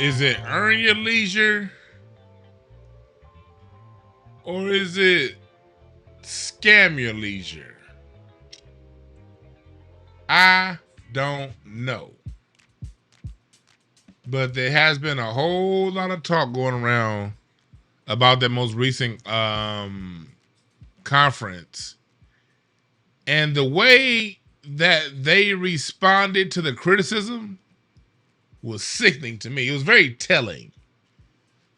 Is it earn your leisure or is it scam your leisure? I don't know. But there has been a whole lot of talk going around about that most recent conference. And the way that they responded to the criticism was sickening to me. It was very telling.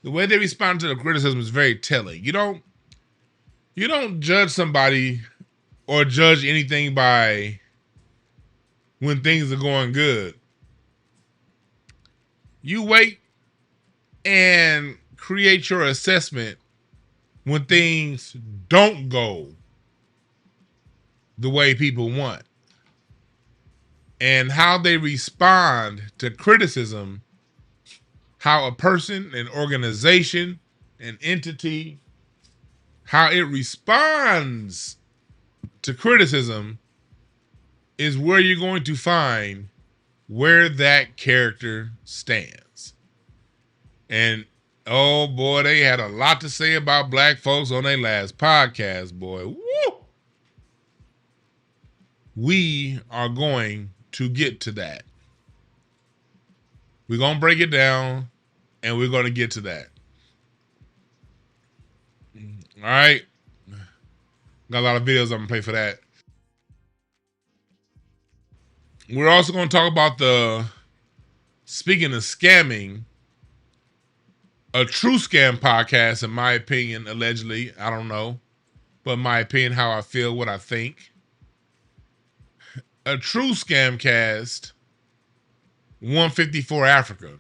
The way they responded to the criticism is very telling. You don't judge somebody or judge anything by when things are going good. You wait and create your assessment when things don't go the way people want. And how they respond to criticism, how a person, an organization, an entity, how it responds to criticism is where you're going to find where that character stands. And oh boy, they had a lot to say about black folks on their last podcast, boy. Woo! We are going to get to that. We're going to break it down and we're going to get to that. All right. Got a lot of videos I'm going to play for that. We're also going to talk about speaking of scamming, a true scam podcast, in my opinion, allegedly. I don't know. But in my opinion, how I feel, what I think. A true scam cast, 154 Africa.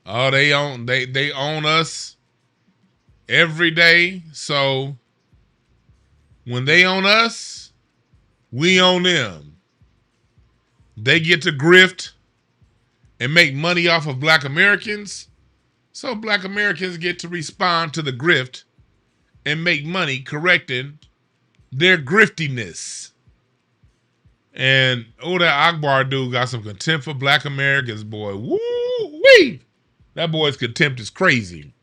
Oh, they own us every day. So when they own us, we own them. They get to grift and make money off of black Americans. So black Americans get to respond to the grift and make money correcting their griftiness. And that Akbar dude got some contempt for black Americans, boy. Woo-wee! That boy's contempt is crazy.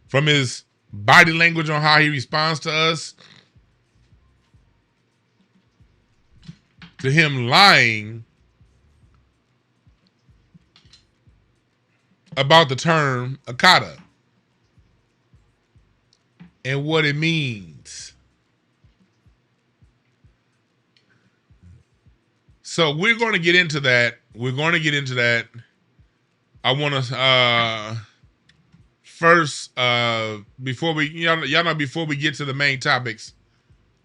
From his body language on how he responds to us, to him lying about the term Akata and what it means. So we're going to get into that. I want to first, before we, y'all know, before we get to the main topics,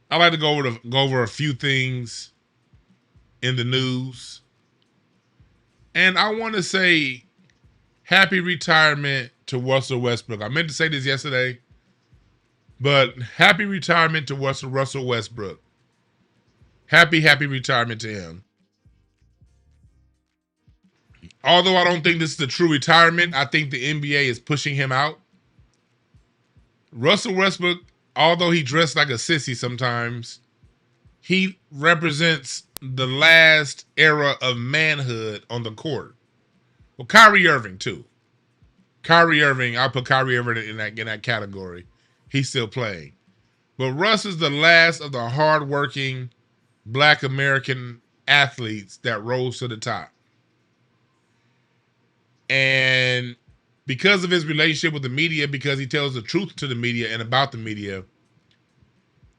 I like to go over a few things in the news, and I want to say happy retirement to Russell Westbrook. I meant to say this yesterday, but happy retirement to Russell Westbrook. Happy retirement to him. Although I don't think this is the true retirement, I think the NBA is pushing him out. Russell Westbrook, although he dressed like a sissy sometimes, he represents the last era of manhood on the court. Well, Kyrie Irving too. I'll put Kyrie Irving in that category. He's still playing. But Russ is the last of the hardworking black American athletes that rose to the top. And because of his relationship with the media, because he tells the truth to the media and about the media,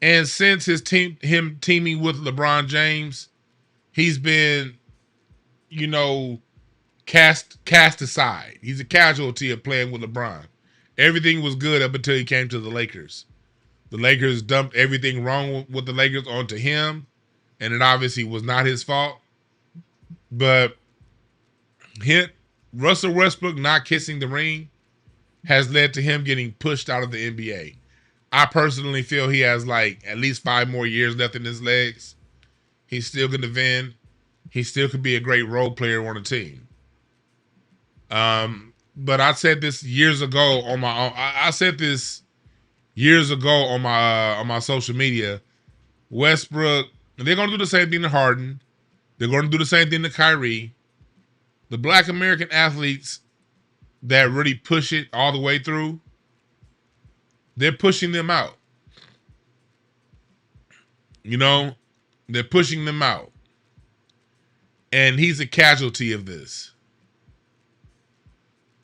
and since him teaming with LeBron James, he's been, cast aside. He's a casualty of playing with LeBron. Everything was good up until he came to the Lakers. The Lakers dumped everything wrong with the Lakers onto him, and it obviously was not his fault. But Russell Westbrook not kissing the ring has led to him getting pushed out of the NBA. I personally feel he has at least 5 more years left in his legs. He still can defend. He still could be a great role player on a team. But I said this years ago on my on my social media. Westbrook, they're gonna do the same thing to Harden. They're gonna do the same thing to Kyrie. The Black American athletes that really push it all the way through, they're pushing them out. You know, they're pushing them out. And he's a casualty of this.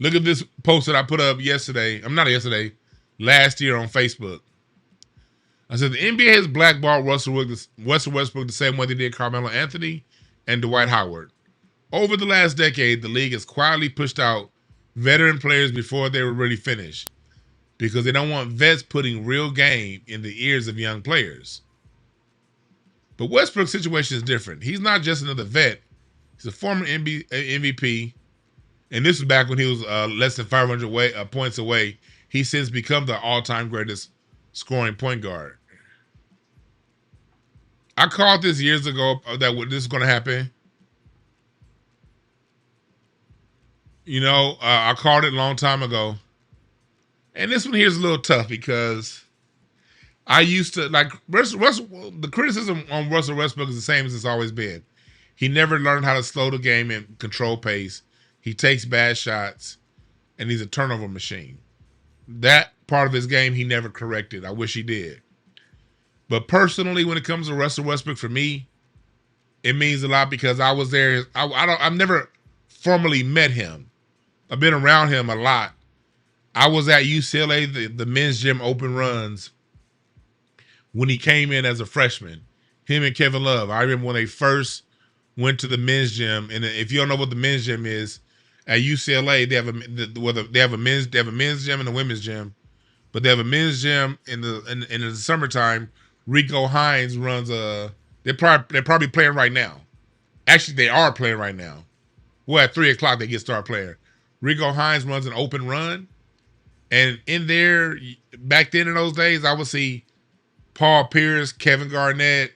Look at this post that I put up yesterday. I'm not yesterday, last year on Facebook. I said the NBA has blackballed Russell Westbrook the same way they did Carmelo Anthony and Dwight Howard. Over the last decade, the league has quietly pushed out veteran players before they were really finished because they don't want vets putting real game in the ears of young players. But Westbrook's situation is different. He's not just another vet. He's a former MVP, and this was back when he was less than 500 points away. He's since become the all-time greatest scoring point guard. I called this years ago that this is going to happen. You know, I called it a long time ago. And this one here is a little tough because I used to, like, the criticism on Russell Westbrook is the same as it's always been. He never learned how to slow the game and control pace. He takes bad shots, and he's a turnover machine. That part of his game he never corrected. I wish he did. But personally, when it comes to Russell Westbrook, for me, it means a lot because I was there. I've never formally met him. I've been around him a lot. I was at UCLA, the men's gym open runs when he came in as a freshman. Him and Kevin Love. I remember when they first went to the men's gym. And if you don't know what the men's gym is, at UCLA they have a men's gym and a women's gym, but they have a men's gym in the summertime. Rico Hines runs they're probably playing right now. Actually, they are playing right now. Well, at 3:00 they get start playing. Rico Hines runs an open run, and in there back then in those days, I would see Paul Pierce, Kevin Garnett,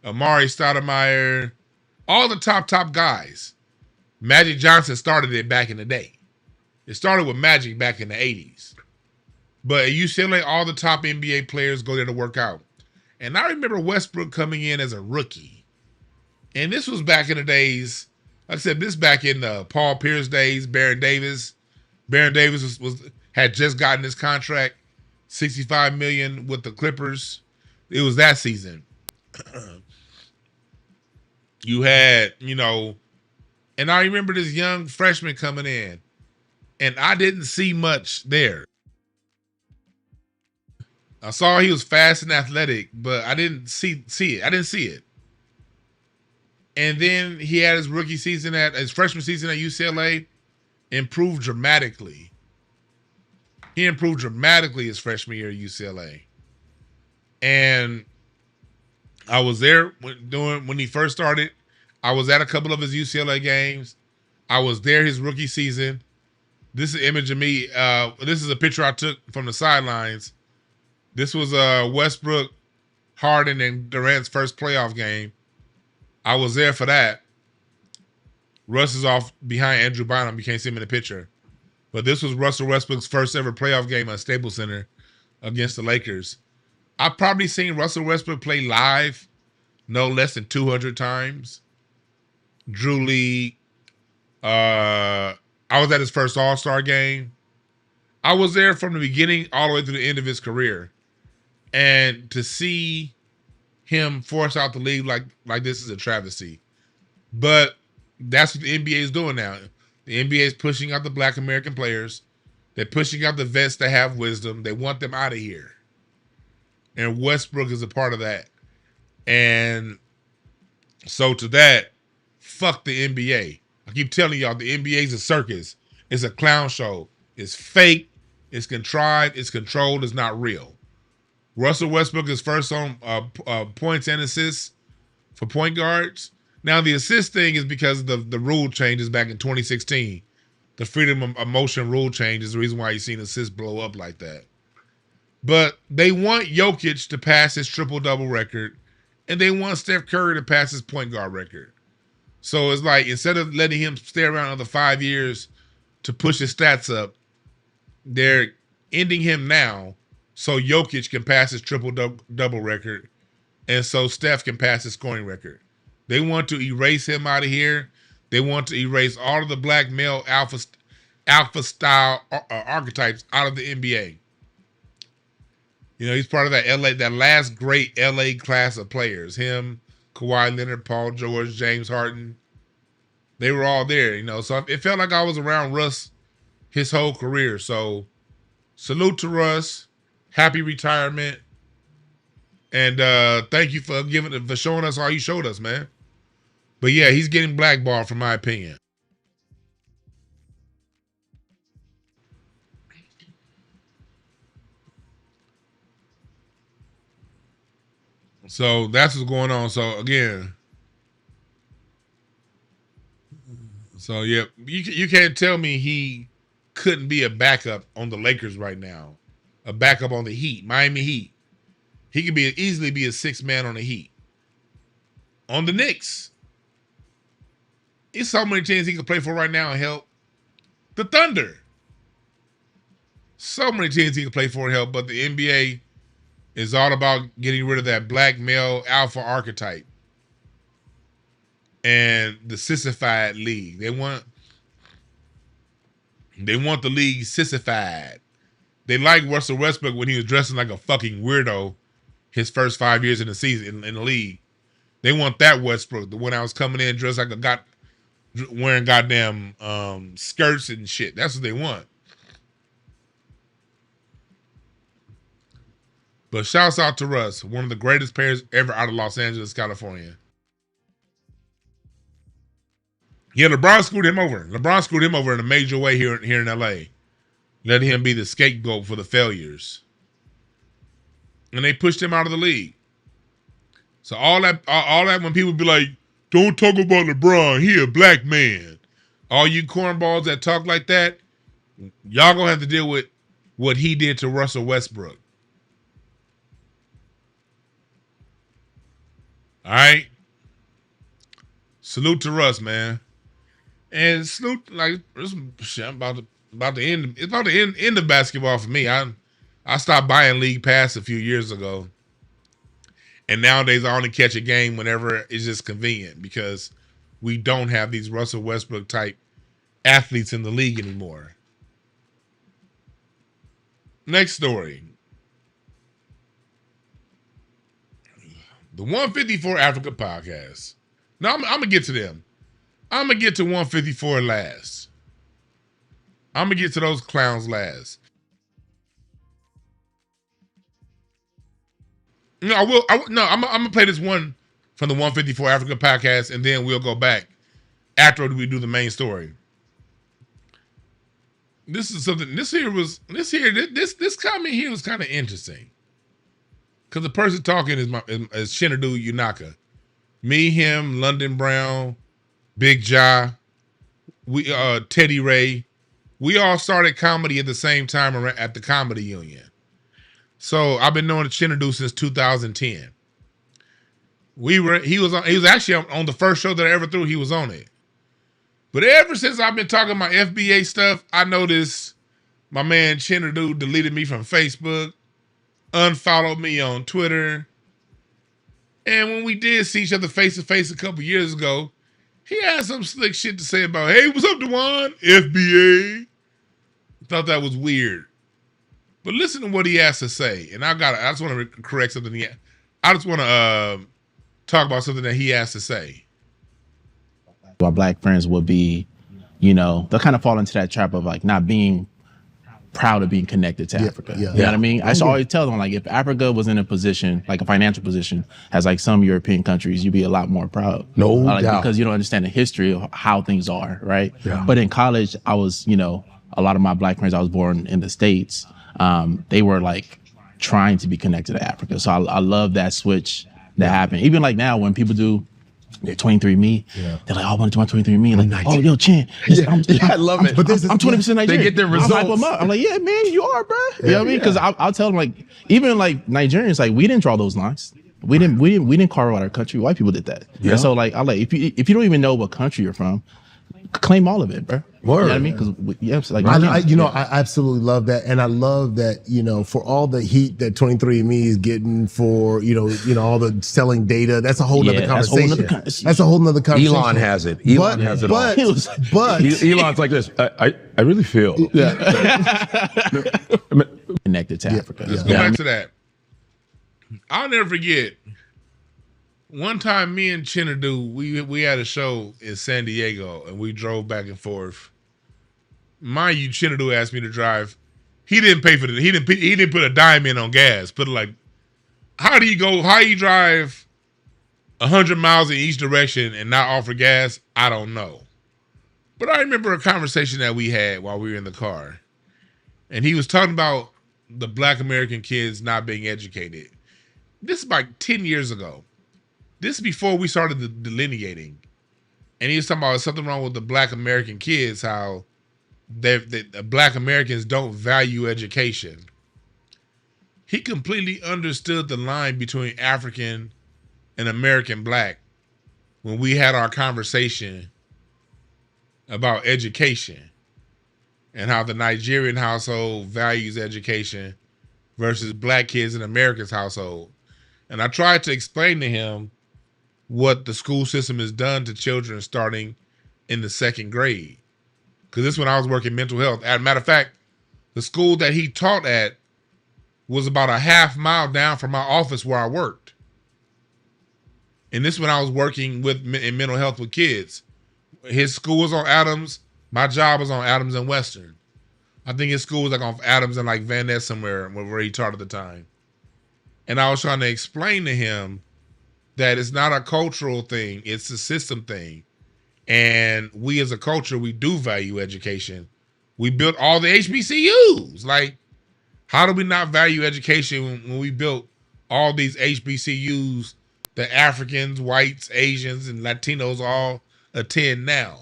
Amari Stoudemire, all the top guys. Magic Johnson started it back in the day. It started with Magic back in the 80s. But at UCLA, all the top NBA players go there to work out. And I remember Westbrook coming in as a rookie. And this was back in the days, like I said, this back in the Paul Pierce days, Baron Davis. Baron Davis had just gotten his contract, $65 million with the Clippers. It was that season. You had, and I remember this young freshman coming in, and I didn't see much there. I saw he was fast and athletic, but I didn't see it. I didn't see it. And then he had his his freshman season at UCLA, improved dramatically. He improved dramatically his freshman year at UCLA. And I was there when he first started. I was at a couple of his UCLA games. I was there his rookie season. This is an image of me. This is a picture I took from the sidelines. This was Westbrook, Harden, and Durant's first playoff game. I was there for that. Russ is off behind Andrew Bynum. You can't see him in the picture. But this was Russell Westbrook's first ever playoff game at Staples Center against the Lakers. I've probably seen Russell Westbrook play live no less than 200 times. Drew League. I was at his first All-Star game. I was there from the beginning all the way to the end of his career. And to see him force out the league like this is a travesty. But that's what the NBA is doing now. The NBA is pushing out the Black American players. They're pushing out the vets that have wisdom. They want them out of here. And Westbrook is a part of that. And so to that, fuck the NBA. I keep telling y'all, the NBA is a circus. It's a clown show. It's fake. It's contrived. It's controlled. It's not real. Russell Westbrook is first on points and assists for point guards. Now, the assist thing is because of the rule changes back in 2016. The freedom of motion rule change is the reason why you've seen assists blow up like that. But they want Jokic to pass his triple-double record, and they want Steph Curry to pass his point guard record. So it's like, instead of letting him stay around another 5 years to push his stats up, they're ending him now so Jokic can pass his triple-double record, and so Steph can pass his scoring record. They want to erase him out of here. They want to erase all of the black male alpha style archetypes out of the NBA. You know, he's part of that last great LA class of players. Him, Kawhi Leonard, Paul George, James Harden. They were all there, you know. So it felt like I was around Russ his whole career. So salute to Russ. Happy retirement. And thank you for showing us all you showed us, man. But yeah, he's getting blackballed, from my opinion. So that's what's going on. So again, yeah, you can't tell me he couldn't be a backup on the Lakers right now, a backup on the Heat, Miami Heat. He could easily be a sixth man on the Heat. On the Knicks, it's so many teams he could play for right now and help. The Thunder, so many teams he could play for and help, but the NBA is all about getting rid of that black male alpha archetype and the sissified league. They want the league sissified. They like Russell Westbrook when he was dressing like a fucking weirdo his first 5 years in the season in the league. They want that Westbrook, the one I was coming in dressed like wearing goddamn skirts and shit. That's what they want. But shouts out to Russ, one of the greatest players ever out of Los Angeles, California. Yeah, LeBron screwed him over. LeBron screwed him over in a major way here in LA. Letting him be the scapegoat for the failures. And they pushed him out of the league. So all that when people be like, don't talk about LeBron, he a black man. All you cornballs that talk like that, y'all gonna have to deal with what he did to Russell Westbrook. All right. Salute to Russ, man. And salute, like, I'm about to end. It's about to end the basketball for me. I stopped buying League Pass a few years ago. And nowadays I only catch a game whenever it's just convenient because we don't have these Russell Westbrook type athletes in the league anymore. Next story. The 154 Africa podcast. Now I'm gonna get to them. I'm gonna get to 154 last. I'm gonna get to those clowns last. No, I will. I'm gonna play this one from the 154 Africa podcast, and then we'll go back after we do the main story. This is something. This comment here was kind of interesting. Because the person talking is Shinadu Yunaka. Me, him, London Brown, Big Ja, Teddy Ray. We all started comedy at the same time at the Comedy Union. So I've been knowing Shinadu since 2010. He was actually on the first show that I ever threw. He was on it. But ever since I've been talking about FBA stuff, I noticed my man Shinadu deleted me from Facebook, unfollowed me on Twitter. And when we did see each other face to face a couple years ago, he had some slick shit to say about, hey, what's up, Dewan? FBA. Thought that was weird. But listen to what he has to say. And I just want to correct something. I just want to talk about something that he has to say. Our black friends would be, they'll kind of fall into that trap of like not being proud of being connected to Africa. You know what I mean? I should always tell them, like, if Africa was in a position, like a financial position, as like some European countries, you'd be a lot more proud. No doubt. Because you don't understand the history of how things are, right? Yeah. But in college, I was, a lot of my black friends, I was born in the States, they were like trying to be connected to Africa. So I love that switch that happened. Even like now when people do their 23andMe, they're like, oh, I want to do my 23andMe. Like, oh, yo, Chin. I love it. But I'm 20% Nigerian. They get their results. I'll hype them up. I'm like, yeah, man, you are, bro. You know what I mean? Because I'll tell them, like, even like Nigerians, like, we didn't draw those lines. We didn't carve out our country. White people did that. Yeah. So like, I like if you don't even know what country you're from, claim all of it, bro. Word. You know what I mean? Because like I absolutely love that, and I love that for all the heat that 23andMe is getting for all the selling data. That's a whole nother conversation. That's a whole nother conversation. Elon has it. Elon has it all. But Elon's like this. I really feel connected to Africa. Let's go back to that. I'll never forget. One time, me and Chinadu, we had a show in San Diego, and we drove back and forth. Mind you, Chinadu asked me to drive. He didn't pay for it. He didn't put a dime in on gas. Put it like, how do you drive 100 miles in each direction and not offer gas? I don't know. But I remember a conversation that we had while we were in the car, and he was talking about the Black American kids not being educated. This is like 10 years ago. This is before we started delineating. And he was talking about something wrong with the Black American kids, how the Black Americans don't value education. He completely understood the line between African and American Black when we had our conversation about education and how the Nigerian household values education versus Black kids in America's household. And I tried to explain to him what the school system has done to children starting in the 2nd grade. Because this is when I was working mental health. As a matter of fact, the school that he taught at was about a half mile down from my office where I worked. And this is when I was working in mental health with kids. His school was on Adams. My job was on Adams and Western. I think his school was like on Adams and like Van Ness somewhere where he taught at the time. And I was trying to explain to him that it's not a cultural thing, it's a system thing. And we as a culture, we do value education. We built all the HBCUs. Like, how do we not value education when we built all these HBCUs that Africans, whites, Asians, and Latinos all attend now?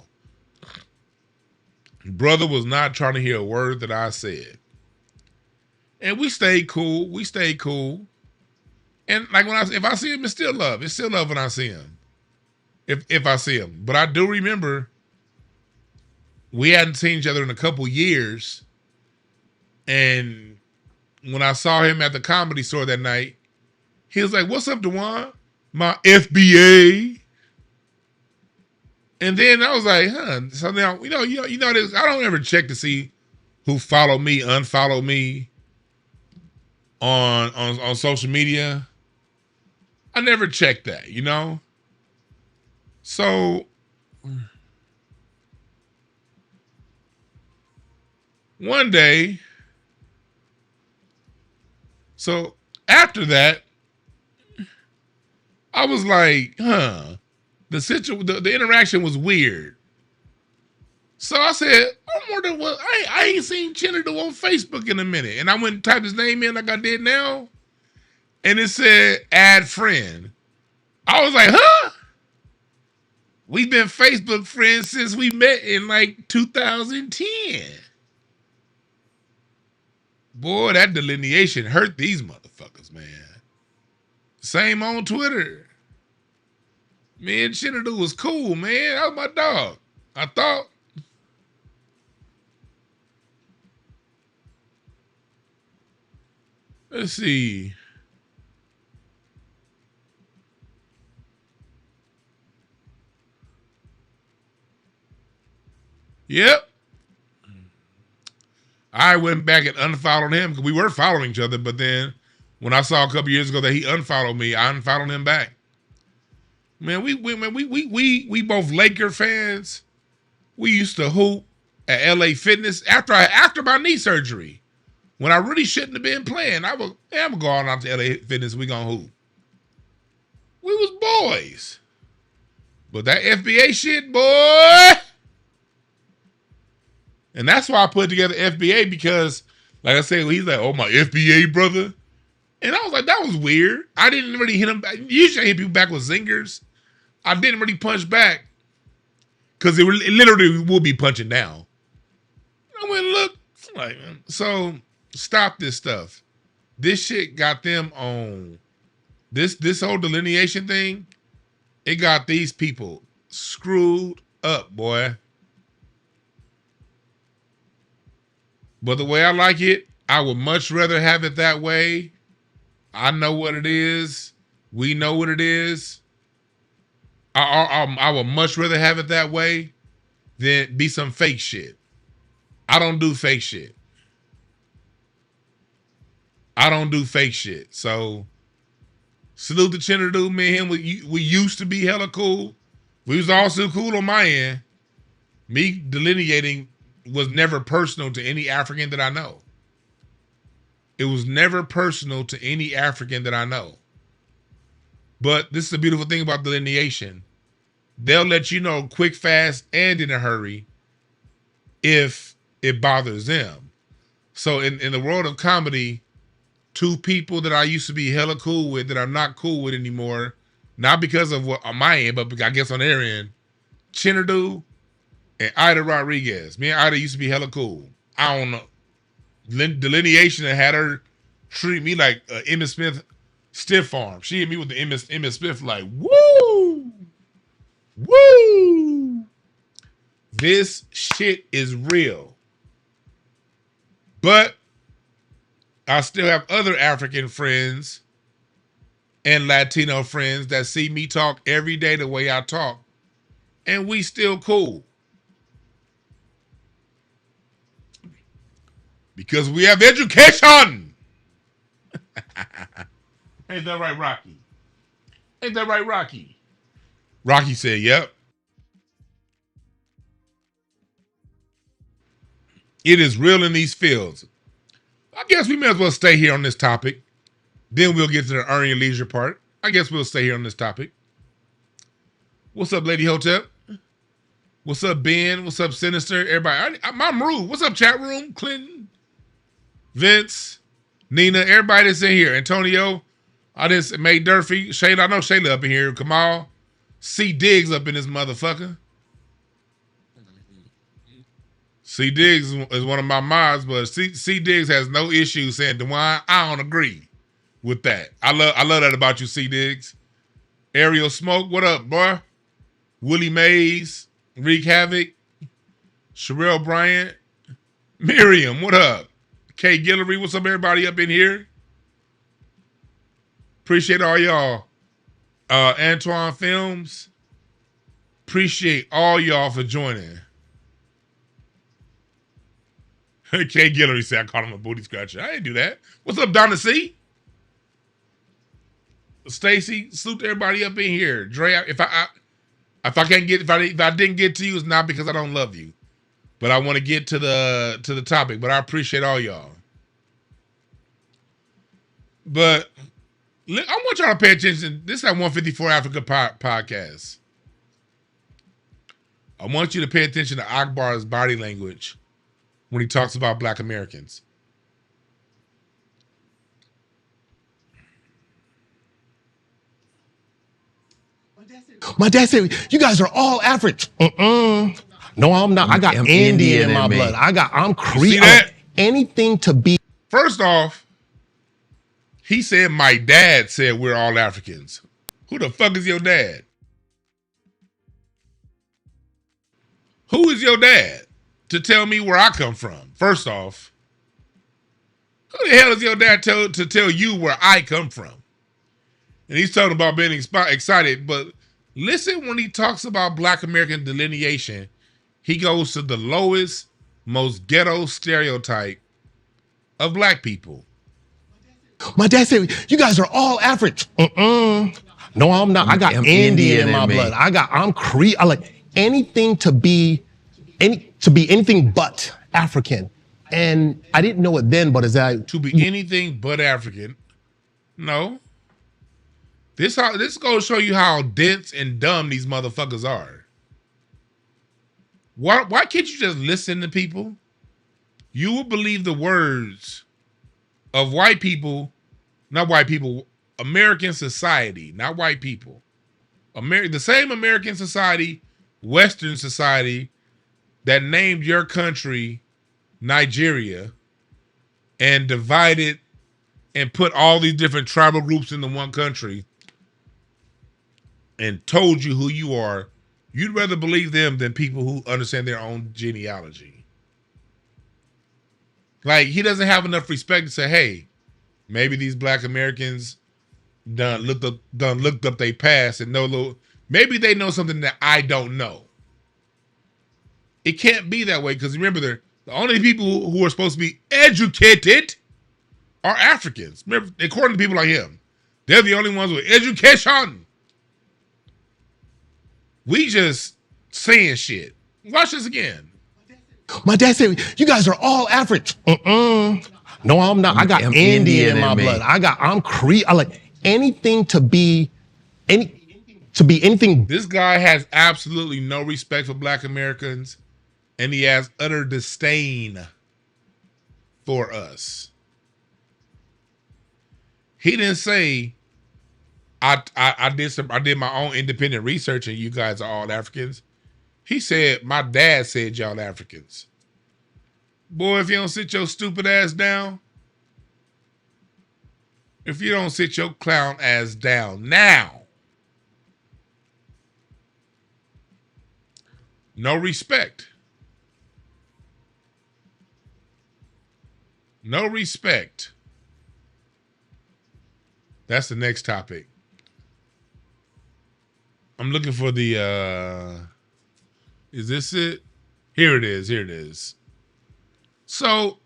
Brother was not trying to hear a word that I said. And we stayed cool. And like if I see him, it's still love. It's still love when I see him. If I see him. But I do remember we hadn't seen each other in a couple years. And when I saw him at the Comedy Store that night, he was like, "What's up, Dewan? My FBA." And then I was like, "Huh." So now, you know this. I don't ever check to see who follow me, unfollow me on social media. I never checked that, So one day, so after that, I was like, the interaction was weird. So I said, I wonder what, I ain't seen Chinadu on Facebook in a minute. And I went and typed his name in like I did now. And it said, add friend. I was like, huh? We've been Facebook friends since we met in like 2010. Boy, that delineation hurt these motherfuckers, man. Same on Twitter. Me and Chinadu was cool, man. That was my dog. I thought. Let's see. Yep. I went back and unfollowed him because we were following each other, but then when I saw a couple years ago that he unfollowed me, I unfollowed him back. Man, we both Laker fans. We used to hoop at LA Fitness after my knee surgery. When I really shouldn't have been playing, I'm gonna go on out to LA Fitness. We gonna hoop. We was boys, but that FBA shit, boy. And that's why I put together FBA because, like I said, he's like, "Oh, my FBA brother," and I was like, "That was weird." I didn't really hit him back. Usually, I hit people back with zingers. I didn't really punch back because it literally will be punching down. I went and looked. Like, so stop this stuff. This shit got them on this whole delineation thing. It got these people screwed up, boy. But the way I like it, I would much rather have it that way. I know what it is. We know what it is. I would much rather have it that way than be some fake shit. I don't do fake shit. So salute to Chinadu, me and him. We used to be hella cool. We was also cool on my end. Me delineating was never personal to any African that I know. It was never personal to any African that I know. But this is the beautiful thing about delineation. They'll let you know quick, fast, and in a hurry if it bothers them. So in the world of comedy, two people that I used to be hella cool with that I'm not cool with anymore, not because of what on my end, but I guess on their end, Chinadu and Ida Rodriguez. Me and Ida used to be hella cool. I don't know. Delineation that had her treat me like Emmitt Smith stiff arm. She hit me with the Emmitt Smith like, woo! Woo! This shit is real. But I still have other African friends and Latino friends that see me talk every day the way I talk, and we still cool. Because we have education. Ain't that right, Rocky? Ain't that right, Rocky? Rocky said, yep. It is real in these fields. I guess we may as well stay here on this topic. Then we'll get to the earn your leisure part. I guess we'll stay here on this topic. What's up, Lady Hotep? What's up, Ben? What's up, Sinister? Everybody. I'm rude. What's up, chat room? Clinton, Vince, Nina, everybody that's in here. Antonio, I just made Durfee. Shayla, I know Shayla up in here. Kamal, C Diggs up in this motherfucker. C Diggs is one of my mods, but C Diggs has no issue saying, DeWine, I don't agree with that. I love that about you, C Diggs. Ariel Smoke, what up, boy? Willie Mays, Wreak Havoc, Sherelle Bryant, Miriam, what up? Kay Guillory, what's up, everybody up in here? Appreciate all y'all. Antoine Films, appreciate all y'all for joining. Kay Guillory said I called him a booty scratcher. I didn't do that. What's up, Donna C? Stacy, salute to everybody up in here. Dre, if I didn't get to you, it's not because I don't love you, but I want to get to the topic. But I appreciate all y'all. But I want y'all to pay attention. This is that 154 Africa podcast. I want you to pay attention to Akbar's body language when he talks about Black Americans. My dad said, you guys are all African. No, I'm not. I got Indian in my blood. I'm Creole. Anything to be. First off, he said my dad said we're all Africans. Who the fuck is your dad? Who is your dad to tell me where I come from? First off, who the hell is your dad to tell you where I come from? And he's talking about being excited, but listen when he talks about Black American delineation, he goes to the lowest, most ghetto stereotype of Black people. My dad said, you guys are all African. No, I'm not. I got Indian in my blood. I'm Creole. I like anything to be anything but African. And I didn't know it then, but is that to be anything but African? No. This goes to show you how dense and dumb these motherfuckers are. Why can't you just listen to people? You will believe the words of white people, not white people, American society, not white people. The same American society, Western society, that named your country Nigeria and divided and put all these different tribal groups into one country and told you who you are, you'd rather believe them than people who understand their own genealogy. Like, he doesn't have enough respect to say, hey, maybe these black Americans done looked up their past and maybe they know something that I don't know. It can't be that way because remember, the only people who are supposed to be educated are Africans. Remember, according to people like him, they're the only ones with education. We just saying shit. Watch this again. My dad said, "You guys are all African." No, I'm not. I got Indian in my blood. I'm Cree. I like anything to be anything. This guy has absolutely no respect for black Americans, and he has utter disdain for us. He didn't say, I did my own independent research and you guys are all Africans. He said, my dad said y'all Africans. Boy, if you don't sit your stupid ass down, if you don't sit your clown ass down now, no respect. No respect. That's the next topic. I'm looking for the, is this it? Here it is. Here it is. So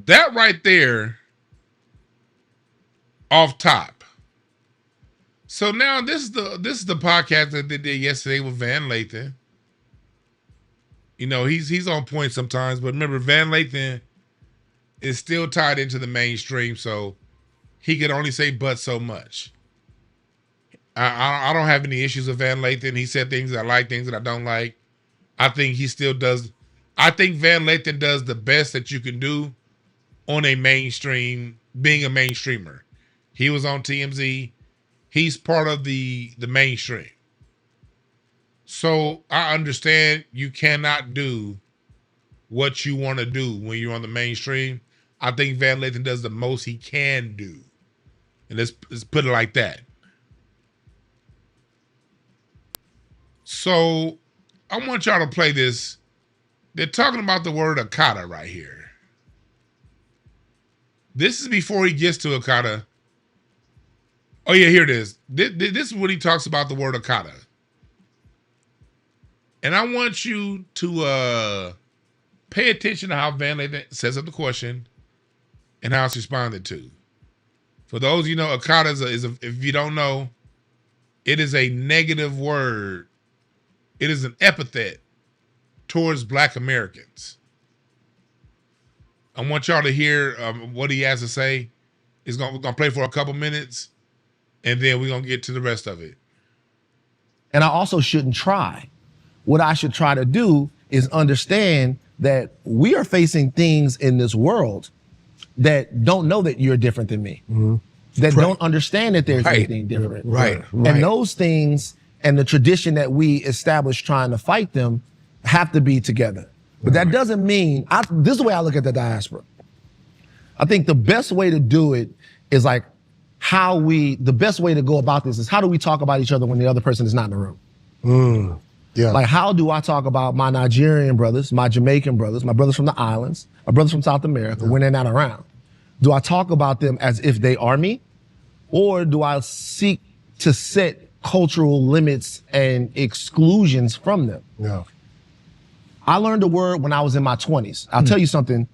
that right there off top. So now this is the podcast that they did yesterday with Van Lathan. You know, he's on point sometimes, but remember Van Lathan is still tied into the mainstream, so he could only say but so much. I don't have any issues with Van Lathan. He said things that I like, things that I don't like. I think he still does. I think Van Lathan does the best that you can do on a mainstream, being a mainstreamer. He was on TMZ. He's part of the mainstream. So I understand you cannot do what you want to do when you're on the mainstream. I think Van Lathan does the most he can do. And let's put it like that. So I want y'all to play this. They're talking about the word Akata right here. This is before he gets to Akata. Oh yeah, here it is. This is when he talks about the word Akata. And I want you to pay attention to how Van Lathan sets up the question and how it's responded to. For those of you know, Akata is if you don't know, it is a negative word. It is an epithet towards black Americans. I want y'all to hear what he has to say. We're gonna play for a couple minutes, and then we're gonna get to the rest of it. And I also shouldn't try. What I should try to do is understand that we are facing things in this world that don't know that you're different than me, that don't understand that there's anything different. Right. And those things and the tradition that we establish trying to fight them have to be together. But that doesn't mean, this is the way I look at the diaspora. I think the best way to do it is like the best way to go about this is how do we talk about each other when the other person is not in the room? Yeah. Like how do I talk about my Nigerian brothers, my Jamaican brothers, my brothers from the islands, my brothers from South America when they're not around? Do I talk about them as if they are me? Or do I seek to set cultural limits and exclusions from them? Yeah. I learned a word when I was in my 20s. I'll tell you something,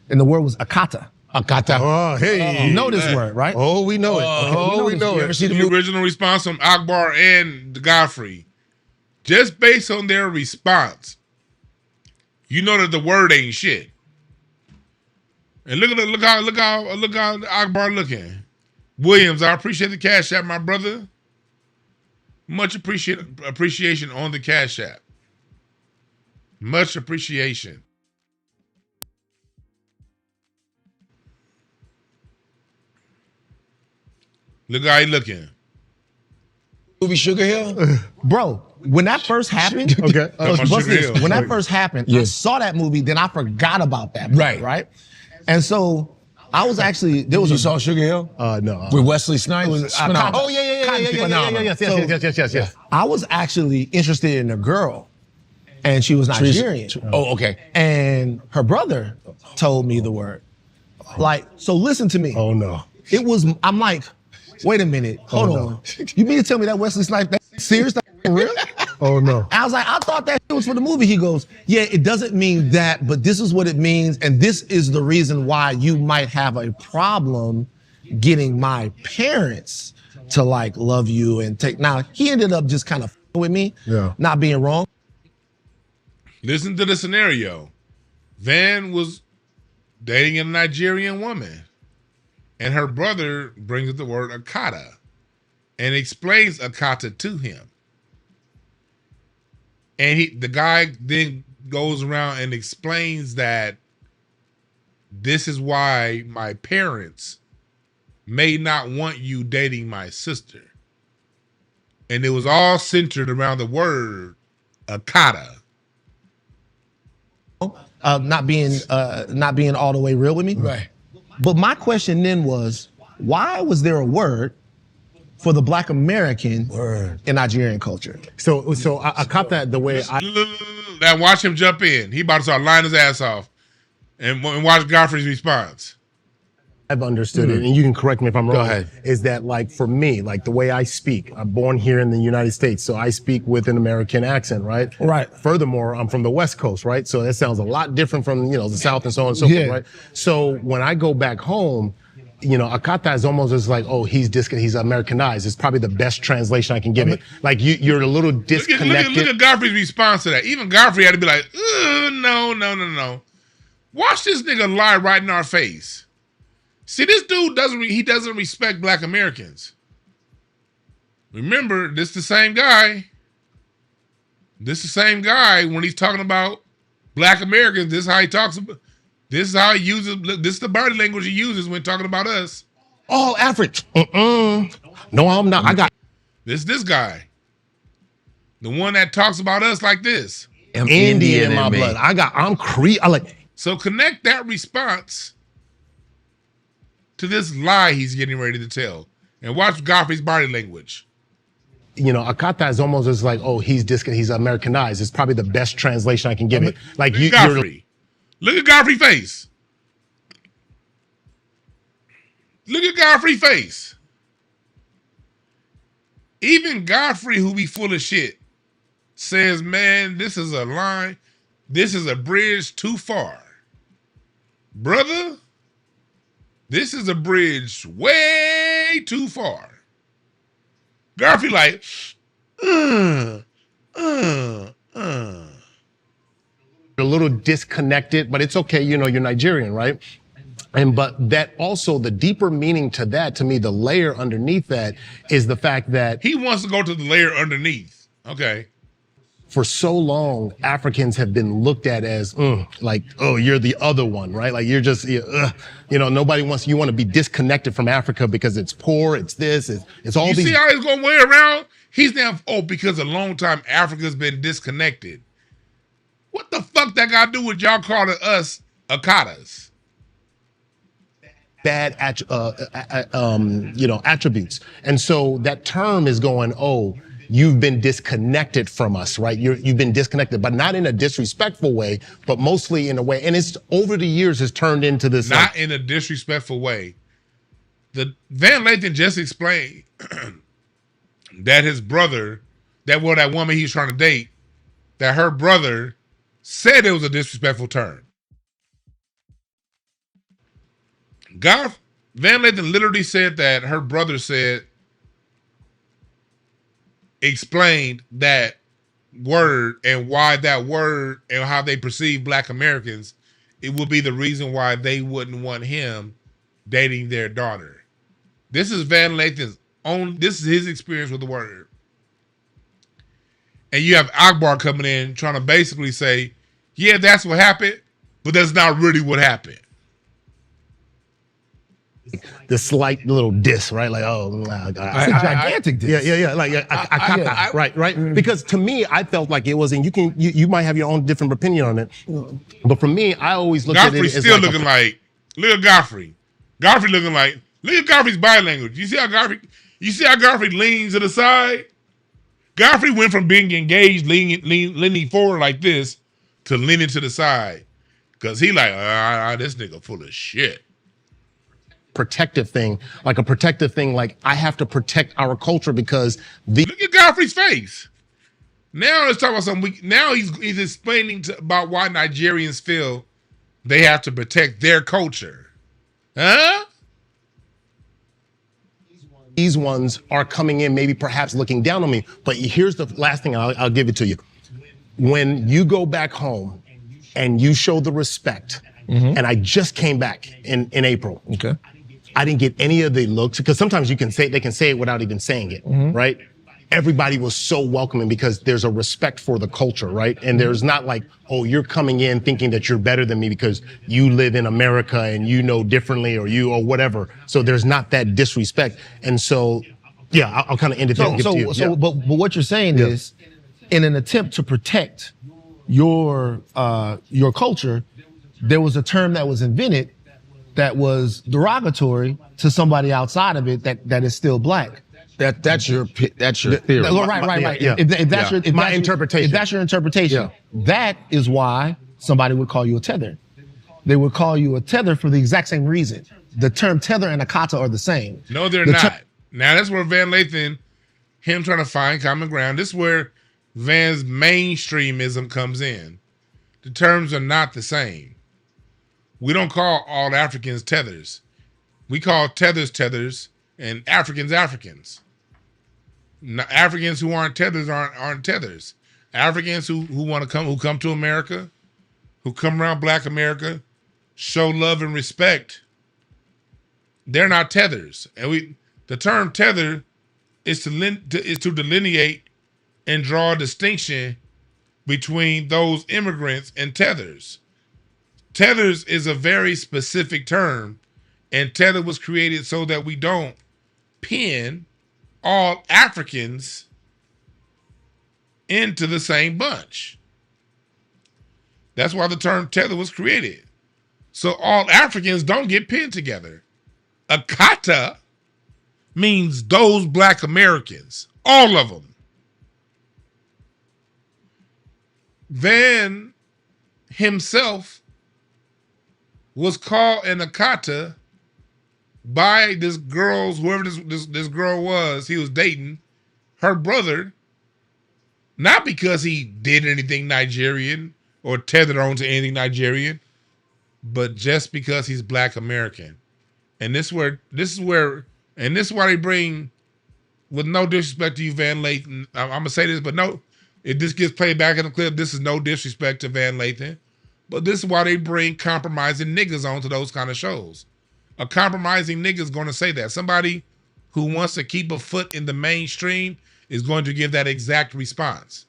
and the word was Akata. Akata. Oh, hey. You know this word, right? Oh, we know it. Oh, we know You it. ever see the original response from Akbar and Godfrey? Just based on their response, you know that the word ain't shit. And look how Akbar looking. Williams, I appreciate the Cash App, my brother. Much appreciation on the Cash App. Much appreciation. Look how he looking. Movie Sugar Hill? Bro, when that first happened, Okay. when that first happened, I saw that movie, then I forgot about that movie, right? And so I was actually, there was You saw Sugar Hill? No. With Wesley Snipes? Akata. Oh, yeah. Yes. I was actually interested in a girl, and she was Nigerian. Oh, okay. And her brother told me the word. Like, so listen to me. Oh no. It was, I'm like, wait a minute, hold on. You mean to tell me that Wesley Snipes, that serious, that real? Oh no. I was like, I thought that was for the movie. He goes, yeah, it doesn't mean that, but this is what it means, and this is the reason why you might have a problem getting my parents to like love you and take. Now, he ended up just kind of with me, not being wrong. Listen to the scenario. Van was dating a Nigerian woman, and her brother brings the word Akata and explains Akata to him. And the guy then goes around and explains that this is why my parents may not want you dating my sister. And it was all centered around the word Akata. Not being all the way real with me. Right. But my question then was, why was there a word for the Black American in Nigerian culture? So I caught that the way Now watch him jump in. He about to start lying his ass off. And watch Godfrey's response. I've understood it, and you can correct me if I'm wrong. Go ahead. Is that like for me, like the way I speak, I'm born here in the United States, so I speak with an American accent, right? Right. Furthermore, I'm from the West Coast, right? So that sounds a lot different from, the South and so on and so forth, right? So when I go back home, Akata is almost as like, oh, he's Americanized. It's probably the best translation I can give it. Like you're a little disconnected. Look at Godfrey's response to that. Even Godfrey had to be like, no. Watch this nigga lie right in our face. See, this dude doesn't respect Black Americans. Remember, this the same guy. This the same guy when he's talking about Black Americans. This is how he talks about. This is how he uses. This is the body language he uses when talking about us. All African. No, I'm not. I got this guy. The one that talks about us like this. I'm Indian in my blood. I'm Cree. So connect that response to this lie he's getting ready to tell. And watch Godfrey's body language. Akata is almost as like, oh, he's Americanized. It's probably the best translation I can give it. Like Look at Godfrey's face. Look at Godfrey's face. Even Godfrey, who be full of shit, says, man, this is a line. This is a bridge too far. Brother, this is a bridge way too far. Godfrey like, a little disconnected, but it's okay. You're Nigerian, right? But that also, the deeper meaning to that, to me, the layer underneath that is the fact that he wants to go to the layer underneath. Okay. For so long, Africans have been looked at as like, oh, you're the other one, right? Like you're just, nobody wants, you want to be disconnected from Africa because it's poor, it's this, it's all these. You see how he's going way around? He's now, because a long time Africa's been disconnected. What the fuck that got to do with y'all calling us Akatas? Bad attributes. And so that term is going, oh, you've been disconnected from us, right? You've been disconnected, but not in a disrespectful way, but mostly in a way. And it's over the years has turned into this. Not in a disrespectful way. The Van Lathan just explained that his brother, that woman he's trying to date, that her brother said it was a disrespectful term. Van Lathan literally said that her brother explained that word and why that word and how they perceive Black Americans, it would be the reason why they wouldn't want him dating their daughter. This is Van Lathan's this is his experience with the word. And you have Akbar coming in trying to basically say, yeah, that's what happened, but that's not really what happened. The slight little diss, right? Like, oh, it's a gigantic diss. Yeah. Like, right. Because to me, I felt like it was, and you might have your own different opinion on it, but for me, I always looked at it as still looking like, look at Godfrey. Godfrey looking like, look at Godfrey's body language. You see how Godfrey leans to the side? Godfrey went from being engaged, leaning forward like this, to leaning to the side. Because he like, this nigga full of shit. Protective thing, like a protective thing, like I have to protect our culture because the Look at Godfrey's face. Now let's talk about something. Now he's explaining about why Nigerians feel they have to protect their culture. Huh? These ones are coming in, maybe perhaps looking down on me. But here's the last thing, I'll give it to you. When you go back home and you show the respect, and I just came back in April. Okay. I didn't get any of the looks, because sometimes they can say it without even saying it, right? Everybody was so welcoming because there's a respect for the culture, right? And there's not like, oh, you're coming in thinking that you're better than me because you live in America and you know differently or whatever. So there's not that disrespect. And so, yeah, I'll kind of end it there and give it to you. Yeah. But what you're saying is, in an attempt to protect your culture, there was a term that was invented that was derogatory to somebody outside of it that is still black. That's your theory. Right. Yeah. If that's your interpretation. If that's your interpretation, that is why somebody would call you a tether. They would call you a tether for the exact same reason. The term tether and Akata are the same. No, they're not. Now that's where Van Lathan, him trying to find common ground. This is where Van's mainstreamism comes in. The terms are not the same. We don't call all Africans tethers. We call tethers and Africans. Africans who aren't tethers aren't tethers. Africans who come to America, who come around Black America, show love and respect, they're not tethers. And the term tether is to delineate and draw a distinction between those immigrants and tethers. Tethers is a very specific term, and tether was created so that we don't pin all Africans into the same bunch. That's why the term tether was created. So all Africans don't get pinned together. Akata means those Black Americans, all of them. Van himself was called an Akata by this girl's, whoever this girl was, he was dating, her brother, not because he did anything Nigerian or tethered on to anything Nigerian, but just because he's Black American. And this is why they bring, with no disrespect to you, Van Lathan, I'm gonna say this, but no, if this gets played back in the clip, this is no disrespect to Van Lathan. But this is why they bring compromising niggas onto those kind of shows. A compromising nigga is going to say that. Somebody who wants to keep a foot in the mainstream is going to give that exact response.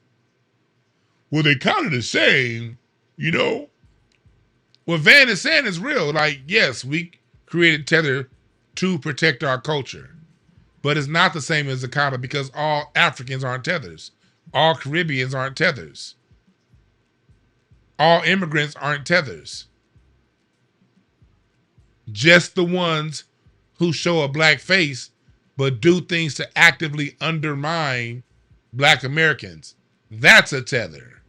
Well, they kind of the same, you know? What Van is saying is real. Like, yes, we created Tether to protect our culture. But it's not the same as Akata because all Africans aren't tethers. All Caribbeans aren't tethers. All immigrants aren't tethers. Just the ones who show a Black face but do things to actively undermine Black Americans. That's a tether.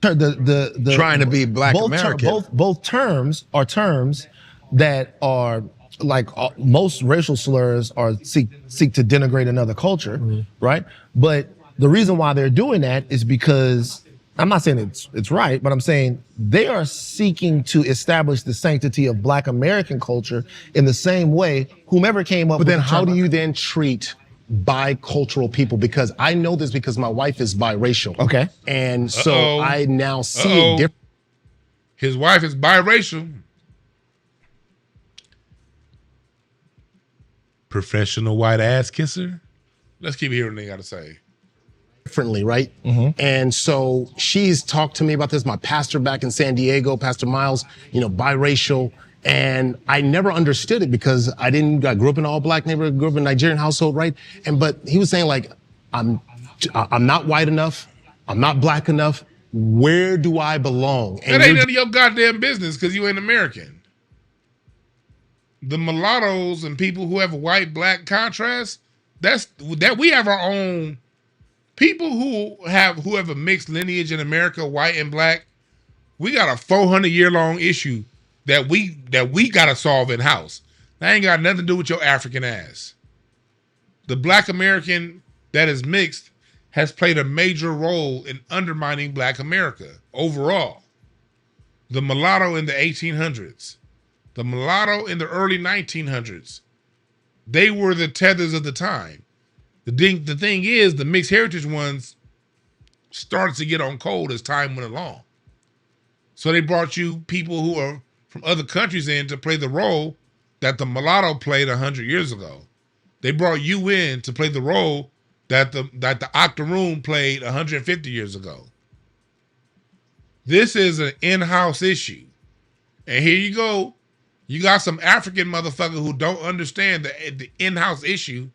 Trying to be Black American. Both terms are terms that are like most racial slurs are seek to denigrate another culture, right? But the reason why they're doing that is because, I'm not saying it's right, but I'm saying they are seeking to establish the sanctity of Black American culture in the same way whomever came up with But then the how term. do you then treat bicultural people? Because I know this because my wife is biracial. Okay. And so I now see it different. His wife is biracial. Professional white ass kisser. Let's keep hearing what they got to say. Differently, right? And so she's talked to me about this. My pastor back in San Diego, Pastor Miles, biracial. And I never understood it because I grew up in an all Black neighborhood, grew up in a Nigerian household, right? But he was saying like, I'm not white enough. I'm not Black enough. Where do I belong? And that ain't none of your goddamn business because you ain't American. The mulattoes and people who have a white-Black contrast, that we have our own people who have a mixed lineage in America, white and black. We got a 400-year long issue that we gotta solve in house. That ain't got nothing to do with your African ass. The black American that is mixed has played a major role in undermining black America overall. The mulatto in the 1800s, the mulatto in the early 1900s, they were the tethers of the time. The thing is, the mixed heritage ones started to get on cold as time went along. So they brought you people who are from other countries in to play the role that the mulatto played 100 years ago. They brought you in to play the role that the octoroon played 150 years ago. This is an in-house issue. And here you go. You got some African motherfucker who don't understand the in-house issue,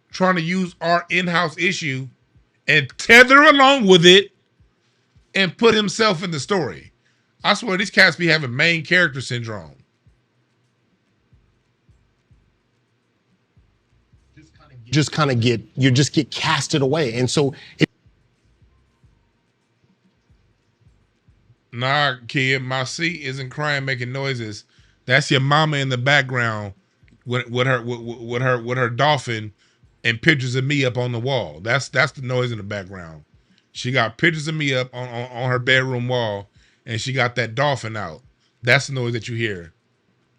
trying to use our in-house issue and tether along with it and put himself in the story. I swear these cats be having main character syndrome. Just kind of get casted away. And so Nah, kid, my seat isn't crying, making noises. That's your mama in the background with her dolphin and pictures of me up on the wall. That's the noise in the background. She got pictures of me up on her bedroom wall, and she got that dolphin out. That's the noise that you hear.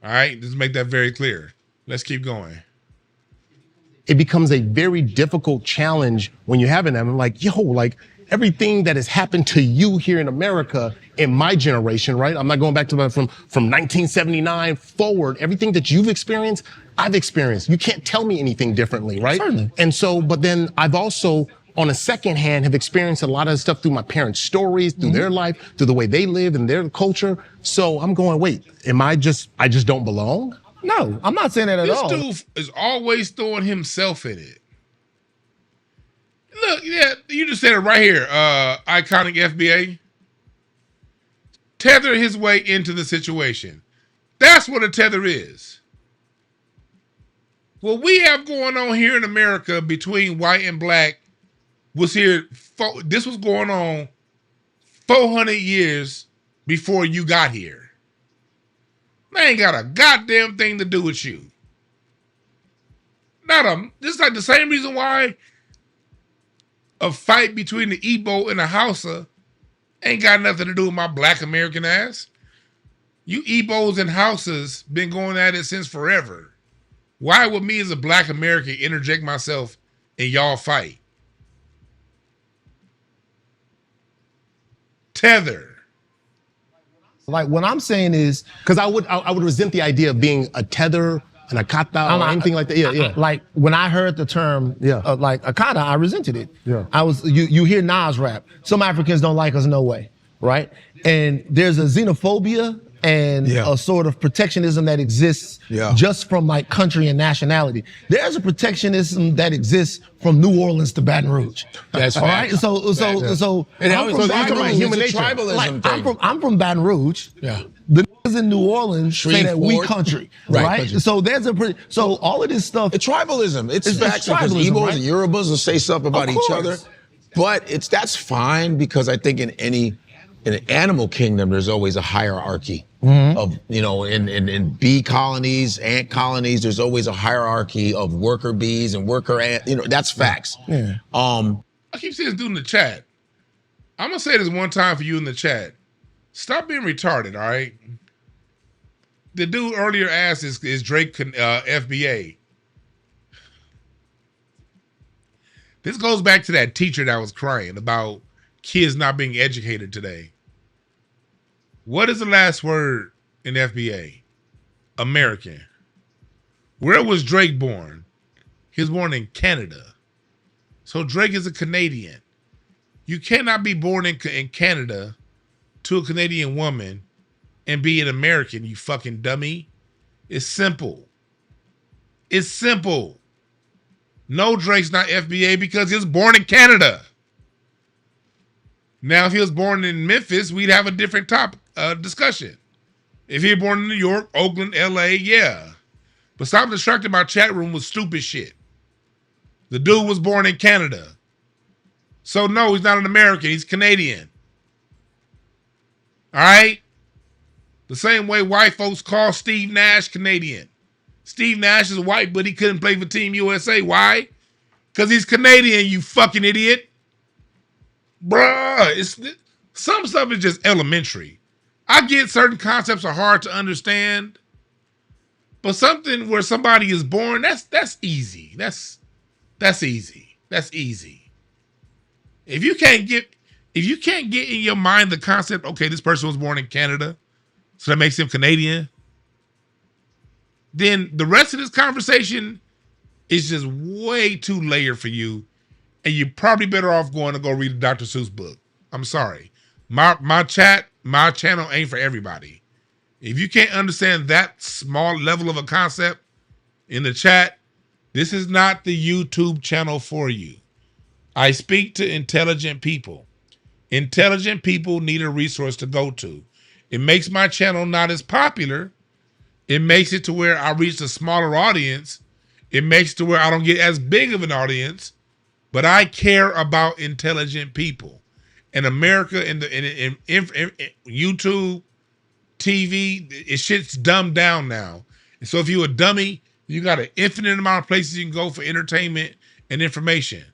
All right, just make that very clear. Let's keep going. It becomes a very difficult challenge when you're having them. I'm like, yo, like everything that has happened to you here in America in my generation, right? I'm not going back to from 1979 forward. Everything that you've experienced, I've experienced. You can't tell me anything differently, right? Certainly. And so, but then I've also, on a second hand, have experienced a lot of stuff through my parents' stories, through their life, through the way they live and their culture. So I'm going, wait, I just don't belong? No, I'm not saying that at all. This dude is always throwing himself in it. Look, yeah, you just said it right here. Iconic FBA. Tether his way into the situation. That's what a tether is. What we have going on here in America between white and black was here. This was going on 400 years before you got here. They ain't got a goddamn thing to do with you. Just like the same reason why a fight between the Igbo and the Hausa ain't got nothing to do with my black American ass. You Igbos and Hausas been going at it since forever. Why would me as a black American interject myself in y'all fight? Tether. Like what I'm saying is, because I would resent the idea of being a tether, an Akata, or anything like that. Yeah. Like when I heard the term, like Akata, I resented it. Yeah. You hear Nas rap. Some Africans don't like us, no way, right? And there's a xenophobia and a sort of protectionism that exists just from like country and nationality. There's a protectionism that exists from New Orleans to Baton Rouge. That's all right. So I'm from Baton Rouge. Human nature. Tribalism thing. I'm from Baton Rouge. Yeah. The niggas in New Orleans say that we country, right? Country. So there's so all of this stuff. It's tribalism. It's facts because tribalism, Igbos right? and Yorubas will say stuff about each other, but that's fine because I think in an animal kingdom there's always a hierarchy of in bee colonies, ant colonies. There's always a hierarchy of worker bees and worker ant. That's facts. Yeah. I keep seeing this dude in the chat. I'm gonna say this one time for you in the chat. Stop being retarded, all right? The dude earlier asked, is Drake FBA? This goes back to that teacher that was crying about kids not being educated today. What is the last word in FBA? American. Where was Drake born? He was born in Canada. So Drake is a Canadian. You cannot be born in Canada to a Canadian woman and be an American, you fucking dummy. It's simple. It's simple. No, Drake's not FBA because he was born in Canada. Now, if he was born in Memphis, we'd have a different discussion. If he was born in New York, Oakland, LA, yeah. But stop distracting my chat room with stupid shit. The dude was born in Canada. So no, he's not an American. He's Canadian. All right? The same way white folks call Steve Nash Canadian. Steve Nash is white, but he couldn't play for Team USA. Why? Because he's Canadian, you fucking idiot. Bruh, some stuff is just elementary. I get certain concepts are hard to understand, but something where somebody is born, that's easy. That's easy. That's easy. If you can't get in your mind the concept, okay, this person was born in Canada, so that makes him Canadian, then the rest of this conversation is just way too layered for you, and you're probably better off going to go read a Dr. Seuss book. I'm sorry. My channel ain't for everybody. If you can't understand that small level of a concept in the chat, this is not the YouTube channel for you. I speak to intelligent people. Intelligent people need a resource to go to. It makes my channel not as popular. It makes it to where I reach a smaller audience. It makes it to where I don't get as big of an audience, but I care about intelligent people. In America, in YouTube, TV, shit's dumbed down now. And so if you're a dummy, you got an infinite amount of places you can go for entertainment and information.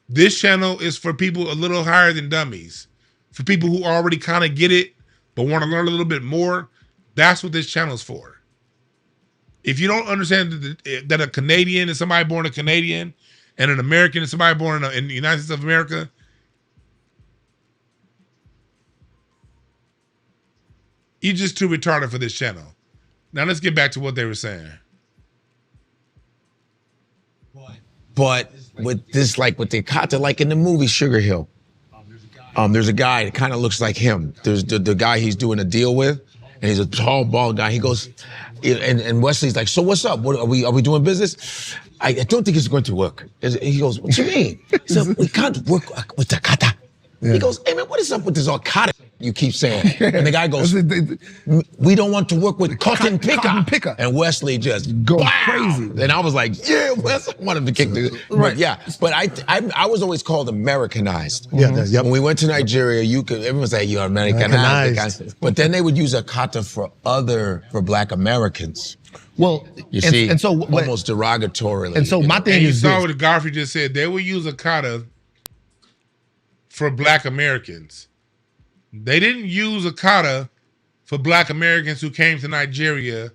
This channel is for people a little higher than dummies. For people who already kind of get it, but want to learn a little bit more, that's what this channel is for. If you don't understand that a Canadian is somebody born a Canadian, and an American is somebody born in the United States of America, you're just too retarded for this channel. Now let's get back to what they were saying. But with this, like with the Akata, like in the movie Sugar Hill, there's a guy that kind of looks like him. There's the guy he's doing a deal with, and he's a tall, bald guy. He goes, and Wesley's like, so what's up? What, are we doing business? I don't think it's going to work. He goes, what you mean? He said, we can't work with the Akata. Yeah. He goes, hey man, what is up with this Akata you keep saying? And the guy goes, we don't want to work with cotton picker. And Wesley just goes crazy. And I was like, yeah, Wesley wanted to kick the right. But I was always called Americanized. Yeah. When we went to Nigeria, everyone say you're Americanized. But then they would use Akata for Black Americans. Well, you see, and so almost derogatorily. And so my thing you is, saw what Godfrey just said. They will use Akata for Black Americans. They didn't use Akata for Black Americans who came to Nigeria,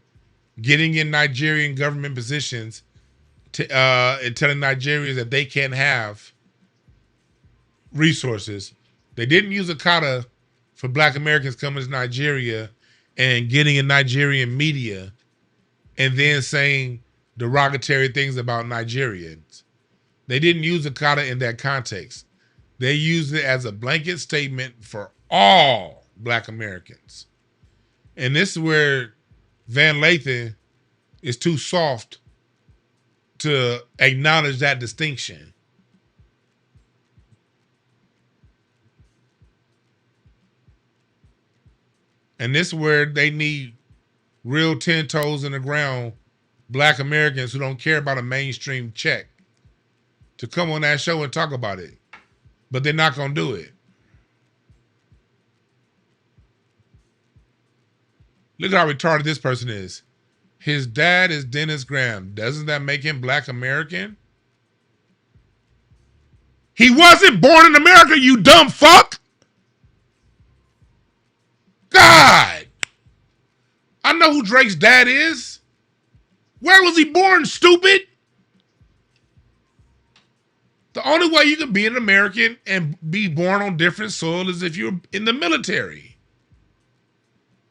getting in Nigerian government positions, and telling Nigerians that they can't have resources. They didn't use Akata for Black Americans coming to Nigeria and getting in Nigerian media and then saying derogatory things about Nigerians. They didn't use Akata in that context. They used it as a blanket statement for all Black Americans. And this is where Van Lathan is too soft to acknowledge that distinction. And this is where they need real 10 toes in the ground Black Americans who don't care about a mainstream check to come on that show and talk about it. But they're not going to do it. Look how retarded this person is. His dad is Dennis Graham. Doesn't that make him Black American? He wasn't born in America, you dumb fuck. God. I know who Drake's dad is. Where was he born, stupid? The only way you can be an American and be born on different soil is if you're in the military.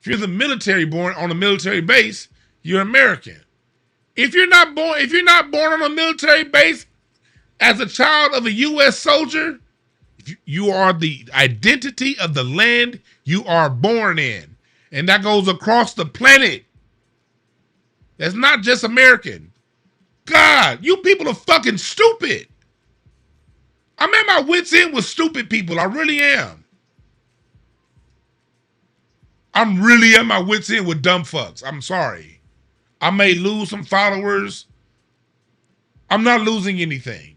If you're the military born on a military base, you're American. If you're not born on a military base as a child of a U.S. soldier, you are the identity of the land you are born in. And that goes across the planet. That's not just American. God, you people are fucking stupid. I'm at my wit's end with stupid people. I really am. I'm really at my wit's end with dumb fucks. I'm sorry. I may lose some followers. I'm not losing anything.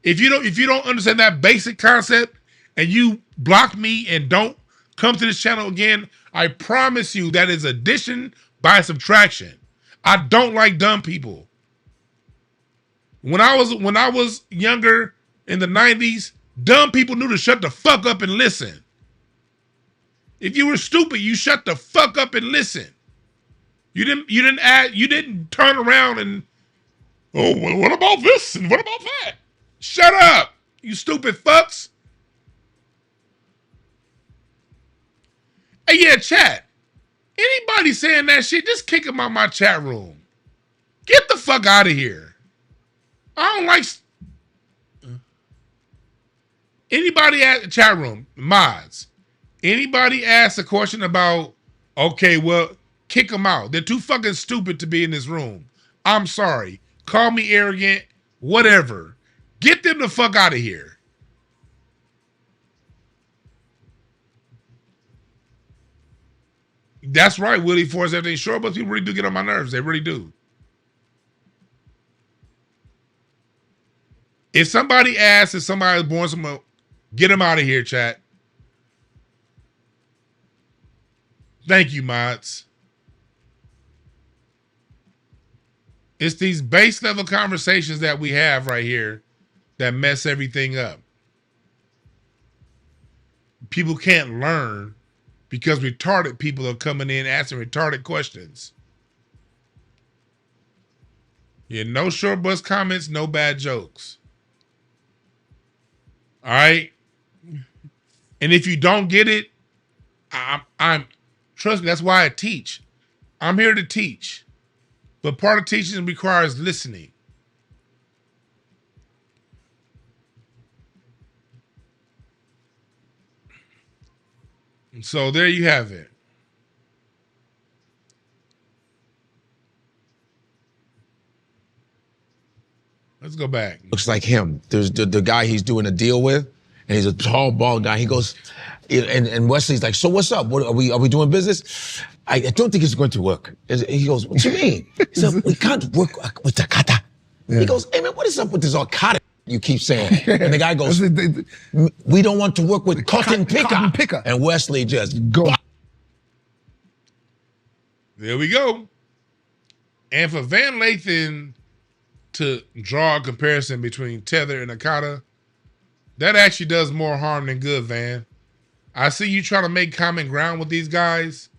If you don't understand that basic concept and you block me and don't come to this channel again, I promise you that is addition by subtraction. I don't like dumb people. When I was younger in the 90s, dumb people knew to shut the fuck up and listen. If you were stupid, you shut the fuck up and listen. You didn't turn around and, oh, well, what about this and what about that? Shut up, you stupid fucks. Hey, yeah, chat. Anybody saying that shit, just kick them out my chat room. Get the fuck out of here. I don't like anybody at the chat room, mods. Anybody ask a question about, okay, well, kick them out. They're too fucking stupid to be in this room. I'm sorry. Call me arrogant, whatever. Get them the fuck out of here. That's right, Willie Force, everything sure, but people really do get on my nerves. They really do. If somebody asks if somebody was born somewhere, get them out of here, chat. Thank you, mods. It's these base level conversations that we have right here that mess everything up. People can't learn because retarded people are coming in asking retarded questions. Yeah, no short bus comments, no bad jokes. All right? And if you don't get it, I'm trust me, that's why I teach. I'm here to teach. But part of teaching requires listening. And so there you have it. Let's go back. Looks like him. There's the guy he's doing a deal with, and he's a tall, bald guy. He goes, and Wesley's like, so what's up? What, are we doing business? I don't think it's going to work. He goes, what you mean? He said, we can't work with Akata. Yeah. He goes, hey man, what is up with this Akata you keep saying? And the guy goes, we don't want to work with cotton picker. And Wesley just go. There we go. And for Van Lathan to draw a comparison between Tether and Akata, that actually does more harm than good, Van. I see you trying to make common ground with these guys,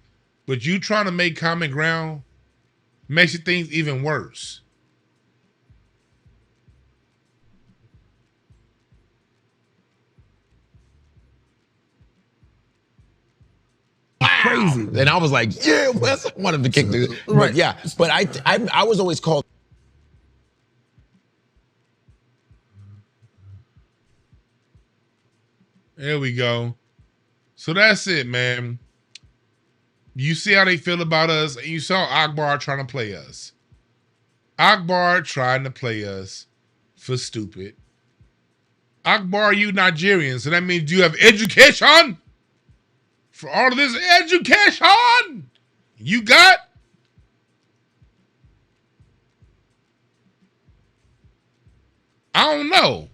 but you trying to make common ground makes things even worse. Crazy. And I was like, yeah, Wes, I wanted to kick the right. But yeah, but I was always called. There we go. So that's it, man. You see how they feel about us, and you saw Akbar trying to play us. Akbar trying to play us for stupid. Akbar, you Nigerian, so that means you have education. For all of this education you got. I don't know.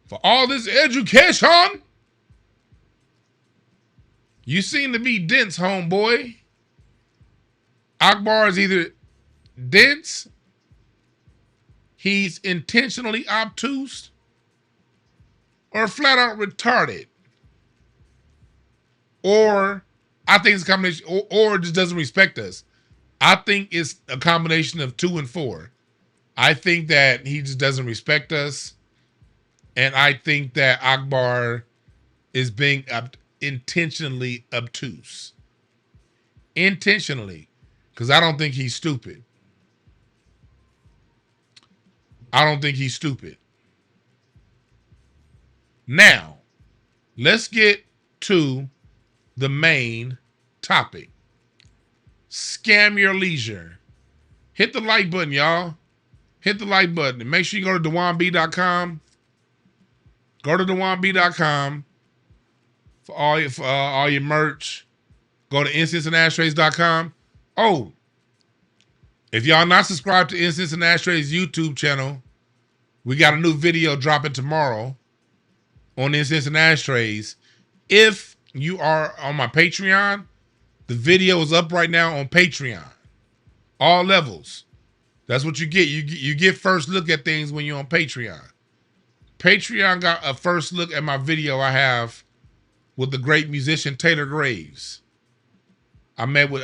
For all this education, you seem to be dense, homeboy. Akbar is either dense, he's intentionally obtuse, or flat out retarded. Or I think it's a combination, or just doesn't respect us. I think it's a combination of 2 and 4. I think that he just doesn't respect us. And I think that Akbar is being intentionally obtuse. Intentionally. Because I don't think he's stupid. I don't think he's stupid. Now, let's get to the main topic. Scam your leisure. Hit the like button, y'all. Hit the like button. And make sure you go to DewanB.com. Go to DewanB.com for all your merch. Go to IncenseandAshtrays.com. Oh, If y'all not subscribed to Incense and Ashtrays YouTube channel, we got a new video dropping tomorrow on Incense and Ashtrays. If you are on my Patreon, the video is up right now on Patreon. All levels. That's what you get. You get first look at things when you're on Patreon. Patreon got a first look at my video I have with the great musician Taylor Graves. I met with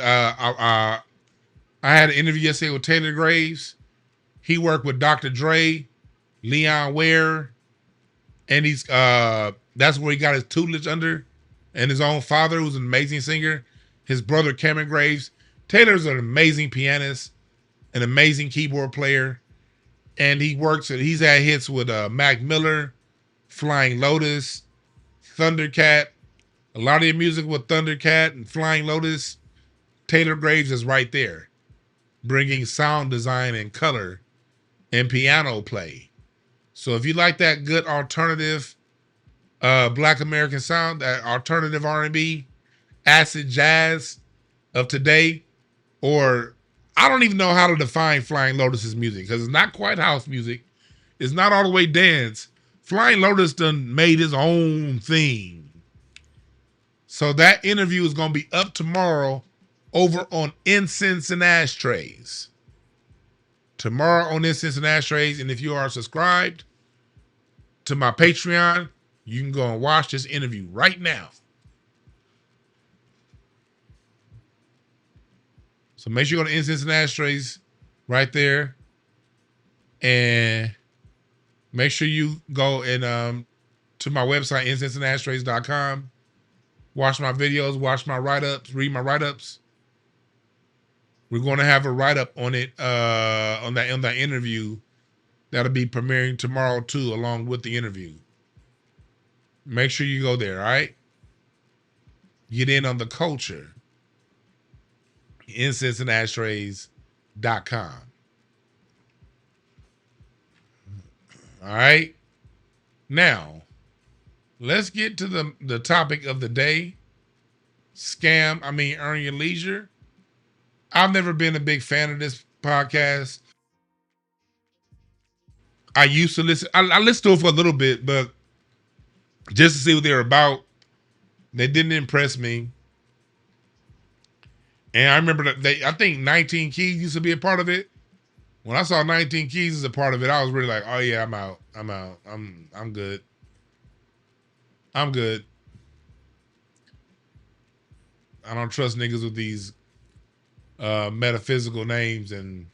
I had an interview yesterday with Taylor Graves. He worked with Dr. Dre, Leon Ware, and he's that's where he got his tutelage under, and his own father, who's an amazing singer, his brother Cameron Graves. Taylor's an amazing pianist, an amazing keyboard player, and he's had hits with Mac Miller, Flying Lotus, Thundercat. A lot of your music with Thundercat and Flying Lotus, Taylor Graves is right there, bringing sound design and color and piano play. So if you like that good alternative Black American sound, that alternative R&B, acid jazz of today, or I don't even know how to define Flying Lotus's music because it's not quite house music. It's not all the way dance. Flying Lotus done made his own thing. So that interview is going to be up tomorrow over on Incense and Ashtrays. Tomorrow on Incense and Ashtrays. And if you are subscribed to my Patreon, you can go and watch this interview right now. So make sure you go to Incense and Ashtrays right there. And make sure you go and to my website, incenseandashtrays.com. Watch my videos, watch my write-ups, read my write-ups. We're going to have a write-up on it, on that interview. That'll be premiering tomorrow too, along with the interview. Make sure you go there, all right? Get in on the culture. Incenseandashtrays.com. All right? Now, let's get to the topic of the day. Earn your leisure. I've never been a big fan of this podcast. I used to listen. I listened to it for a little bit, but just to see what they were about, they didn't impress me. And I remember that I think 19 Keys used to be a part of it. When I saw 19 Keys as a part of it, I was really like, oh yeah, I'm out. I'm good. I'm good. I don't trust niggas with these metaphysical names, and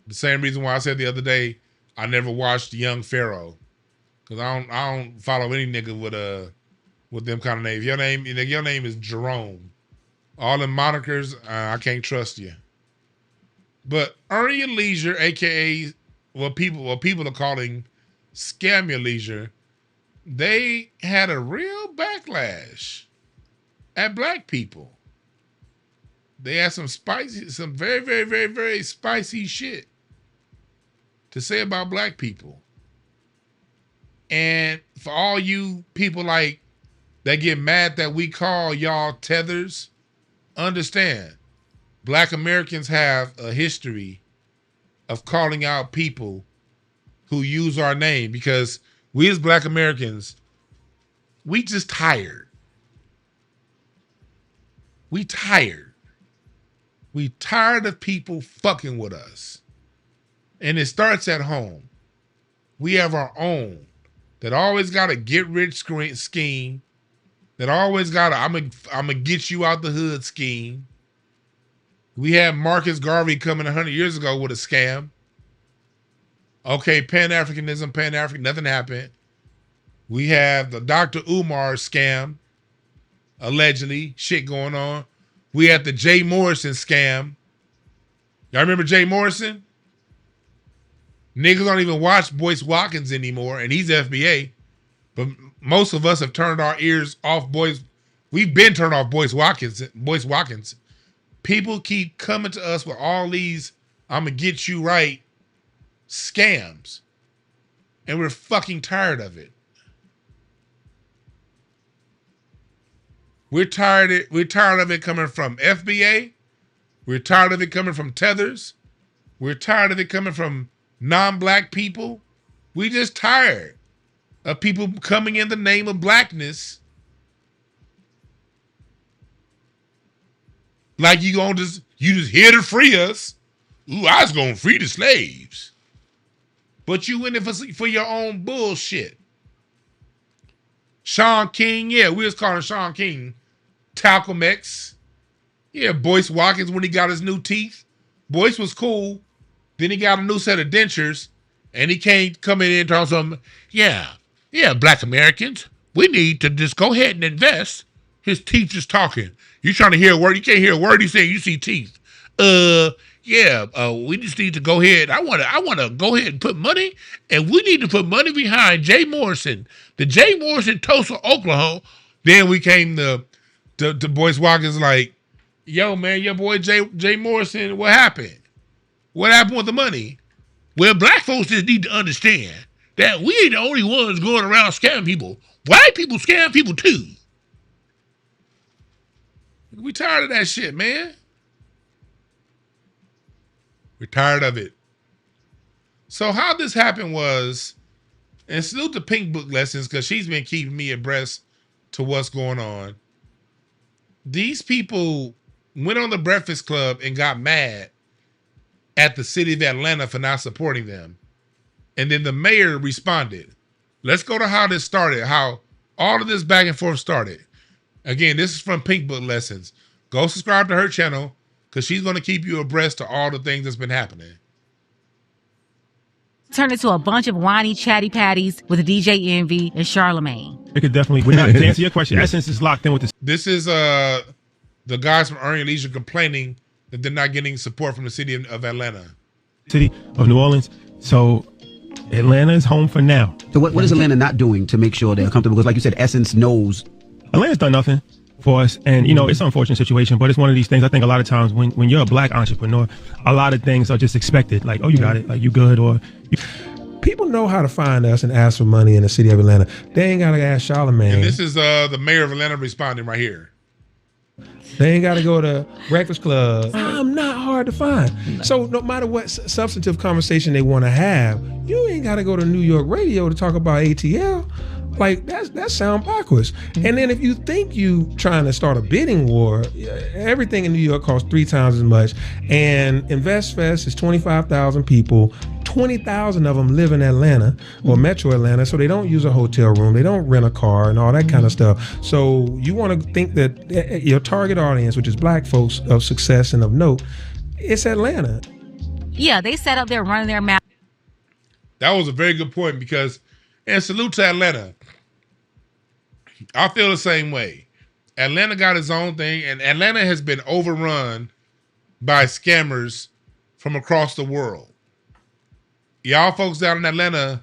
the same reason why I said the other day I never watched Young Pharaoh, because I don't follow any nigga with them kind of names. Your name is Jerome. All them monikers, I can't trust you. But Earn Your Leisure, aka what people are calling Scam Your Leisure, they had a real backlash at black people. They had some very, very, very, very spicy shit to say about black people. And for all you people like that get mad that we call y'all tethers, understand, black Americans have a history of calling out people who use our name, because we as black Americans, we just tired. We tired. We tired of people fucking with us. And it starts at home. We have our own that always got a get rich scheme, that always got a I'm gonna get you out the hood scheme. We had Marcus Garvey coming 100 years ago with a scam. Okay, Pan-Africanism, nothing happened. We have the Dr. Umar scam, allegedly, shit going on. We had the Jay Morrison scam. Y'all remember Jay Morrison? Niggas don't even watch Boyce Watkins anymore, and he's FBA. But most of us have turned our ears off Boyce. We've been turned off Boyce Watkins. People keep coming to us with all these I'm gonna get you right scams. And we're fucking tired of it. We're tired of it coming from FBA. We're tired of it coming from tethers. We're tired of it coming from non-black people. We just tired of people coming in the name of blackness. Like you just here to free us. Ooh, I was gonna free the slaves. But you in it for your own bullshit. Sean King, yeah, we was calling Sean King Talcum X. Yeah, Boyce Watkins when he got his new teeth. Boyce was cool. Then he got a new set of dentures, and he can't come in and talk something. Yeah, black Americans, we need to just go ahead and invest. His teeth just talking. You trying to hear a word? You can't hear a word he's saying. You see teeth. We just need to go ahead. I wanna go ahead and put money, and we need to put money behind Jay Morrison, the Jay Morrison Tulsa, Oklahoma. Then we came to Boyce Watkins like, yo man, your boy Jay Morrison, what happened? What happened with the money? Well, black folks just need to understand that we ain't the only ones going around scamming people. White people scam people too. We tired of that shit, man. We're tired of it. So how this happened was, and salute the Pink Book Lessons because she's been keeping me abreast to what's going on. These people went on the Breakfast Club and got mad at the city of Atlanta for not supporting them. And then the mayor responded. Let's go to how this started, how all of this back and forth started. Again, this is from Pink Book Lessons. Go subscribe to her channel because she's going to keep you abreast to all the things that's been happening. Turned into a bunch of whiny chatty patties with DJ Envy and Charlemagne. It could definitely, to answer your question, Essence is locked in with this. This is the guys from Earning Leisure complaining that they're not getting support from the city of Atlanta. City of New Orleans. So Atlanta is home for now. So what is Atlanta not doing to make sure they're comfortable? Because like you said, Essence knows. Atlanta's done nothing for us. And, it's an unfortunate situation, but it's one of these things. I think a lot of times when you're a black entrepreneur, a lot of things are just expected. Like, oh, you got it. Like, you good. Or people know how to find us and ask for money in the city of Atlanta. They ain't got to ask Charlemagne. And this is the mayor of Atlanta responding right here. They ain't got to go to Breakfast Club. I'm not hard to find. So no matter what substantive conversation they want to have, you ain't got to go to New York radio to talk about ATL. Like that sound backwards. And then if you think you trying to start a bidding war, everything in New York costs 3 times as much. And InvestFest is 25,000 people. 20,000 of them live in Atlanta or Metro Atlanta, so they don't use a hotel room, they don't rent a car and all that kind of stuff. So you want to think that your target audience, which is black folks of success and of note, it's Atlanta. Yeah, they set up there running their mouth. That was a very good point because, and salute to Atlanta. I feel the same way. Atlanta got its own thing, and Atlanta has been overrun by scammers from across the world. Y'all folks down in Atlanta,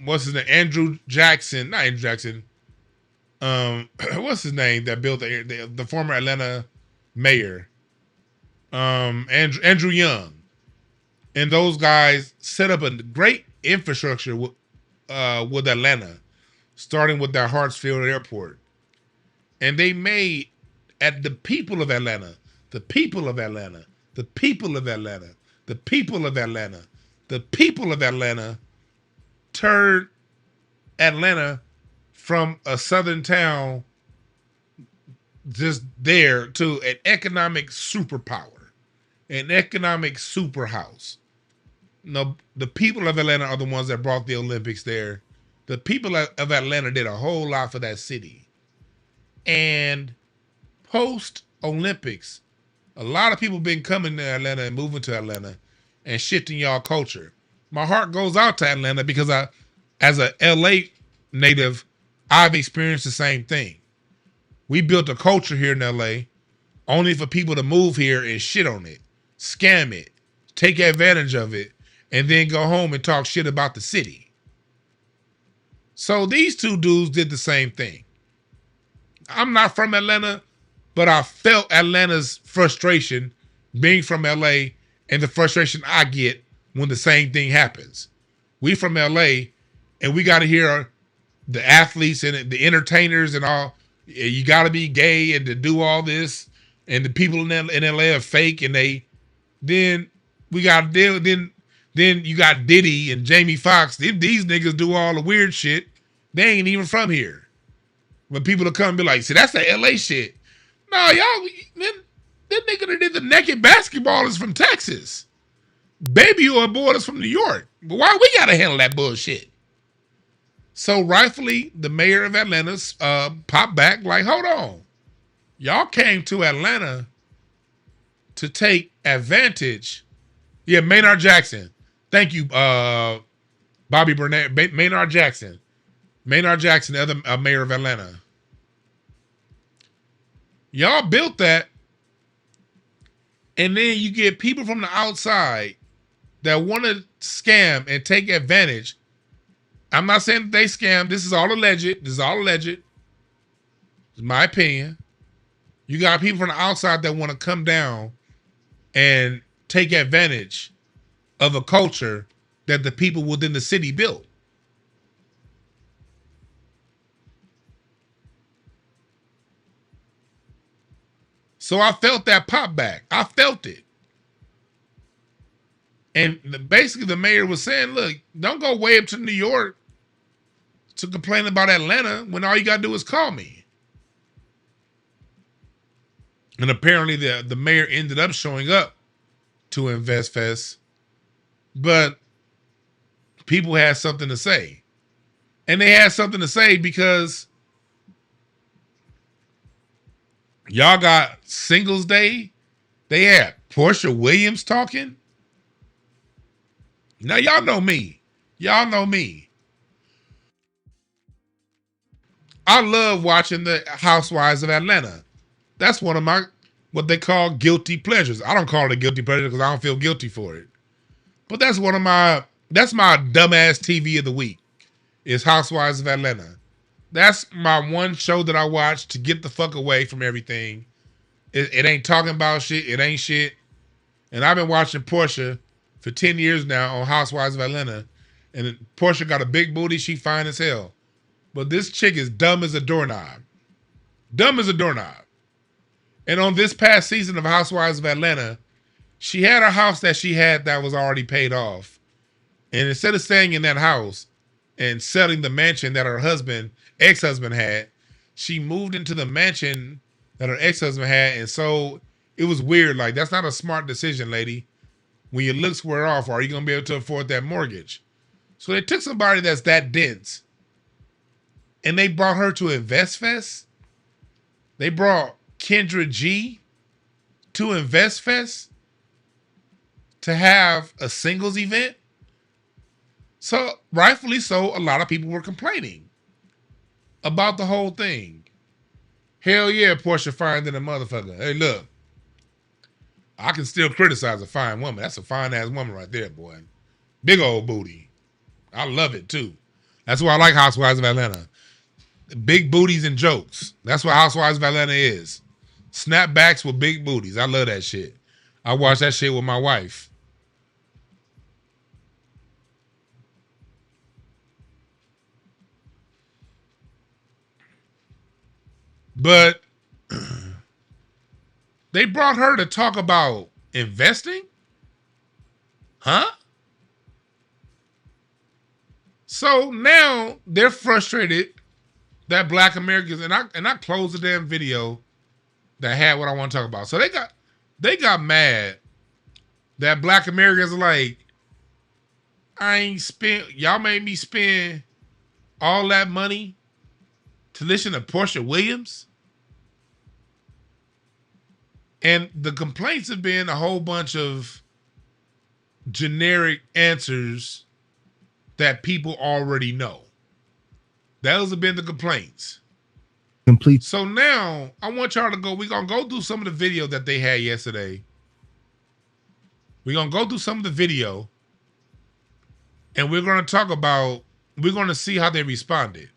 what's his name? Andrew Jackson, not Andrew Jackson. What's his name that built the former Atlanta mayor? Andrew Young. And those guys set up a great infrastructure with Atlanta, starting with their Hartsfield Airport. And they made at the people of Atlanta, the people of Atlanta, the people of Atlanta, the people of Atlanta, the people of Atlanta turned Atlanta from a southern town just there to an economic superpower, an economic superhouse. No, the people of Atlanta are the ones that brought the Olympics there. The people of Atlanta did a whole lot for that city. And post-Olympics, a lot of people been coming to Atlanta and moving to Atlanta and shifting y'all culture. My heart goes out to Atlanta because as a LA native, I've experienced the same thing. We built a culture here in LA only for people to move here and shit on it, scam it, take advantage of it, and then go home and talk shit about the city. So these two dudes did the same thing. I'm not from Atlanta, but I felt Atlanta's frustration being from LA and the frustration I get when the same thing happens. We from LA and we got to hear the athletes and the entertainers and all, you got to be gay and to do all this. And the people in LA are fake and they Then we got then you got Diddy and Jamie Foxx. These niggas do all the weird shit. They ain't even from here. When people will come and be like, see, that's the LA shit. No, y'all, that nigga that did the naked basketball is from Texas. Baby or boy is from New York. But why we gotta handle that bullshit? So rightfully, the mayor of Atlanta popped back like, hold on. Y'all came to Atlanta to take advantage. Yeah, Maynard Jackson. Thank you, Bobby Burnett. Maynard Jackson. Maynard Jackson, the other mayor of Atlanta. Y'all built that, and then you get people from the outside that want to scam and take advantage. I'm not saying that they scam. This is all alleged. It's my opinion. You got people from the outside that want to come down and take advantage of a culture that the people within the city built. So I felt that pop back. I felt it. And basically the mayor was saying, look, don't go way up to New York to complain about Atlanta when all you got to do is call me. And apparently the mayor ended up showing up to Invest Fest, but people had something to say. And they had something to say because y'all got Singles Day. They had Portia Williams talking. Now y'all know me. Y'all know me. I love watching the Housewives of Atlanta. That's one of my, what they call guilty pleasures. I don't call it a guilty pleasure because I don't feel guilty for it. But that's one of my, that's my dumbass TV of the week, is Housewives of Atlanta. That's my one show that I watch to get the fuck away from everything. It ain't talking about shit. It ain't shit. And I've been watching Portia for 10 years now on Housewives of Atlanta. And Portia got a big booty. She fine as hell. But this chick is dumb as a doorknob. Dumb as a doorknob. And on this past season of Housewives of Atlanta, she had a house that she had that was already paid off. And instead of staying in that house and selling the mansion that her husband, ex-husband had, she moved into the mansion that her ex-husband had. And so it was weird. Like, that's not a smart decision, lady. When your looks wear off, are you going to be able to afford that mortgage? So they took somebody that's that dense and they brought her to Invest Fest. They brought Kendra G to Invest Fest to have a singles event. So rightfully so, a lot of people were complaining about the whole thing. Hell yeah, Portia fine than a motherfucker. Hey, look, I can still criticize a fine woman. That's a fine ass woman right there, boy. Big old booty. I love it too. That's why I like Housewives of Atlanta. Big booties and jokes. That's what Housewives of Atlanta is. Snapbacks with big booties. I love that shit. I watch that shit with my wife. But they brought her to talk about investing? Huh? So now they're frustrated that Black Americans, and I closed the damn video that had what I want to talk about. So they got mad that Black Americans are like, I ain't spent, y'all made me spend all that money to listen to Portia Williams. And the complaints have been a whole bunch of generic answers that people already know. Those have been the complaints. Complete. So now I want y'all to go, we're going to go through some of the video that they had yesterday. We're going to go through some of the video and we're going to talk about, we're going to see how they responded.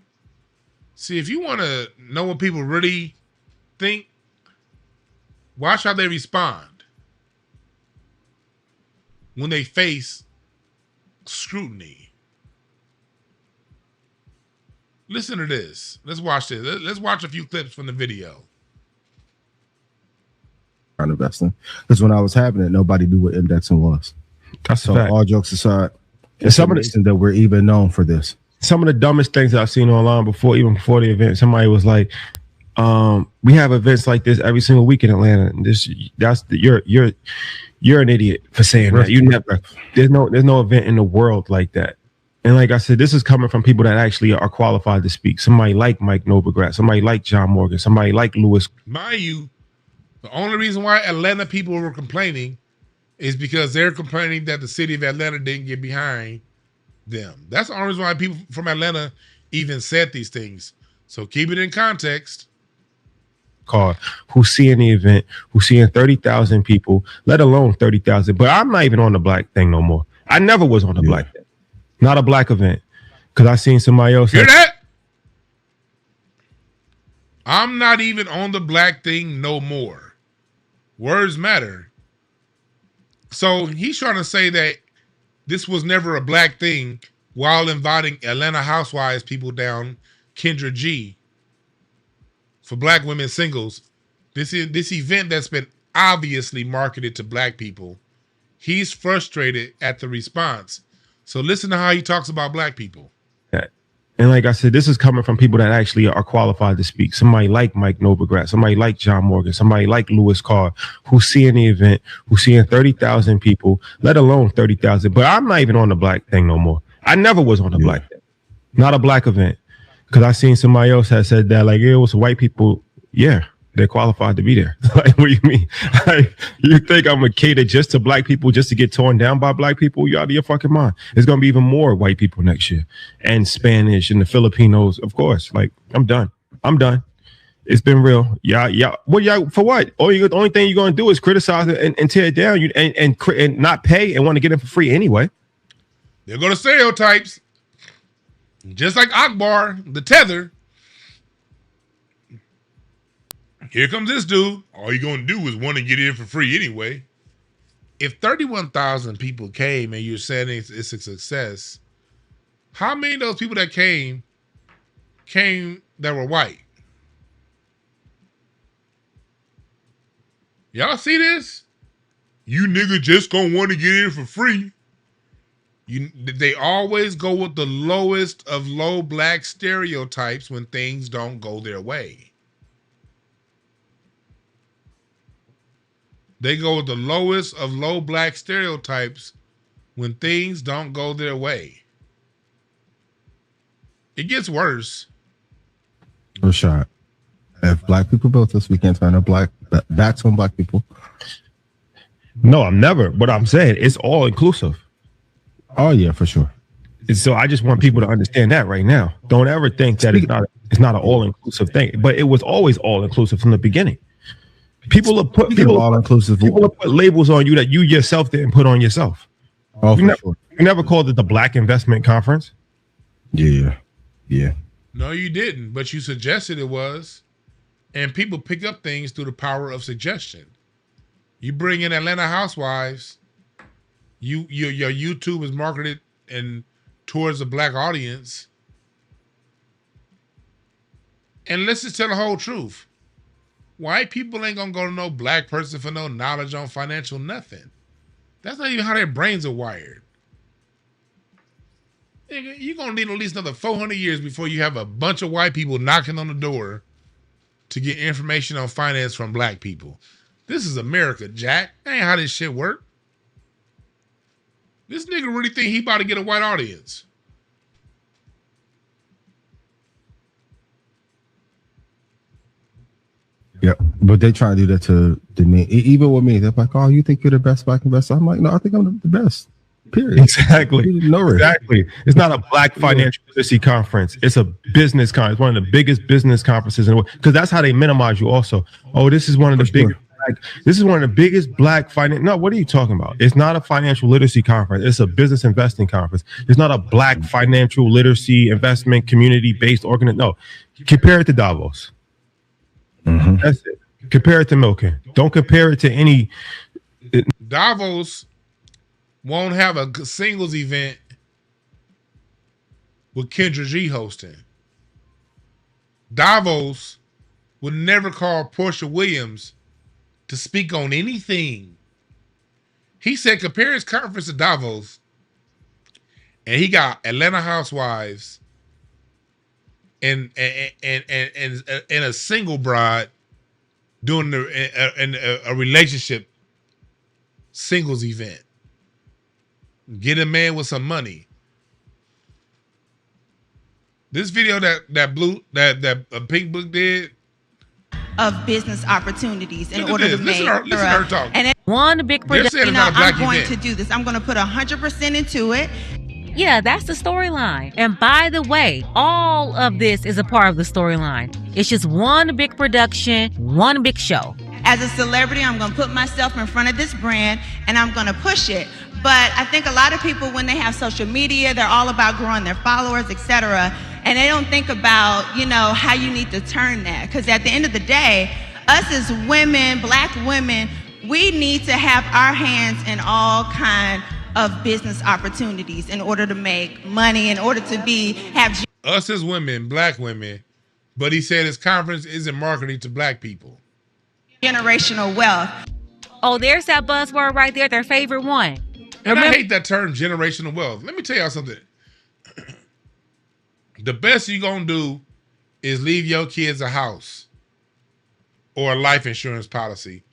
See, if you want to know what people really think, watch how they respond when they face scrutiny. Listen to this. Let's watch this. Let's watch a few clips from the video. trying to invest in. Because when I was having it, nobody knew what indexing was. That's so a fact. all jokes aside, And it's amazing that we're even known for this. Some of the dumbest things that I've seen online even before the event, somebody was like, we have events like this every single week in Atlanta. And you're an idiot for saying that. You never there's no event in the world like that. And like I said, this is coming from people that actually are qualified to speak. Somebody like Mike Novogratz, somebody like John Morgan, somebody like Lewis. Mind you, the only reason why Atlanta people were complaining is because they're complaining that the city of Atlanta didn't get behind them. That's the only reason why people from Atlanta even said these things. So keep it in context. Car who's seeing the event, who's seeing 30,000 people, let alone 30,000. But I'm not even on the black thing no more. I never was on the black thing. Not a black event. Because I seen somebody else. Hear that? I'm not even on the black thing no more. Words matter. So he's trying to say that this was never a black thing while inviting Atlanta Housewives people down Kendra G for black women singles. This event that's been obviously marketed to black people. He's frustrated at the response. So listen to how he talks about black people. And like I said, this is coming from people that actually are qualified to speak. Somebody like Mike Novogratz, somebody like John Morgan, somebody like Lewis Carr, who's seeing the event, who's seeing 30,000 people, let alone 30,000. But I'm not even on the black thing no more. I never was on the black thing. Not a black event. Because I seen somebody else that said that, like, it was white people. Yeah, they're qualified to be there. Like, what do you mean? Like, you think I'm gonna cater just to black people just to get torn down by black people? You out of your fucking mind. It's gonna be even more white people next year, and Spanish and the Filipinos, of course. Like, I'm done. It's been real. Yeah. What y'all for what? The only thing you're gonna do is criticize it and tear it down. And not pay and want to get it for free anyway. They're gonna stereotypes. Just like Akbar, the tether. Here comes this dude. All you're going to do is want to get in for free anyway. If 31,000 people came and you're saying it's a success, how many of those people that came that were white? Y'all see this? You nigga just going to want to get in for free. They always go with the lowest of low black stereotypes when things don't go their way. They go with the lowest of low black stereotypes when things don't go their way. It gets worse. Rashad, if black people built this, we can't turn backs on black people. No, I'm never. But I'm saying it's all inclusive. Oh yeah, for sure. And so I just want people to understand that right now. Don't ever think that it's not an all-inclusive thing. But it was always all-inclusive from the beginning. People have put labels on you that you yourself didn't put on yourself. Oh, you never called it the Black Investment Conference. Yeah. No, you didn't, but you suggested it was. And people pick up things through the power of suggestion. You bring in Atlanta Housewives, your YouTube is marketed and towards a black audience. And let's just tell the whole truth. White people ain't gonna go to no black person for no knowledge on financial nothing. That's not even how their brains are wired. You're gonna need at least another 400 years before you have a bunch of white people knocking on the door to get information on finance from black people. This is America, Jack. That ain't how this shit work. This nigga really think he about to get a white audience. Yeah, but they try to do that to me. Even with me, they're like, "Oh, you think you're the best black investor?" I'm like, "No, I think I'm the best." Period. Exactly. Exactly. It's not a black financial literacy conference. It's a business conference. It's one of the biggest business conferences in the world. Because that's how they minimize you also. Oh, this is one of the biggest. This is one of the biggest black finance. No, what are you talking about? It's not a financial literacy conference. It's a business investing conference. It's not a black financial literacy investment community-based organization. No, compare it to Davos. Mm-hmm. That's it. Compare it to Milken. Don't compare it to any. Davos won't have a singles event with Kendra G hosting. Davos would never call Portia Williams to speak on anything. He said compare his conference to Davos, and he got Atlanta housewives and a single bride doing a relationship singles event. Get a man with some money. This video that Pink Book did of business opportunities in order to make. Listen to her talk. And One big production. I'm going to do this. I'm going to put 100% into it. Yeah, that's the storyline. And by the way, all of this is a part of the storyline. It's just one big production, one big show. As a celebrity, I'm going to put myself in front of this brand and I'm going to push it. But I think a lot of people, when they have social media, they're all about growing their followers, etc. And they don't think about, how you need to turn that. Because at the end of the day, us as women, Black women, we need to have our hands in all kinds of business opportunities in order to make money, in order to have us as women, Black women. But he said his conference isn't marketing to Black people. Generational wealth. Oh, there's that buzzword right there, their favorite one. And I hate that term, generational wealth. Let me tell y'all something. The best you're going to do is leave your kids a house or a life insurance policy.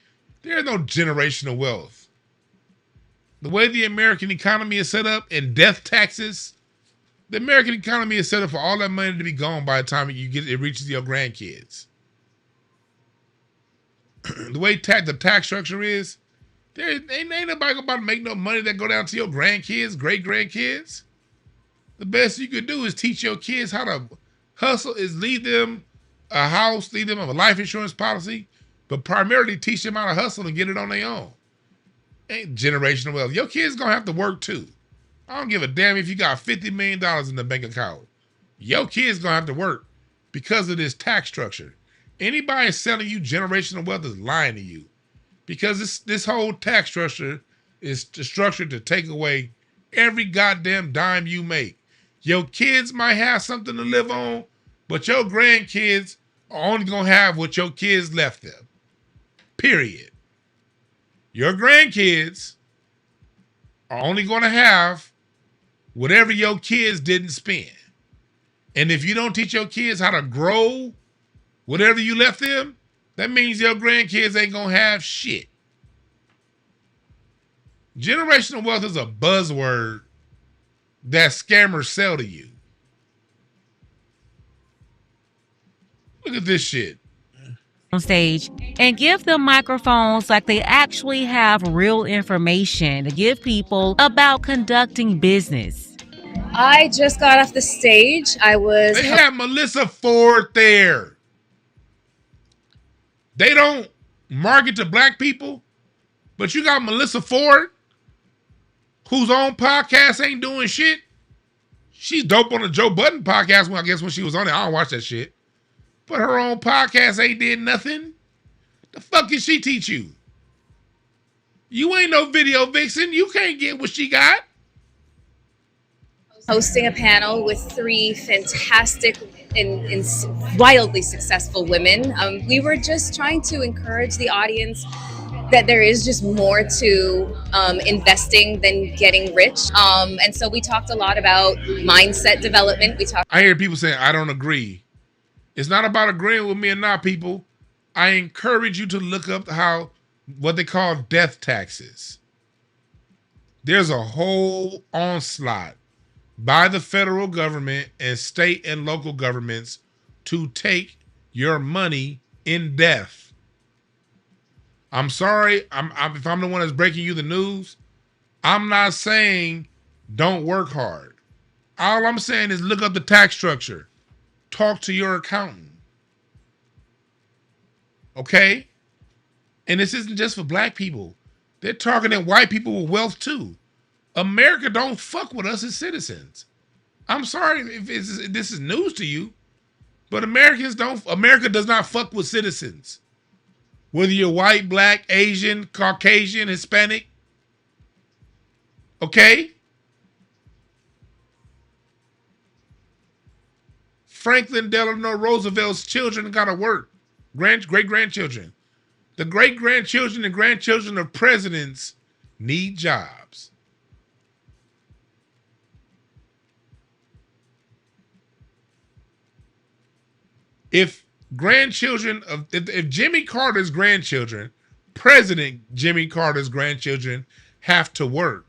There's no generational wealth. The way the American economy is set up and death taxes, the American economy is set up for all that money to be gone by the time it reaches your grandkids. The way the tax structure is, there ain't nobody about to make no money that go down to your grandkids, great grandkids. The best you could do is teach your kids how to hustle, is leave them a house, leave them a life insurance policy, but primarily teach them how to hustle and get it on their own. Ain't generational wealth. Your kids gonna have to work too. I don't give a damn if you got $50 million in the bank account. Your kids gonna have to work because of this tax structure. Anybody selling you generational wealth is lying to you. Because this whole tax structure is structured to take away every goddamn dime you make. Your kids might have something to live on, but your grandkids are only going to have what your kids left them. Period. Your grandkids are only going to have whatever your kids didn't spend. And if you don't teach your kids how to grow whatever you left them, that means your grandkids ain't going to have shit. Generational wealth is a buzzword that scammers sell to you. Look at this shit. On stage and give them microphones like they actually have real information to give people about conducting business. I just got off the stage. They had Melissa Ford there. They don't market to Black people, but you got Melissa Ford, whose own podcast ain't doing shit. She's dope on the Joe Budden podcast, when she was on it. I don't watch that shit. But her own podcast ain't did nothing. The fuck can she teach you? You ain't no video vixen. You can't get what she got. Hosting a panel with three fantastic and wildly successful women. We were just trying to encourage the audience that there is just more to investing than getting rich. And so we talked a lot about mindset development. I hear people saying, I don't agree. It's not about agreeing with me or not, people. I encourage you to look up what they call death taxes. There's a whole onslaught by the federal government and state and local governments to take your money in death. I'm sorry, if I'm the one that's breaking you the news, I'm not saying don't work hard. All I'm saying is look up the tax structure. Talk to your accountant. Okay? And this isn't just for Black people. They're targeting white people with wealth too. America don't fuck with us as citizens. I'm sorry if this is news to you, but America does not fuck with citizens. Whether you're white, Black, Asian, Caucasian, Hispanic. Okay? Franklin Delano Roosevelt's children gotta work. Great-grandchildren. The great-grandchildren and grandchildren of presidents need jobs. If Jimmy Carter's grandchildren, President Jimmy Carter's grandchildren, have to work,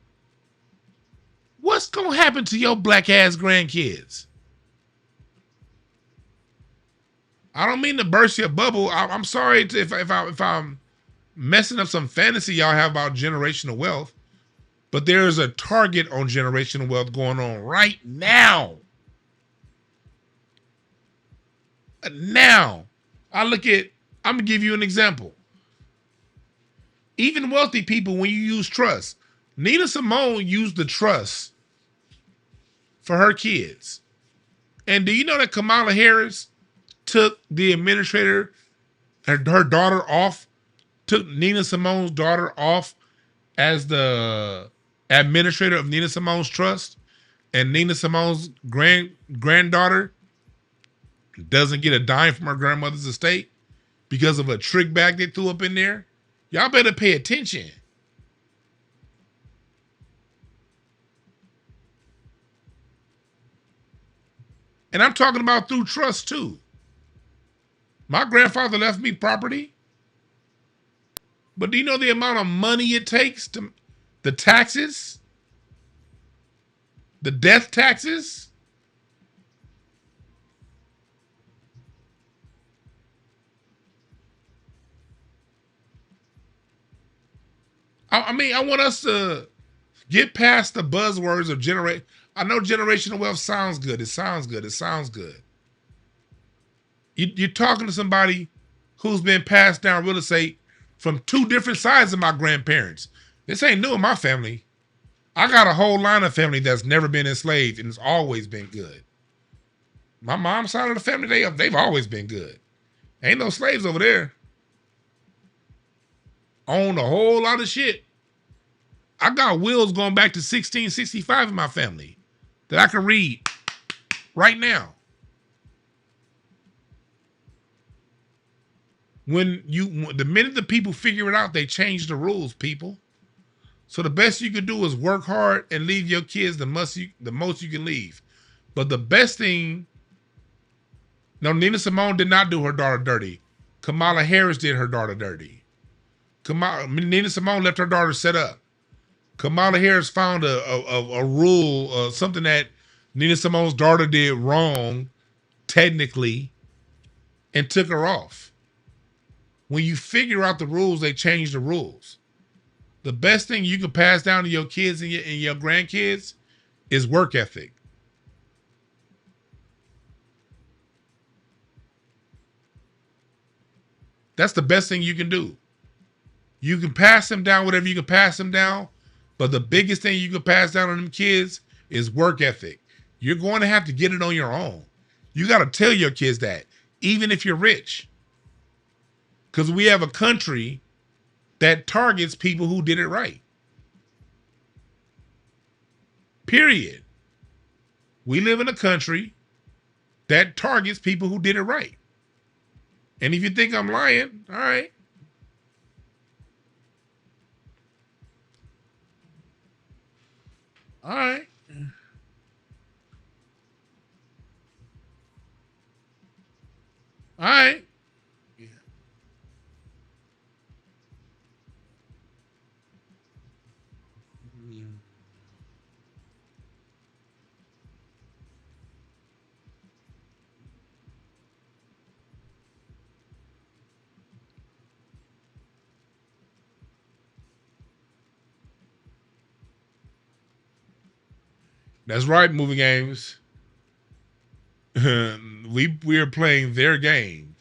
what's gonna happen to your black ass grandkids? I don't mean to burst your bubble. I'm sorry if I'm messing up some fantasy y'all have about generational wealth, but there is a target on generational wealth going on right now. Now, I'm gonna give you an example. Even wealthy people, when you use trust, Nina Simone used the trust for her kids. And do you know that Kamala Harris took the administrator, her daughter off, took Nina Simone's daughter off as the administrator of Nina Simone's trust, and Nina Simone's granddaughter doesn't get a dime from her grandmother's estate because of a trick bag they threw up in there? Y'all better pay attention. And I'm talking about through trust too. My grandfather left me property, but do you know the amount of money it takes to the taxes, the death taxes? I mean, I want us to get past the buzzwords of generate. I know generational wealth sounds good. It sounds good. It sounds good. You're talking to somebody who's been passed down real estate from two different sides of my grandparents. This ain't new in my family. I got a whole line of family that's never been enslaved and it's always been good. My mom's side of the family, they've always been good. Ain't no slaves over there. Own a whole lot of shit. I got wills going back to 1665 in my family that I can read right now. The minute the people figure it out, they change the rules, people. So the best you can do is work hard and leave your kids the most you can leave. But the best thing, no, Nina Simone did not do her daughter dirty. Kamala Harris did her daughter dirty. Nina Simone left her daughter set up. Kamala Harris found a rule, something that Nina Simone's daughter did wrong, technically, and took her off. When you figure out the rules, they change the rules. The best thing you can pass down to your kids and your grandkids is work ethic. That's the best thing you can do. You can pass them down whatever you can pass them down, but the biggest thing you can pass down on them kids is work ethic. You're going to have to get it on your own. You got to tell your kids that, even if you're rich. Because we have a country that targets people who did it right. Period. We live in a country that targets people who did it right. And if you think I'm lying, all right. All right. All right. That's right, movie games. we are playing their game.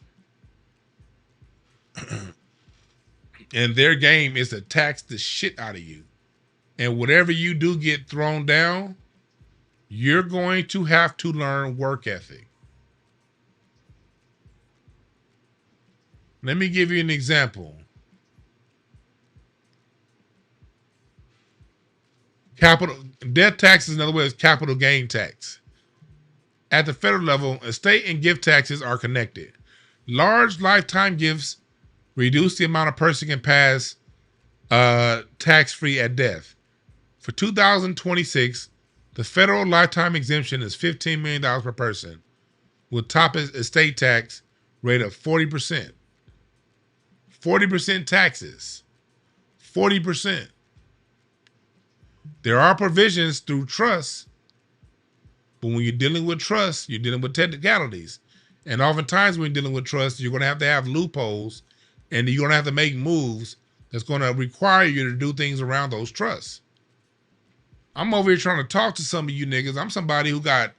And their game is to tax the shit out of you. And whatever you do get thrown down, you're going to have to learn work ethic. Let me give you an example. Capital death taxes, in other words, capital gain tax. At the federal level, estate and gift taxes are connected. Large lifetime gifts reduce the amount a person can pass tax-free at death. For 2026, the federal lifetime exemption is $15 million per person, with top estate tax rate of 40%. 40% taxes. 40%. There are provisions through trusts, but when you're dealing with trusts, you're dealing with technicalities. And oftentimes when you're dealing with trusts, you're going to have loopholes, and you're going to have to make moves that's going to require you to do things around those trusts. I'm over here trying to talk to some of you niggas. I'm somebody who got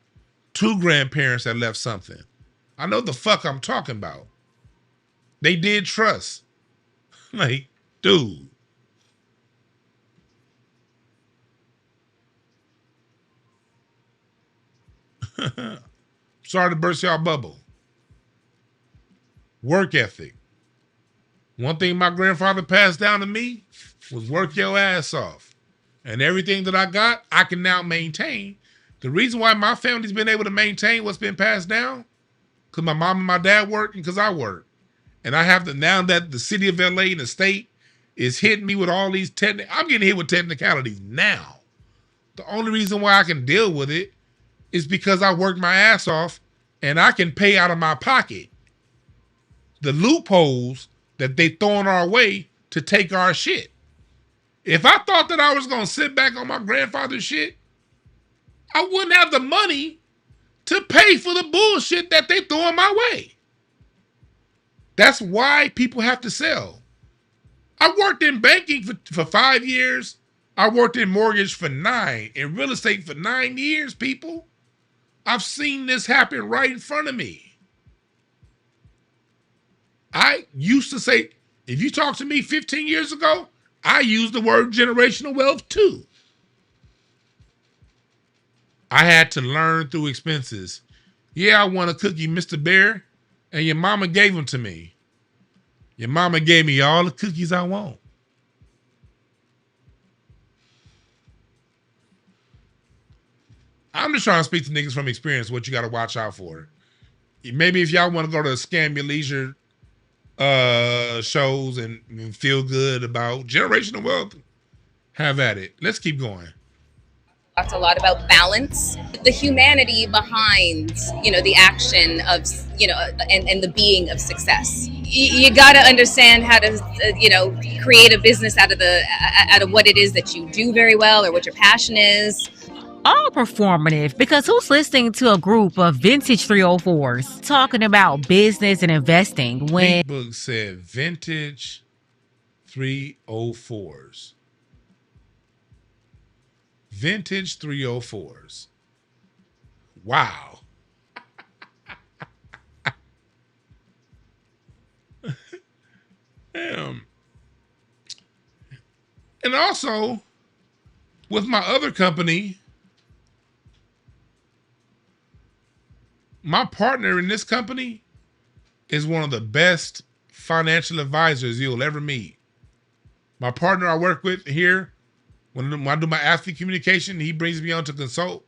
2 grandparents that left something. I know the fuck I'm talking about. They did trust. Like, dude. Sorry to burst y'all bubble. Work ethic. One thing my grandfather passed down to me was work your ass off. And everything that I got, I can now maintain. The reason why my family's been able to maintain what's been passed down, because my mom and my dad work and because I work. And I have to, now that the city of LA and the state is hitting me with all these I'm getting hit with technicalities now. The only reason why I can deal with it is because I worked my ass off and I can pay out of my pocket the loopholes that they throwing our way to take our shit. If I thought that I was going to sit back on my grandfather's shit, I wouldn't have the money to pay for the bullshit that they throwing my way. That's why people have to sell. I worked in banking for 5 years. I worked in mortgage for 9, in real estate for 9 years, people. I've seen this happen right in front of me. I used to say, if you talk to me 15 years ago, I used the word generational wealth too. I had to learn through expenses. Yeah, I want a cookie, Mr. Bear, and your mama gave them to me. Your mama gave me all the cookies I want. I'm just trying to speak to niggas from experience, what you got to watch out for. Maybe if y'all want to go to Scam Your Leisure shows and feel good about generational wealth, have at it. Let's keep going. Talked a lot about balance, the humanity behind, the action of, and the being of success. You got to understand how to, create a business out of what it is that you do very well or what your passion is. All performative, because who's listening to a group of vintage 304s talking about business and investing when Big Book said vintage 304s. Vintage 304s. Wow. Damn. And also, with my other company, my partner in this company is one of the best financial advisors you'll ever meet. My partner I work with here, when I do my athlete communication, he brings me on to consult.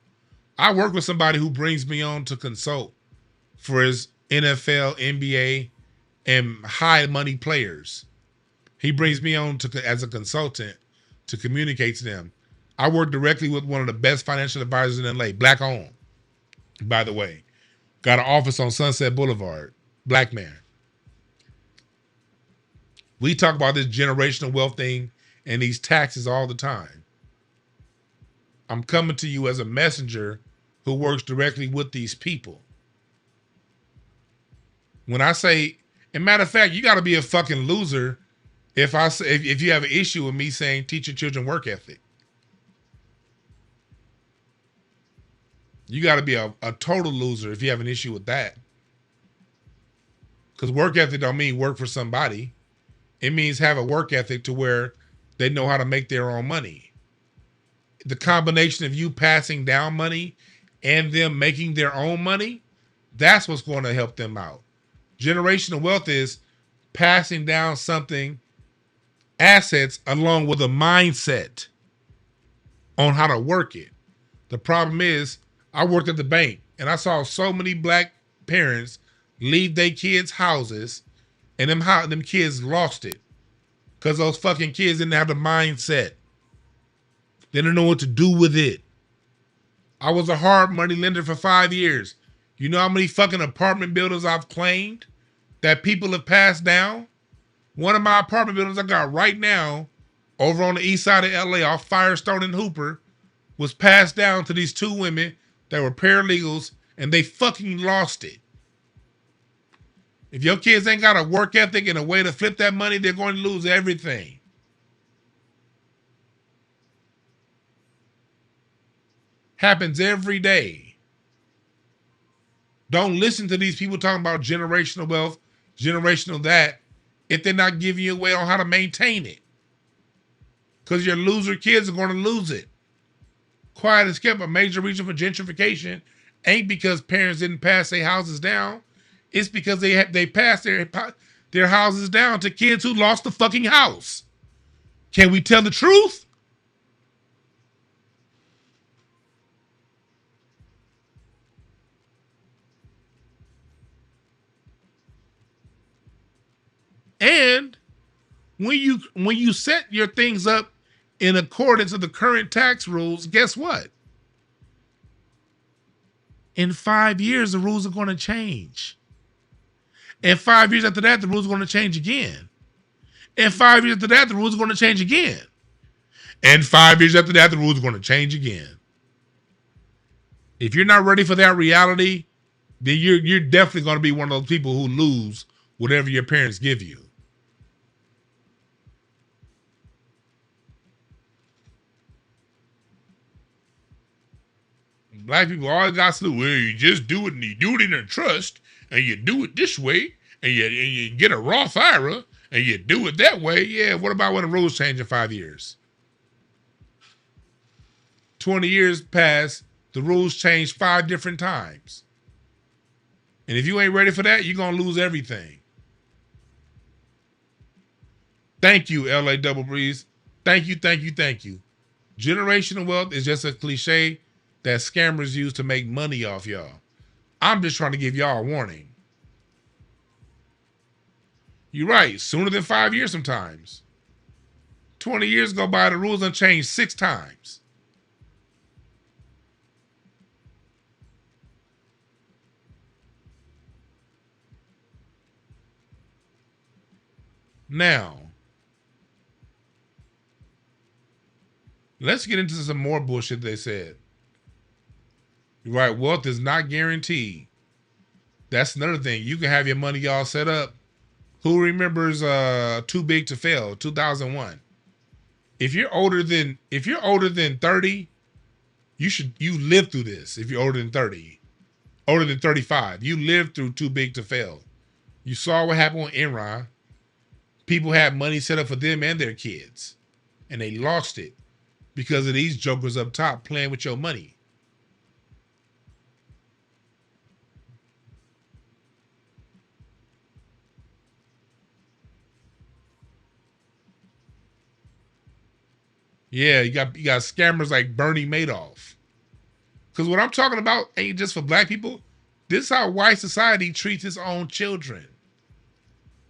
I work with somebody who brings me on to consult for his NFL, NBA, and high money players. He brings me on as a consultant to communicate to them. I work directly with one of the best financial advisors in LA, black owned, by the way. Got an office on Sunset Boulevard, black man. We talk about this generational wealth thing and these taxes all the time. I'm coming to you as a messenger who works directly with these people. When I say, and matter of fact, you got to be a fucking loser if you have an issue with me saying teach your children work ethic. You got to be a total loser if you have an issue with that. Because work ethic don't mean work for somebody. It means have a work ethic to where they know how to make their own money. The combination of you passing down money and them making their own money, that's what's going to help them out. Generational wealth is passing down something, assets, along with a mindset on how to work it. The problem is, I worked at the bank and I saw so many black parents leave their kids' houses And them kids lost it. Because those fucking kids didn't have the mindset. They didn't know what to do with it. I was a hard money lender for 5 years. You know how many fucking apartment buildings I've claimed that people have passed down? One of my apartment buildings I got right now over on the east side of LA off Firestone and Hooper was passed down to these two women that were paralegals, and they fucking lost it. If your kids ain't got a work ethic and a way to flip that money, they're going to lose everything. Happens every day. Don't listen to these people talking about generational wealth, generational that, if they're not giving you a way on how to maintain it. Because your loser kids are going to lose it. Quiet as kept, a major reason for gentrification ain't because parents didn't pass their houses down. It's because they passed their houses down to kids who lost the fucking house. Can we tell the truth? And when you set your things up in accordance with the current tax rules, guess what? In 5 years, the rules are going to change. And 5 years after that, the rules are going to change again. And 5 years after that, the rules are going to change again. And 5 years after that, the rules are going to change again. If you're not ready for that reality, then you're definitely going to be one of those people who lose whatever your parents give you. Black people always got to do, well, you just do it and you do it in a trust and you do it this way and you get a Roth IRA and you do it that way. Yeah, what about when the rules change in 5 years? 20 years pass, the rules change 5 different times. And if you ain't ready for that, you're going to lose everything. Thank you, LA Double Breeze. Thank you, thank you, thank you. Generational wealth is just a cliche that scammers use to make money off y'all. I'm just trying to give y'all a warning. You're right, sooner than 5 years sometimes. 20 years go by, the rules done changed 6 times. Now, let's get into some more bullshit they said. Right, wealth is not guaranteed. That's another thing. You can have your money all set up. Who remembers Too Big to Fail, 2001? If you're older than 30, you lived through this. If you're older than 30, older than 35, you lived through Too Big to Fail. You saw what happened with Enron. People had money set up for them and their kids, and they lost it because of these jokers up top playing with your money. Yeah, you got scammers like Bernie Madoff. Because what I'm talking about ain't just for black people. This is how white society treats its own children.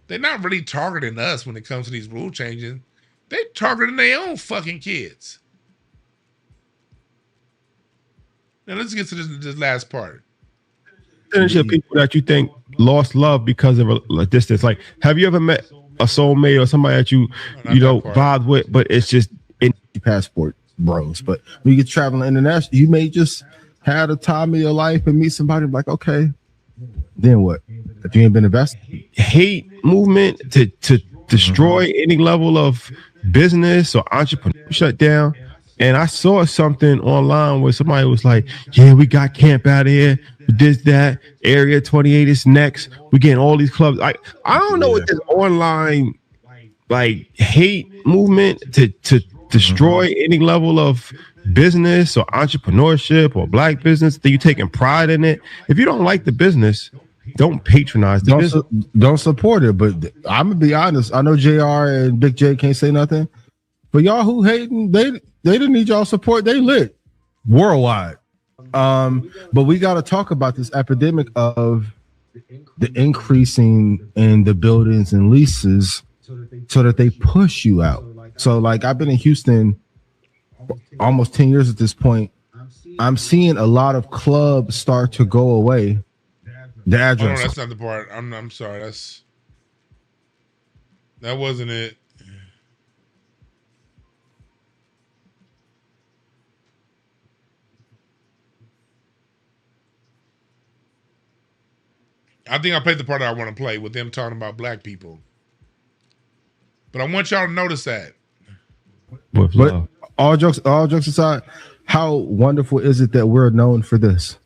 They're not really targeting us when it comes to these rule changes. They're targeting their own fucking kids. Now let's get to this last part. Percentage of people that you think lost love because of a distance. Like, have you ever met a soulmate or somebody that you vibe with, but it's just in passport bros? But when you get traveling international, you may just have a time of your life and meet somebody like, okay, then what? If you ain't been invested, hate movement to destroy any level of business or entrepreneur shut down. And I saw something online where somebody was like, yeah, we got camp out of here. This, that, Area 28 is next. We're getting all these clubs. I don't know what this online like hate movement to destroy any level of business or entrepreneurship or black business that you taking pride in it. If you don't like the business, don't patronize the business. Don't support it. But I'm gonna be honest. I know JR and Big J can't say nothing. But y'all who hating, they didn't need y'all support. They lit worldwide. But we got to talk about this epidemic of the increasing in the buildings and leases so that they push you out. So like I've been in Houston almost 10 years at this point. I'm seeing a lot of clubs start to go away. The address. Oh, no, that's not the part. I'm sorry. That wasn't it. I think I played the part I want to play with them talking about black people. But I want y'all to notice that. But all jokes aside, how wonderful is it that we're known for this?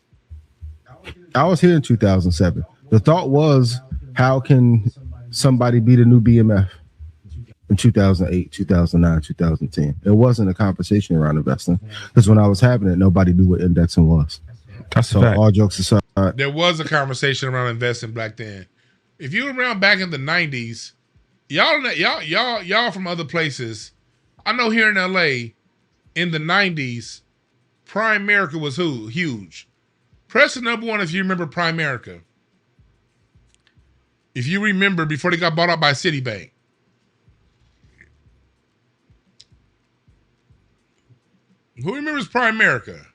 I was here in 2007. The thought was, how can somebody be the new BMF in 2008, 2009, 2010? It wasn't a conversation around investing because when I was having it, nobody knew what indexing was. So all jokes aside, there was a conversation around investing back then. If you were around back in the 90s, y'all from other places. I know here in LA, in the 90s, Primerica was huge. Press the number one if you remember Primerica. If you remember before they got bought out by Citibank. Who remembers Primerica?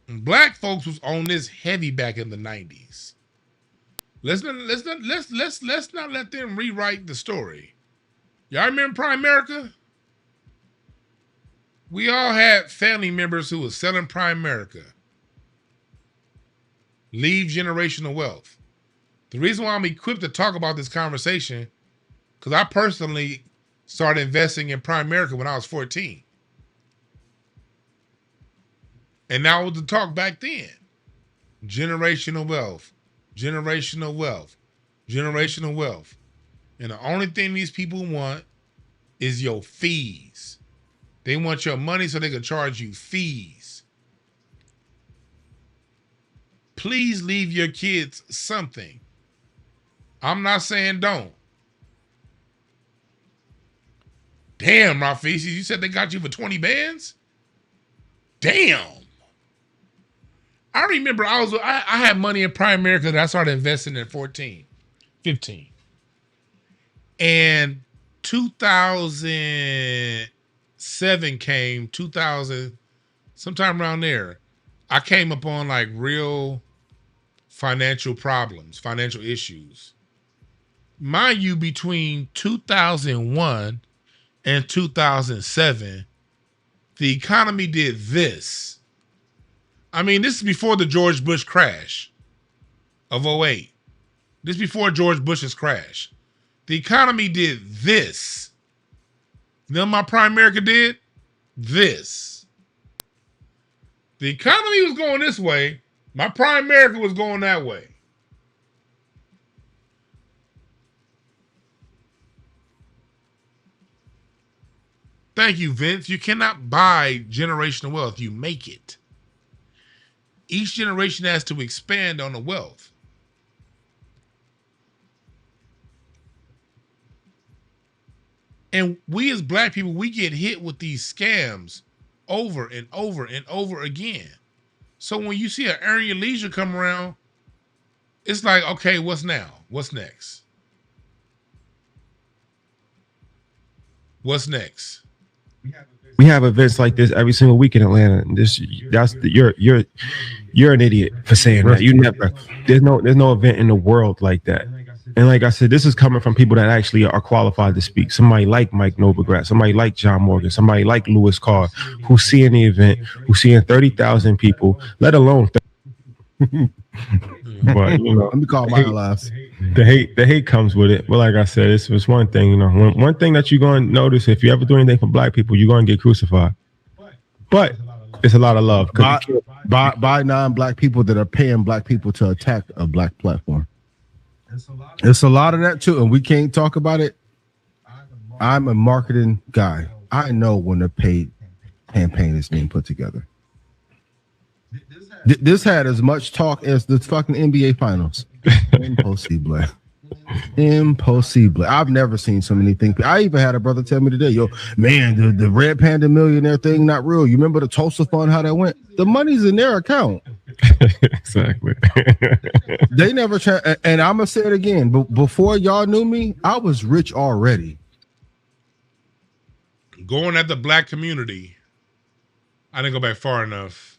Black folks was on this heavy back in the 90s. Let's not let them rewrite the story. Y'all remember Primerica? We all had family members who was selling Primerica. Leave generational wealth. The reason why I'm equipped to talk about this conversation, because I personally started investing in Primerica when I was 14. And that was the talk back then. Generational wealth, generational wealth, generational wealth. And the only thing these people want is your fees. They want your money so they can charge you fees. Please leave your kids something. I'm not saying don't. Damn, Rafisi, you said they got you for 20 bands? Damn. I remember I had money in Primerica that I started investing in 15. And 2007 came, 2000, sometime around there. I came upon like real financial problems, financial issues. Mind you, between 2001 and 2007, the economy did this. I mean, this is before the George Bush crash of 2008. This is before George Bush's crash. The economy did this. Then my Primerica did this. The economy was going this way. My Primerica was going that way. Thank you, Vince. You cannot buy generational wealth. You make it. Each generation has to expand on the wealth. And we as black people, we get hit with these scams over and over and over again. So when you see an Earn Your Leisure come around, it's like, okay, what's now? What's next? What's next? We have events like this every single week in Atlanta. You're an idiot for saying that. You never. There's no event in the world like that. And like I said, this is coming from people that actually are qualified to speak. Somebody like Mike Novogratz, somebody like John Morgan, somebody like Louis Carr, who's seeing the event, who's seeing 30,000 people, let alone. But you know, let me call my last. The hate comes with it. But like I said, it's one thing. You know, one thing that you're going to notice if you ever do anything for black people, you're going to get crucified. But it's a lot of love by non-black people that are paying black people to attack a black platform. It's a lot of that too, and we can't talk about it. I'm a marketing guy. I know when a paid campaign is being put together. This had as much talk as the fucking NBA finals. Impossible. Impossible. I've never seen so many things. I even had a brother tell me today, yo, man, the Red Panda millionaire thing not real. You remember the Tulsa fund, how that went? The money's in their account. Exactly. They never try, and I'm gonna say it again. But before y'all knew me, I was rich already. Going at the black community, I didn't go back far enough.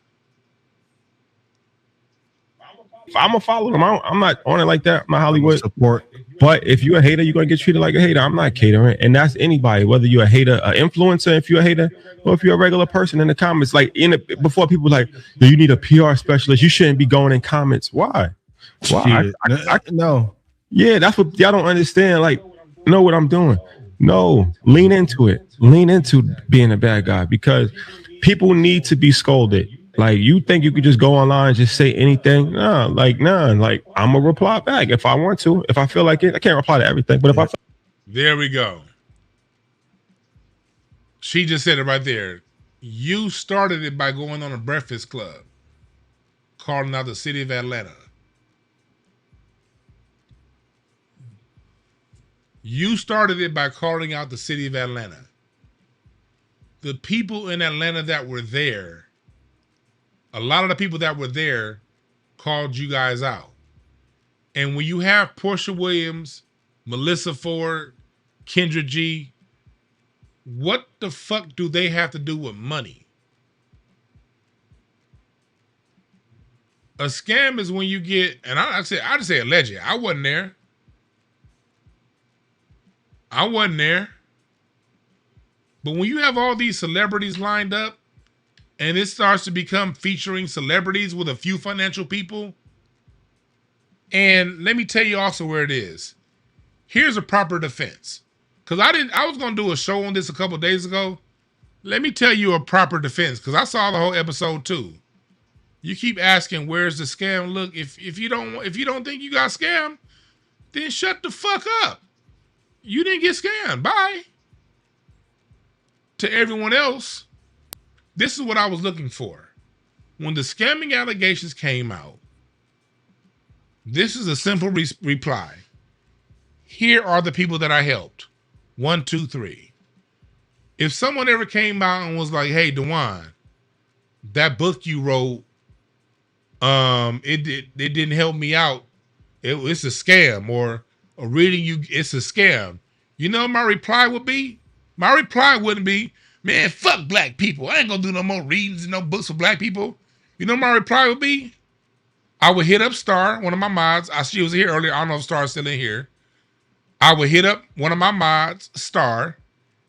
I'm gonna follow them. I'm not on it like that. I'm not Hollywood support. But if you're a hater, you're gonna get treated like a hater. I'm not catering, and that's anybody. Whether you're a hater, an influencer, if you're a hater, or if you're a regular person in the comments. Like before, people like, you need a PR specialist. You shouldn't be going in comments. Why? Why? No. Yeah, that's what y'all don't understand. Like, know what I'm doing. No, lean into it. Lean into being a bad guy because people need to be scolded. Like, you think you could just go online and just say anything? Nah, like I'm gonna reply back if I want to. If I feel like it, I can't reply to everything, but if I There we go. She just said it right there. You started it by going on a Breakfast Club, calling out the city of Atlanta. You started it by calling out the city of Atlanta. The people in Atlanta that were there, a lot of the people that were there called you guys out. And when you have Portia Williams, Melissa Ford, Kendra G, what the fuck do they have to do with money? A scam is when you get, and I just say alleged. I wasn't there. But when you have all these celebrities lined up and it starts to become featuring celebrities with a few financial people, and let me tell you also where it is. Here's a proper defense. Because I was going to do a show on this a couple days ago. Let me tell you a proper defense because I saw the whole episode too. You keep asking where's the scam. Look, if you don't think you got scammed, then shut the fuck up. You didn't get scammed. Bye. To everyone else, this is what I was looking for. When the scamming allegations came out, this is a simple reply. Here are the people that I helped. 1, 2, 3. If someone ever came out and was like, "Hey, Dewan, that book you wrote, it didn't help me out. It's a scam," or a reading it's a scam. You know what my reply would be? My reply wouldn't be, "Man, fuck black people. I ain't gonna do no more readings and no books for black people." You know what my reply would be? I would hit up Star, one of my mods. She was here earlier. I don't know if Star's still in here. I would hit up one of my mods, Star,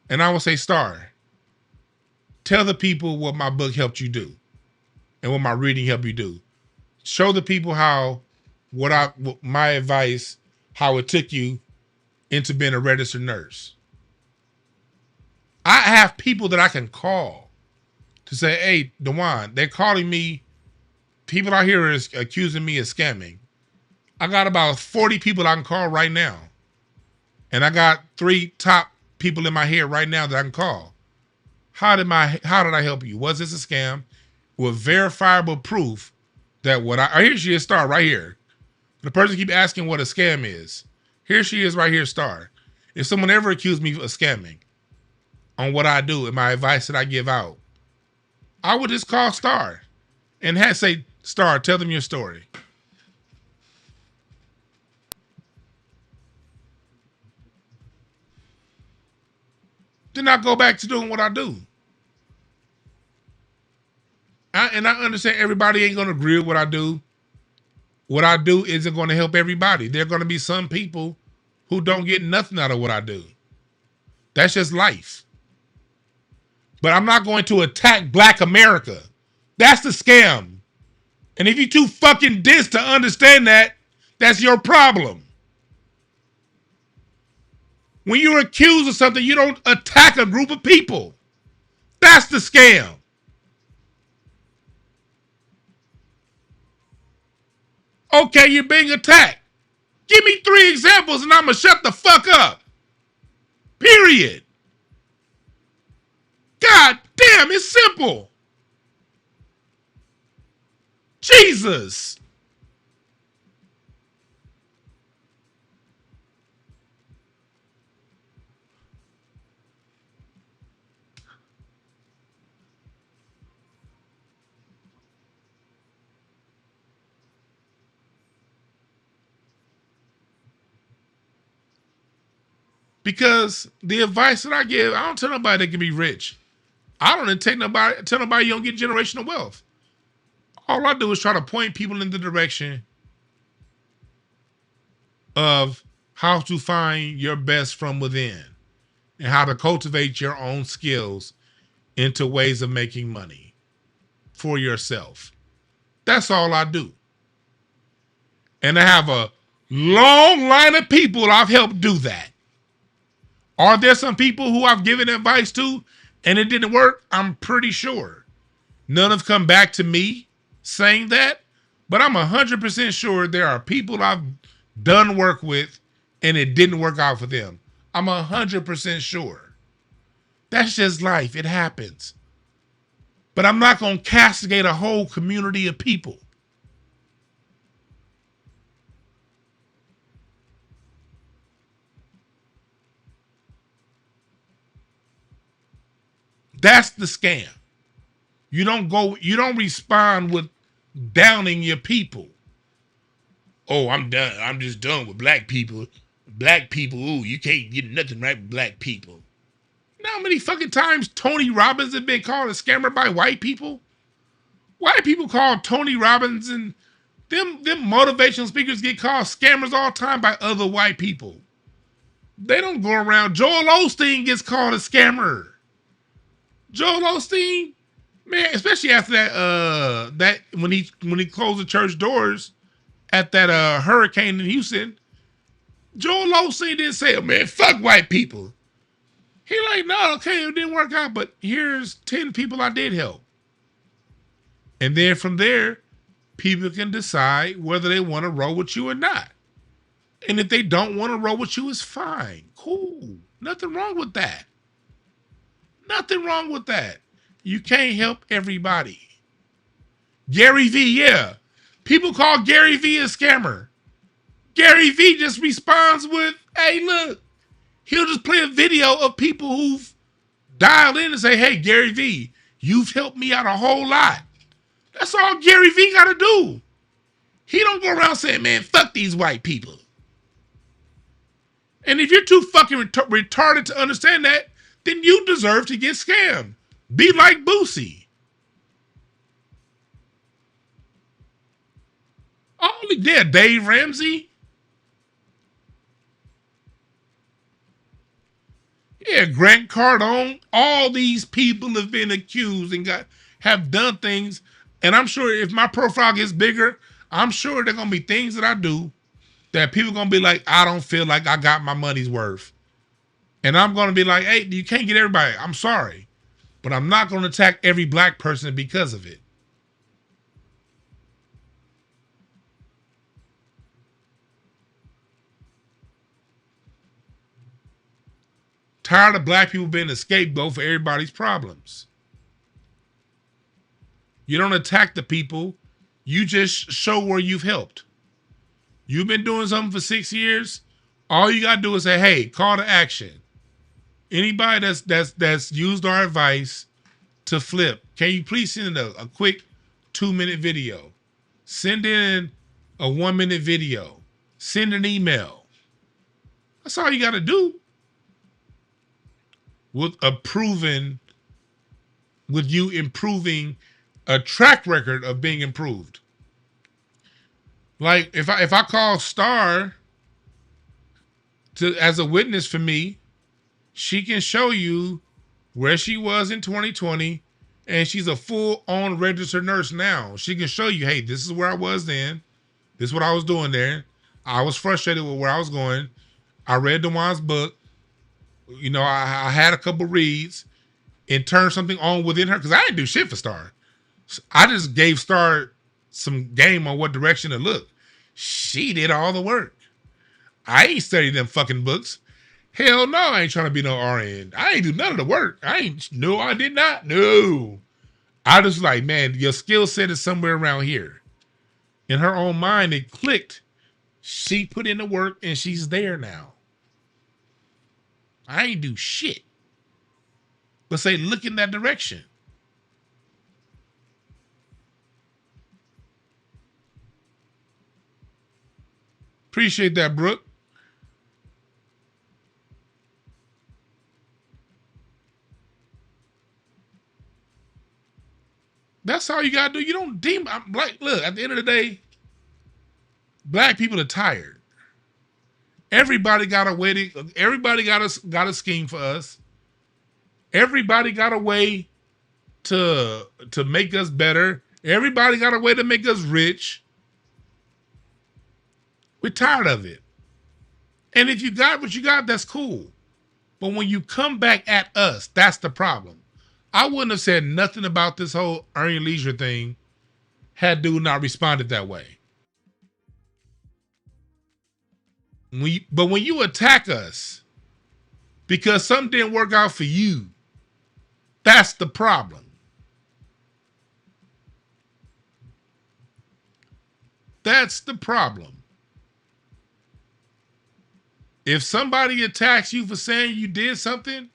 and I would say, "Star, tell the people what my book helped you do and what my reading helped you do. Show the people how my advice, how it took you into being a registered nurse." I have people that I can call to say, "Hey, Dewan, they're calling me. People out here is accusing me of scamming." I got about 40 people I can call right now. And I got 3 top people in my head right now that I can call. How did I help you? Was this a scam? With verifiable proof that here she is, Star, right here. The person keep asking what a scam is. Here she is right here, Star. If someone ever accused me of scamming on what I do and my advice that I give out, I would just call Star and say, "Star, tell them your story." Then I go back to doing what I do. I understand everybody ain't going to agree with what I do. What I do isn't going to help everybody. There are going to be some people who don't get nothing out of what I do. That's just life. But I'm not going to attack Black America. That's the scam. And if you're too fucking dense to understand that, that's your problem. When you're accused of something, you don't attack a group of people. That's the scam. Okay, you're being attacked. Give me 3 examples and I'm going to shut the fuck up. Period. God damn, it's simple. Jesus. Because the advice that I give, I don't tell nobody they can be rich. I don't tell nobody you don't get generational wealth. All I do is try to point people in the direction of how to find your best from within and how to cultivate your own skills into ways of making money for yourself. That's all I do. And I have a long line of people I've helped do that. Are there some people who I've given advice to and it didn't work? I'm pretty sure. None have come back to me saying that, but I'm 100% sure there are people I've done work with and it didn't work out for them. I'm 100% sure. That's just life. It happens. But I'm not going to castigate a whole community of people. That's the scam. You don't respond with downing your people. Oh, I'm done. I'm just done with black people. Black people, ooh, you can't get nothing right with black people. You know how many fucking times Tony Robbins has been called a scammer by white people? White people call Tony Robbins and them motivational speakers get called scammers all the time by other white people. They don't go around. Joel Osteen gets called a scammer. Joel Osteen, man, especially after that when he closed the church doors at that hurricane in Houston, Joel Osteen didn't say, oh, man, fuck white people. He like, no, okay, it didn't work out, but here's 10 people I did help. And then from there, people can decide whether they want to roll with you or not. And if they don't want to roll with you, it's fine. Cool. Nothing wrong with that. Nothing wrong with that. You can't help everybody. Gary Vee, yeah. People call Gary Vee a scammer. Gary Vee just responds with, hey, look. He'll just play a video of people who've dialed in and say, hey, Gary Vee, you've helped me out a whole lot. That's all Gary Vee got to do. He don't go around saying, man, fuck these white people. And if you're too fucking retarded to understand that, then you deserve to get scammed. Be like Boosie. Only did Dave Ramsey. Yeah, Grant Cardone. All these people have been accused and have done things. And I'm sure if my profile gets bigger, I'm sure there are gonna be things that I do that people are gonna be like, I don't feel like I got my money's worth. And I'm gonna be like, hey, you can't get everybody. I'm sorry. But I'm not gonna attack every black person because of it. Tired of black people being a scapegoat for everybody's problems. You don't attack the people. You just show where you've helped. You've been doing something for 6 years. All you gotta do is say, hey, call to action. Anybody that's used our advice to flip, can you please send in a quick 2-minute video? Send in a 1-minute video. Send an email. That's all you gotta do. With you improving a track record of being improved. Like if I call Star as a witness for me, she can show you where she was in 2020, and she's a full-on registered nurse now. She can show you, hey, this is where I was then. This is what I was doing there. I was frustrated with where I was going. I read DeJuan's book. You know, I had a couple reads and turned something on within her because I didn't do shit for Star. I just gave Star some game on what direction to look. She did all the work. I ain't studied them fucking books. Hell no, I ain't trying to be no RN. I ain't do none of the work. I did not. No. I just like, man, your skill set is somewhere around here. In her own mind, it clicked. She put in the work and she's there now. I ain't do shit. But say, look in that direction. Appreciate that, Brooke. That's all you gotta do. You don't deem. I'm like, look, at the end of the day, black people are tired. Everybody got a way to. Everybody got a scheme for us. Everybody got a way to make us better. Everybody got a way to make us rich. We're tired of it. And if you got what you got, that's cool. But when you come back at us, that's the problem. I wouldn't have said nothing about this whole earn your leisure thing had dude not responded that way. But when you attack us because something didn't work out for you, that's the problem. That's the problem. If somebody attacks you for saying you did something,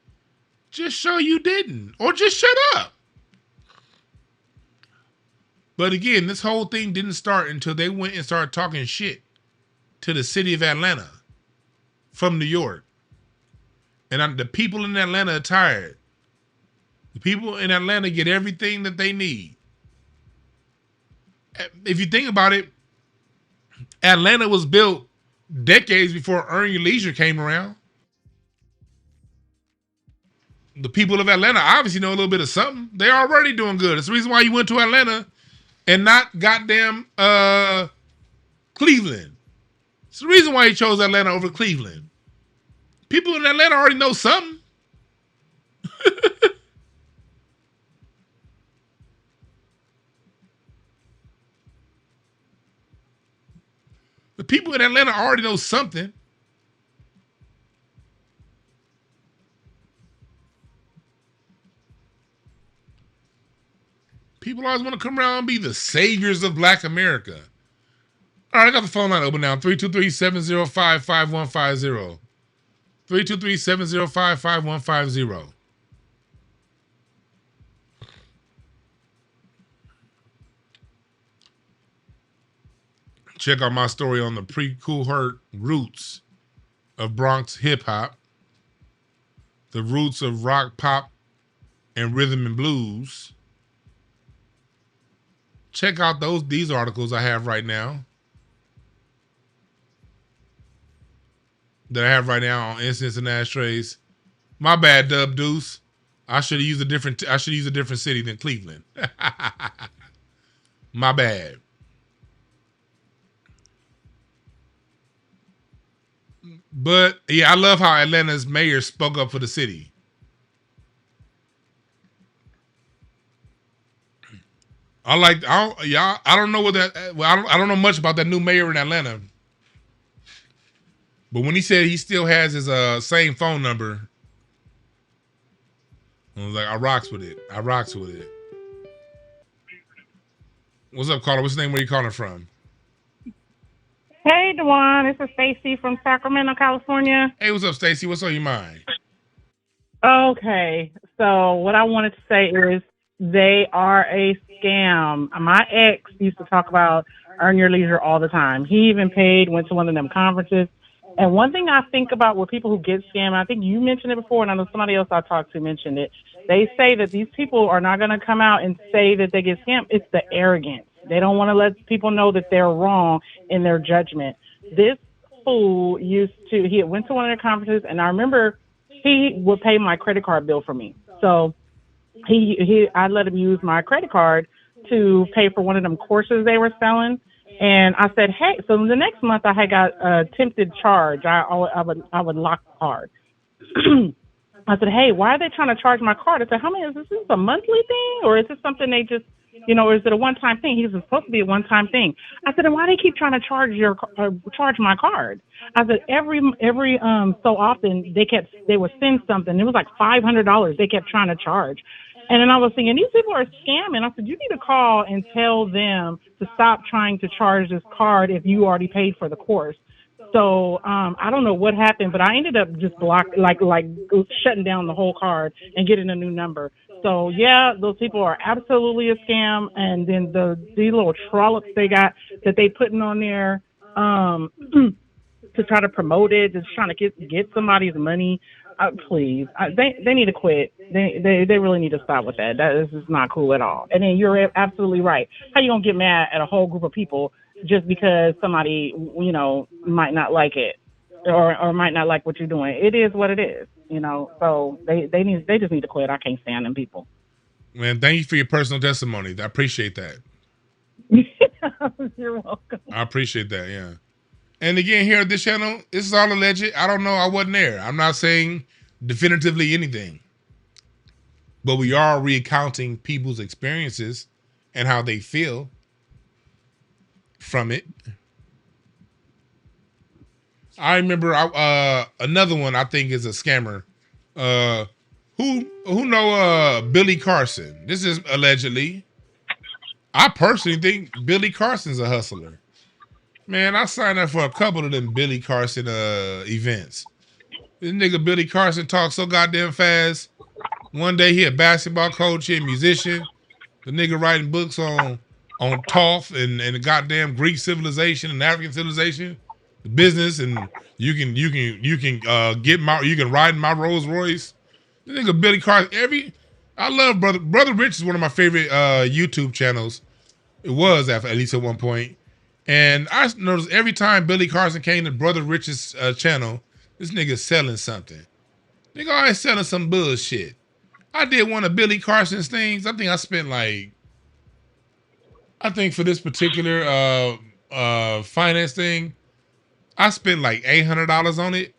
just show you didn't, or just shut up. But again, this whole thing didn't start until they went and started talking shit to the city of Atlanta from New York. And the people in Atlanta are tired. The people in Atlanta get everything that they need. If you think about it, Atlanta was built decades before Earn Your Leisure came around. The people of Atlanta obviously know a little bit of something. They're already doing good. It's the reason why you went to Atlanta and not goddamn Cleveland. It's the reason why you chose Atlanta over Cleveland. People in Atlanta already know something. The people in Atlanta already know something. People always want to come around and be the saviors of Black America. All right, I got the phone line open now. 323-705-5150. 323-705-5150. Check out my story on the pre-cool roots of Bronx hip-hop, the roots of rock, pop, and rhythm and blues. Check out these articles I have right now. That I have right now on Incense and Ashtrays. My bad, Dub Deuce. I should have used a different city than Cleveland. My bad. But yeah, I love how Atlanta's mayor spoke up for the city. I don't know I don't know much about that new mayor in Atlanta. But when he said he still has his same phone number, I was like, I rocks with it. What's up, caller? What's your name? Where you calling from? Hey, Dewan. This is Stacy from Sacramento, California. Hey, what's up, Stacy? What's on your mind? Okay. So what I wanted to say is they are a scam. My ex used to talk about Earn Your Leisure all the time. He even went to one of them conferences. And one thing I think about with people who get scammed, I think you mentioned it before, and I know somebody else I talked to mentioned it. They say that these people are not going to come out and say that they get scammed. It's the arrogance. They don't want to let people know that they're wrong in their judgment. This fool he went to one of their conferences, and I remember he would pay my credit card bill for me. So I let him use my credit card to pay for one of them courses they were selling. And I said, hey, so the next month I had got a attempted charge. I would lock the card. I said, hey, why are they trying to charge my card? I said, is this a monthly thing, or is this something they just, or is it a one-time thing? He was supposed to be a one-time thing. I said, and why do they keep trying to charge my card? I said, every so often they would send something. It was like $500 they kept trying to charge. And then I was thinking, these people are scamming. I said, you need to call and tell them to stop trying to charge this card if you already paid for the course. So I don't know what happened, but I ended up just shutting down the whole card and getting a new number. So yeah, those people are absolutely a scam. And then these little trollops they got that they putting on there to try to promote it, just trying to get somebody's money. Please, they need to quit. They really need to stop with that. That is just not cool at all. And then you're absolutely right. How you gonna get mad at a whole group of people just because somebody might not like it or might not like what you're doing? It is what it is. So they just need to quit. I can't stand them people. Man, thank you for your personal testimony. I appreciate that. You're welcome. I appreciate that. Yeah. And again, here at this channel, this is all alleged. I don't know. I wasn't there. I'm not saying definitively anything. But we are recounting people's experiences and how they feel from it. I remember another one I think is a scammer. Who know Billy Carson? This is allegedly. I personally think Billy Carson's a hustler. Man, I signed up for a couple of them Billy Carson events. This nigga Billy Carson talks so goddamn fast. One day he a basketball coach, he a musician. The nigga writing books on Thoth and the goddamn Greek civilization and African civilization, the business, and you can ride in my Rolls Royce. The nigga Billy Carson. I love Brother Rich is one of my favorite YouTube channels. It was at least at one point. And I noticed every time Billy Carson came to Brother Rich's channel, this nigga's selling something. Nigga always selling some bullshit. I did one of Billy Carson's things. I think I spent for this particular finance thing, I spent like $800 on it.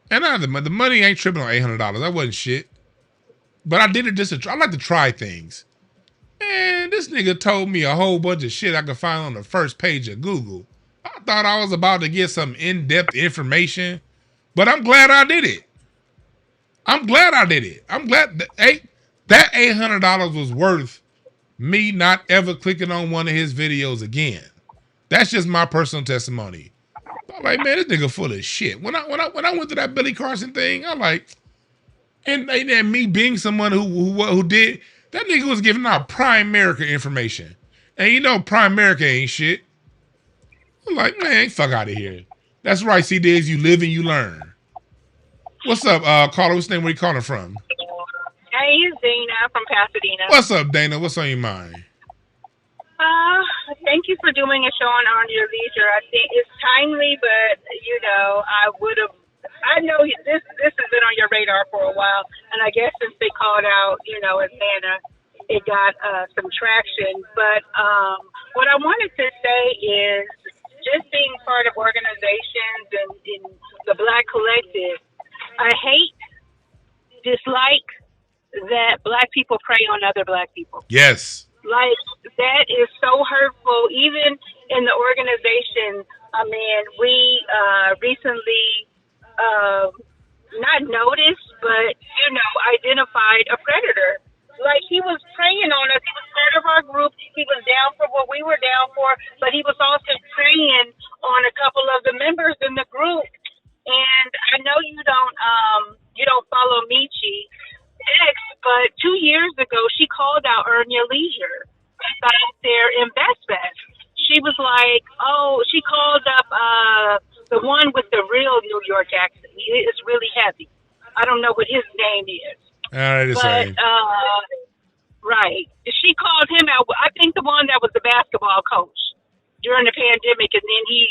And the money ain't tripping on $800. That wasn't shit. But I did it just to try. I like to try things. Man, this nigga told me a whole bunch of shit I could find on the first page of Google. I thought I was about to get some in-depth information, but I'm glad I did it. I'm glad that $800 was worth me not ever clicking on one of his videos again. That's just my personal testimony. I'm like, man, this nigga full of shit. When I went to that Billy Carson thing, I'm like, and me being someone who did. That nigga was giving out Primerica information. And Primerica ain't shit. I'm like, man, fuck out of here. That's right, C-Diz, you live and you learn. What's up, caller? What's the name? Where you calling from? Hey, it's Dana from Pasadena. What's up, Dana? What's on your mind? Thank you for doing a show on your leisure. I think it's timely, but, I know this has been on your radar for a while, and I guess since they called out, Atlanta, it got some traction. But what I wanted to say is just being part of organizations and in the Black collective, I dislike that Black people prey on other Black people. Yes. Like, that is so hurtful, even in the organization. I mean, we recently not noticed, but, identified a predator. Like, he was preying on us. He was part of our group. He was down for what we were down for, but he was also preying on a couple of the members in the group. And I know you don't follow Michi X, but 2 years ago, she called out Earn Your Leisure about their investment. She was like, she called up the one with the real New York accent. It's really heavy. I don't know what his name is. Right. She called him out. I think the one that was the basketball coach during the pandemic, and then he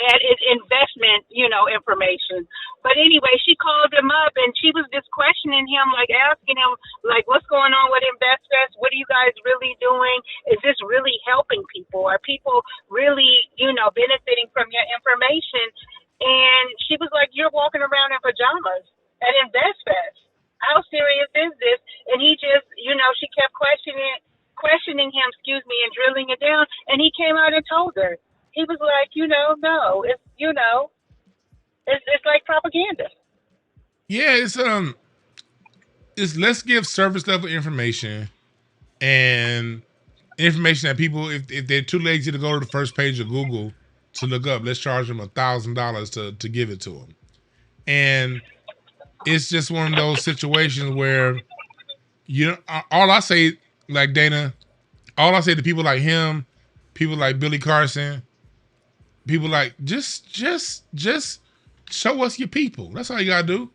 had his investment, information. But anyway, she called him up and she was just questioning him, like asking him, like, what's going on with InvestFest? What are you guys really doing? Is this really helping people? Are people really, benefiting from your information? And she was like, you're walking around in pajamas at InvestFest. How serious is this? And he just, she kept questioning him, and drilling it down. And he came out and told her. He was like, no, it's like propaganda. Yeah, it's let's give service level information and information that people, if they're too lazy to go to the first page of Google to look up, let's charge them $1,000 to give it to them. And it's just one of those situations where all I say, like Dana, all I say to people like him, people like Billy Carson, people like just show us your people. That's all you gotta do.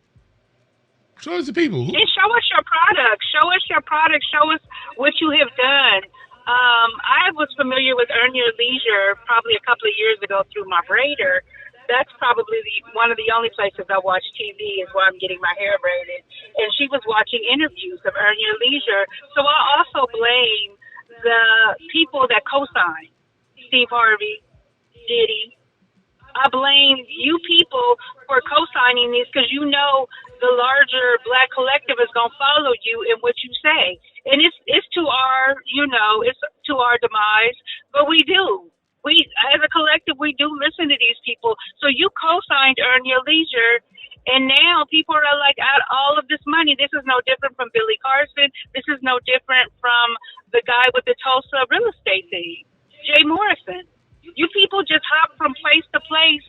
Show us the people. And show us your product. Show us your product. Show us what you have done. I was familiar with Earn Your Leisure probably a couple of years ago through my braider. That's probably one of the only places I watch TV is where I'm getting my hair braided. And she was watching interviews of Earn Your Leisure. So I also blame the people that co-sign Steve Harvey, Diddy. I blame you people for co-signing these because you know the larger black collective is going to follow you in what you say. And it's to our, it's to our demise, but we do. We, as a collective, we do listen to these people. So you co-signed Earn Your Leisure, and now people are like, out all of this money. This is no different from Billy Carson. This is no different from the guy with the Tulsa real estate thing, Jay Morrison. You people just hop from place to place,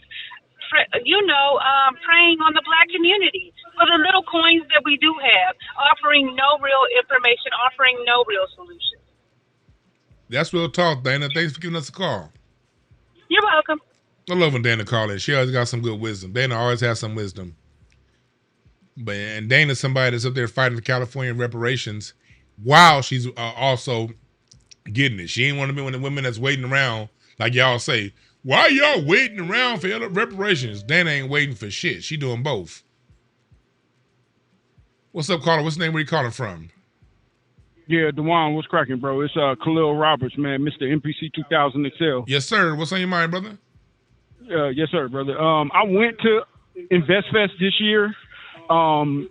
preying on the black community for the little coins that we do have, offering no real information, offering no real solutions. That's real talk, Dana. Thanks for giving us a call. You're welcome. I love when Dana calls in. She always got some good wisdom. Dana always has some wisdom. And Dana's somebody that's up there fighting for California reparations while she's also getting it. She ain't one of the women that's waiting around, like y'all say. Why y'all waiting around for reparations? Dana ain't waiting for shit. She doing both. What's up, caller? What's the name? Where you calling from? Yeah, Dewan, what's cracking, bro? It's Khalil Roberts, man, Mr. MPC 2000 XL. Yes, sir. What's on your mind, brother? Yes, sir, brother. I went to InvestFest this year.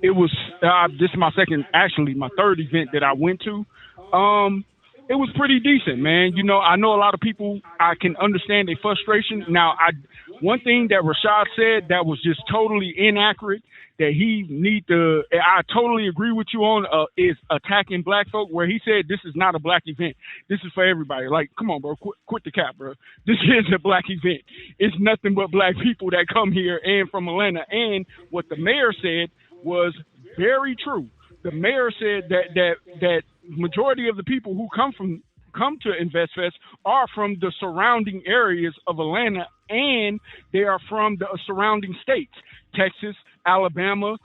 It was this is my third event that I went to. It was pretty decent, man. I know a lot of people. I can understand their frustration. Now, one thing that Rashad said that was just totally inaccurate. That he need to, I totally agree with you on, is attacking black folk, where he said this is not a black event. This is for everybody. Like, come on, bro, quit the cap, bro. This is a black event. It's nothing but black people that come here and from Atlanta. And what the mayor said was very true. The mayor said that majority of the people who come to InvestFest are from the surrounding areas of Atlanta, and they are from the surrounding states, Texas, Alabama,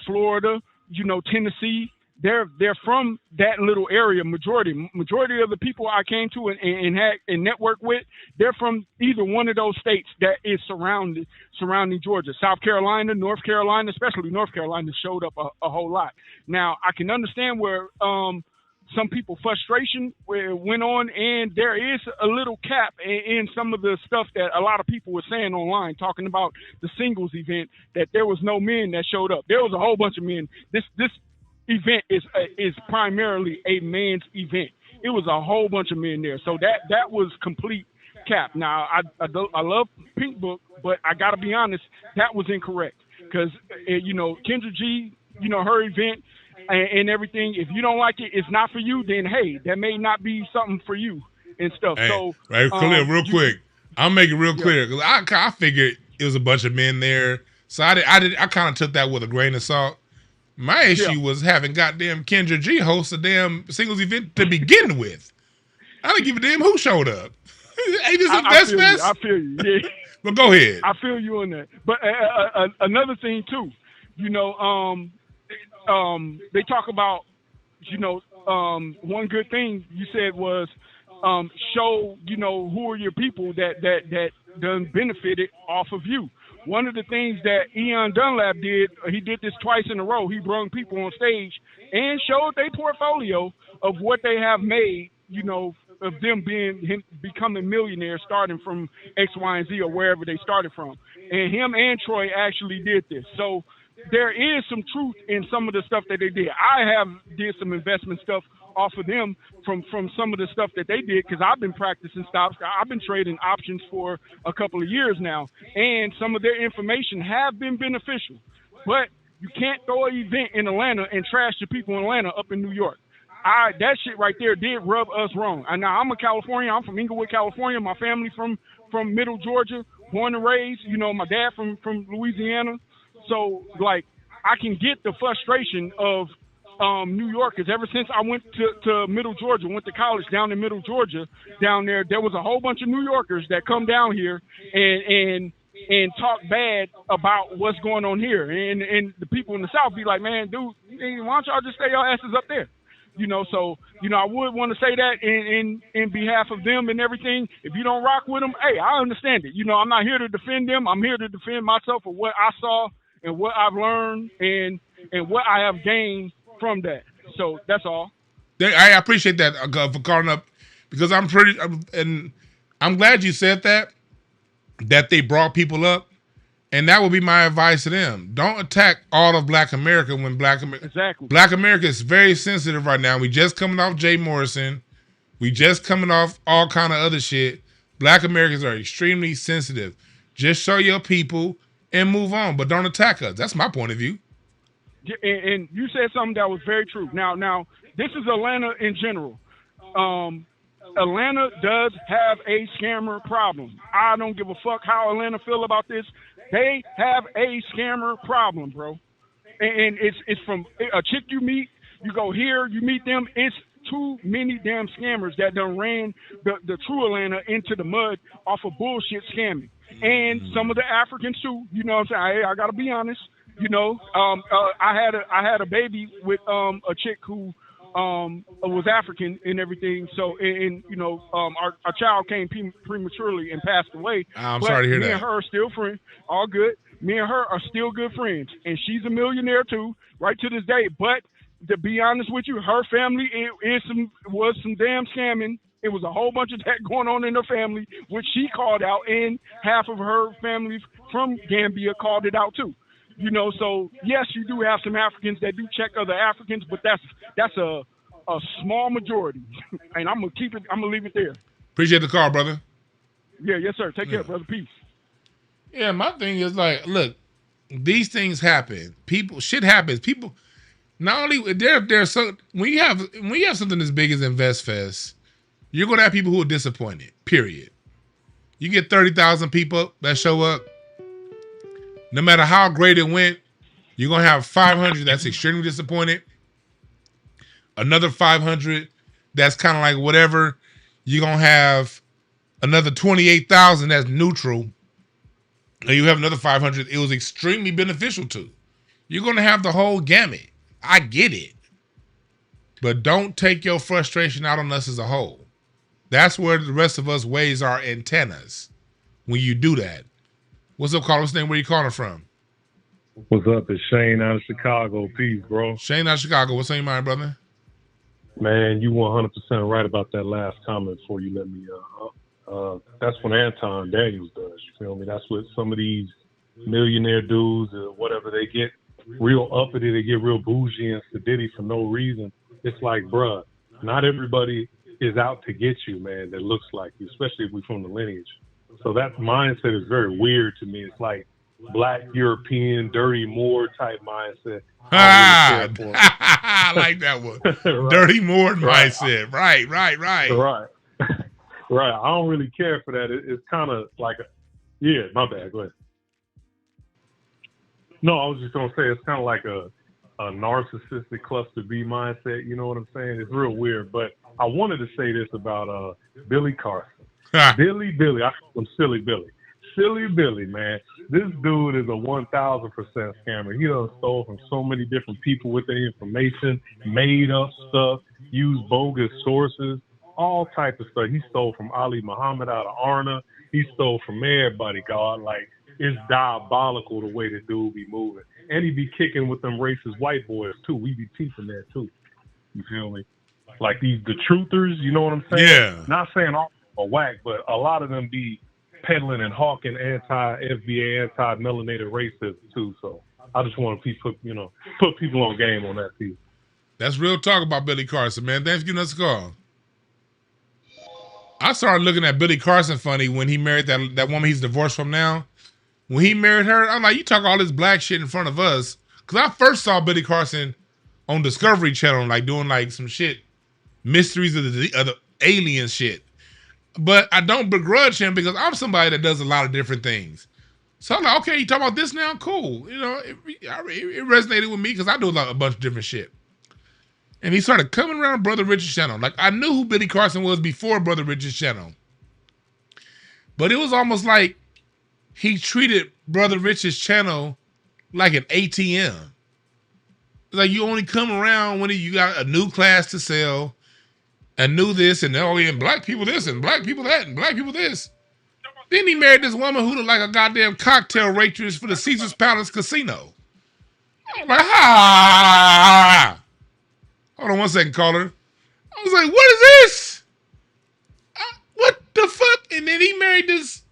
Florida, Tennessee. They're from that little area. Majority of the people I came to and network with, they're from either one of those states that is surrounding Georgia. South Carolina, North Carolina, especially North Carolina showed up a whole lot. Now I can understand where some people frustration went on, and there is a little cap in some of the stuff that a lot of people were saying online, talking about the singles event, that there was no men that showed up. There was a whole bunch of men. This event is primarily a man's event. It was a whole bunch of men there, so that was complete cap. Now I love Pink Book, but I got to be honest, that was incorrect because Kendra G, her event. And everything. If you don't like it, it's not for you. Then hey, that may not be something for you and stuff. Hey, so right, Khalil, real quick, I'll make it real clear. I figured it was a bunch of men there, so I kind of took that with a grain of salt. My issue was having goddamn Kendra G host a damn singles event to begin with. I don't give a damn who showed up. Ain't this InvestFest? I feel you. Yeah. But go ahead. I feel you on that. But another thing too, they talk about, one good thing you said was show, who are your people that done benefited off of you. One of the things that Eon Dunlap did, he did this twice in a row. He brought people on stage and showed their portfolio of what they have made, of them becoming millionaires starting from X, Y, and Z or wherever they started from. And him and Troy actually did this. So there is some truth in some of the stuff that they did. I have did some investment stuff off of them from some of the stuff that they did because I've been practicing stocks. I've been trading options for a couple of years now, and some of their information have been beneficial. But you can't throw an event in Atlanta and trash the people in Atlanta up in New York. That shit right there did rub us wrong. Now I'm a Californian. I'm from Inglewood, California. My family from Middle Georgia, born and raised. My dad from Louisiana. So, I can get the frustration of New Yorkers. Ever since I went to Middle Georgia, went to college down in Middle Georgia, down there was a whole bunch of New Yorkers that come down here and and talk bad about what's going on here. And the people in the South be like, man, dude, why don't y'all just stay your asses up there? So I would want to say that in behalf of them and everything. If you don't rock with them, hey, I understand it. I'm not here to defend them. I'm here to defend myself for what I saw and what I've learned and what I have gained from that. So that's all. I appreciate that for calling up, because I'm glad you said that they brought people up. And that would be my advice to them. Don't attack all of Black America when Black America is very sensitive right now. We just coming off Jay Morrison. We just coming off all kind of other shit. Black Americans are extremely sensitive. Just show your people and move on, but don't attack us. That's my point of view. And you said something that was very true. Now this is Atlanta in general. Atlanta does have a scammer problem. I don't give a fuck how Atlanta feel about this. They have a scammer problem, bro. And it's from a chick you meet, you go here, you meet them. It's too many damn scammers that done ran the true Atlanta into the mud off of bullshit scamming. And some of the Africans too. You know what I'm saying? I gotta be honest. I had a baby with a chick who was African and everything. So, our child came prematurely and passed away. I'm sorry to hear that. Me and her are still friends. All good. Me and her are still good friends. And she's a millionaire too, right to this day. But to be honest with you, her family was some damn scamming. It was a whole bunch of that going on in her family, which she called out, and half of her family from Gambia called it out too. So yes, you do have some Africans that do check other Africans, but that's a small majority. And I'm gonna leave it there. Appreciate the call, brother. Yeah, yes, sir. Take care, brother. Peace. Yeah, my thing is like, look, these things happen. Shit happens. People, not only there's so when you have something as big as InvestFest, you're gonna have people who are disappointed. Period. You get 30,000 people that show up. No matter how great it went, you're going to have 500 that's extremely disappointed. Another 500 that's kind of like whatever. You're going to have another 28,000 that's neutral. And you have another 500 it was extremely beneficial to. You're going to have the whole gamut. I get it. But don't take your frustration out on us as a whole. That's where the rest of us weighs our antennas when you do that. What's up, caller? What's the name? Where you calling from? What's up? It's Shane out of Chicago. Peace, bro. Shane out of Chicago. What's on your mind, brother? Man, you 100% right about that last comment before you let me. That's what Anton Daniels does. You feel me? That's what some of these millionaire dudes or whatever, they get real uppity. They get real bougie and sedity for no reason. It's like, bruh, not everybody is out to get you, man, that looks like you, especially if we're from the lineage. So that mindset is very weird to me. It's like Black European, dirty Moor type mindset. I like that one. Right. Dirty Moor mindset. Right. Right. Right. I don't really care for that. It's kind of like, my bad. Go ahead. No, I was just going to say it's kind of like a narcissistic cluster B mindset. You know what I'm saying? It's real weird. But I wanted to say this about Billy Carson. Billy, I call him Silly Billy. Silly Billy, man. This dude is a 1,000% scammer. He done stole from so many different people with their information, made up stuff, used bogus sources, all type of stuff. He stole from Ali Muhammad out of Arna. He stole from everybody, God. Like, it's diabolical the way the dude be moving. And he be kicking with them racist white boys, too. We be teaching that, too. You feel me? Like the truthers, you know what I'm saying? Yeah. Not saying all are whack, but a lot of them be peddling and hawking anti-FBA, anti-melanated racism too. So I just want to put people on game on that piece. That's real talk about Billy Carson, man. Thanks for giving us a call. I started looking at Billy Carson funny when he married that woman he's divorced from now. When he married her, I'm like, you talk all this black shit in front of us. Because I first saw Billy Carson on Discovery Channel, like doing like some shit, mysteries of the alien shit. But I don't begrudge him because I'm somebody that does a lot of different things. So I'm like, okay, you talk about this now? Cool. You know, it resonated with me because I do a bunch of different shit. And he started coming around Brother Richard's channel. Like, I knew who Billy Carson was before Brother Richard's channel. But it was almost like he treated Brother Rich's channel like an ATM. Like you only come around when you got a new class to sell, a new this, and and black people this, and black people that, and black people this. Then he married this woman who looked like a goddamn cocktail waitress for the Caesar's Palace Casino. I'm like, hold on one second, caller. I was like, what is this? What the fuck? And then he married this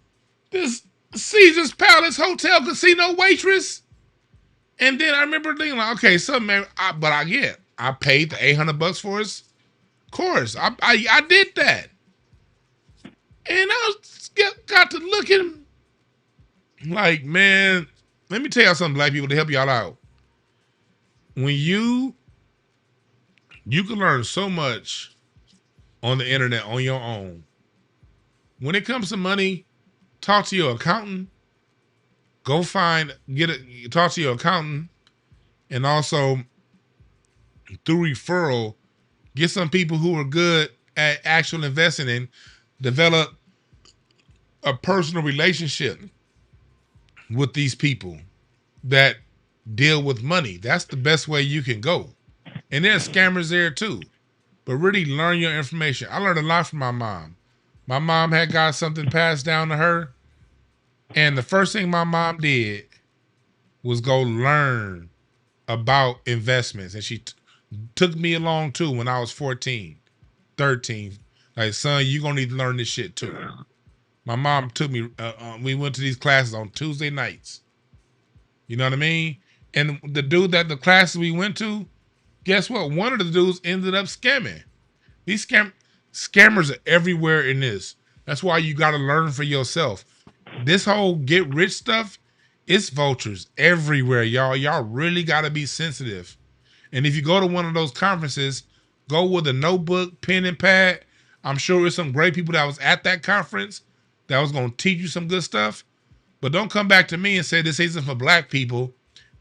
Caesar's Palace Hotel Casino waitress. And then I remember thinking like, okay, so man, I paid the $800 for his course. I did that. And I got to look at him like, man, let me tell y'all something, black people, to help y'all out. When you can learn so much on the internet on your own. When it comes to money, talk to your accountant. Talk to your accountant, and also through referral, get some people who are good at actual investing and develop a personal relationship with these people that deal with money. That's the best way you can go. And there's scammers there too. But really learn your information. I learned a lot from my mom. My mom had got something passed down to her. And the first thing my mom did was go learn about investments. And she took me along too when I was 14, 13. Like, son, you're going to need to learn this shit too. My mom took me, we went to these classes on Tuesday nights. You know what I mean? And the dude that the classes we went to, guess what? One of the dudes ended up scamming. These scammers are everywhere in this. That's why you got to learn for yourself. This whole get rich stuff, it's vultures everywhere, y'all. Y'all really got to be sensitive. And if you go to one of those conferences, go with a notebook, pen, and pad. I'm sure there's some great people that was at that conference that was going to teach you some good stuff. But don't come back to me and say this isn't for black people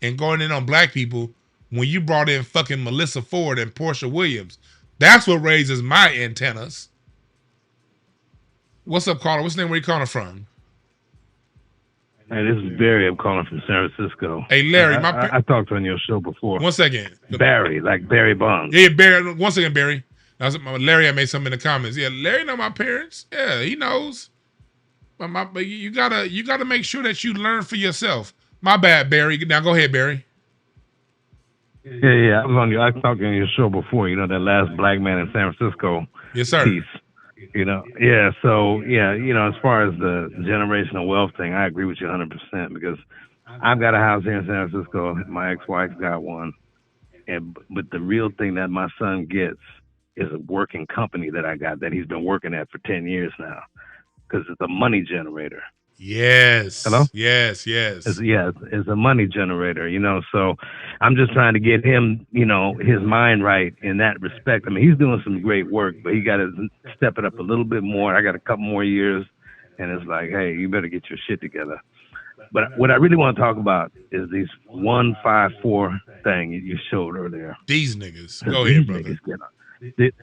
and going in on black people when you brought in fucking Melissa Ford and Portia Williams. That's what raises my antennas. What's up, caller? What's the name? Where you calling from? Hey, this is Barry. I'm calling from San Francisco. Hey, Larry. I talked on your show before. 1 second. Barry, like Barry Bonds. Yeah, Barry. 1 second, Barry. Larry, I made something in the comments. Yeah, Larry know my parents. Yeah, he knows. But you gotta make sure that you learn for yourself. My bad, Barry. Now go ahead, Barry. Yeah. I talked on your show before. You know, that last black man in San Francisco. Yes, sir. Piece. You know, yeah. So yeah, you know, as far as the generational wealth thing, I agree with you 100% because I've got a house here in San Francisco. My ex-wife's got one, but the real thing that my son gets is a working company that I got that he's been working at for 10 years now because it's a money generator. Yes. Hello? Yes. It's a money generator, you know. So I'm just trying to get him, you know, his mind right in that respect. I mean, he's doing some great work, but he got to step it up a little bit more. I got a couple more years, and it's like, hey, you better get your shit together. But what I really want to talk about is these 154 thing you showed earlier. These niggas. Go ahead, brother.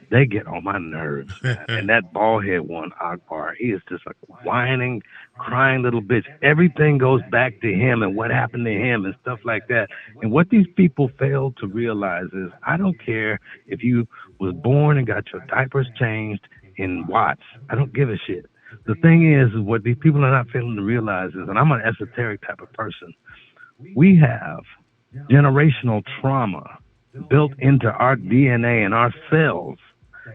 They get on my nerves, man. And that bald head one, Akbar, he is just like a whining, crying little bitch. Everything goes back to him and what happened to him and stuff like that. And what these people fail to realize is, I don't care if you was born and got your diapers changed in Watts. I don't give a shit. The thing is what these people are not failing to realize is, and I'm an esoteric type of person, we have generational trauma built into our DNA and our cells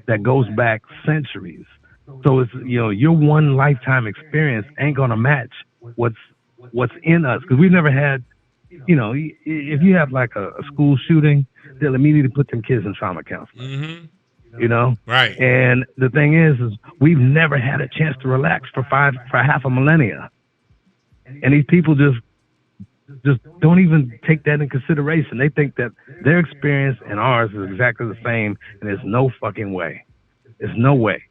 that goes back centuries. So it's, you know, your one lifetime experience ain't gonna match what's in us, because we've never had, you know, if you have like a school shooting, they'll immediately put them kids in trauma counseling. Mm-hmm. You know, right? And the thing is we've never had a chance to relax for half a millennia, and these people just don't even take that in consideration. They think that their experience and ours is exactly the same, and there's no fucking way. There's no way.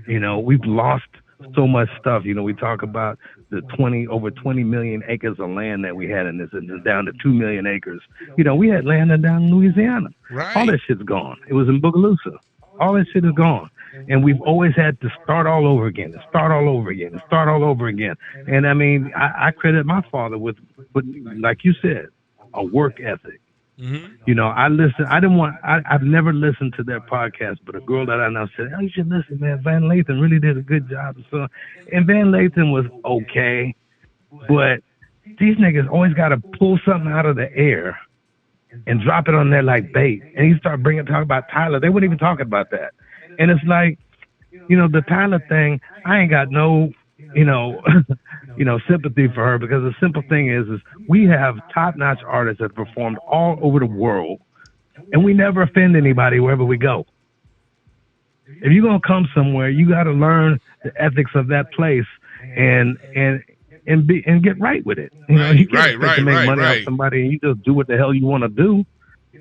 You know, we've lost so much stuff. You know, we talk about the over 20 million acres of land that we had in this, and it's down to 2 million acres. You know, we had land down in Louisiana. Right. All that shit's gone. It was in Bogalusa. All that shit is gone. And we've always had to start all over again, and start all over again, and start all over again. And I mean, I credit my father with, like you said, a work ethic. You know, I listen. I didn't want. I've never listened to their podcast, but a girl that I know said, "Oh, you should listen, man. Van Lathan really did a good job." And Van Lathan was okay, but these niggas always got to pull something out of the air and drop it on there like bait. And he started talking about Tyler. They weren't even talking about that. And it's like, you know, the Tyler thing. I ain't got no, you know, sympathy for her, because the simple thing is we have top-notch artists that performed all over the world, and we never offend anybody wherever we go. If you're gonna come somewhere, you got to learn the ethics of that place and get right with it. You know, you can't expect to make money off somebody and you just do what the hell you want to do.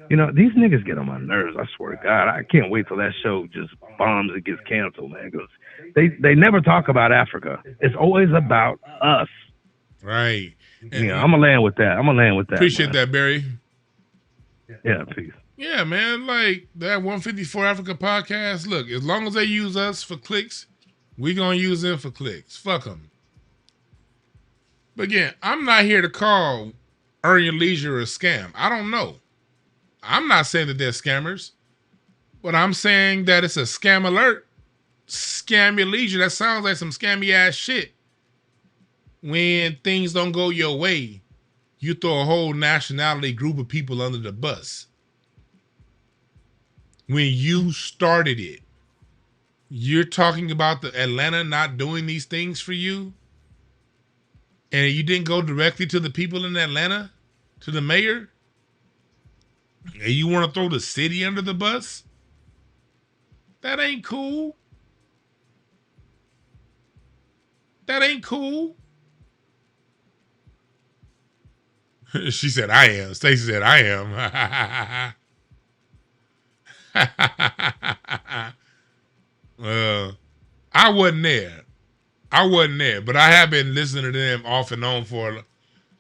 You know, these niggas get on my nerves. I swear to God, I can't wait till that show just bombs and gets canceled, man. Because they never talk about Africa. It's always about us. Right. And, I'm gonna land with that. Appreciate man. that, Barry. Yeah, peace. Yeah, man. Like that 154 Africa podcast. Look, as long as they use us for clicks, we gonna use them for clicks. Fuck them. But again, I'm not here to call Earn Your Leisure a scam. I don't know. I'm not saying that they're scammers, but I'm saying that it's a scam alert. Scam Your Leisure. That sounds like some scammy ass shit. When things don't go your way, you throw a whole nationality group of people under the bus. When you started it, you're talking about the Atlanta not doing these things for you, and you didn't go directly to the people in Atlanta, to the mayor, and you want to throw the city under the bus? That ain't cool. That ain't cool. She said, I am. Stacey said, I am. I wasn't there. But I have been listening to them off and on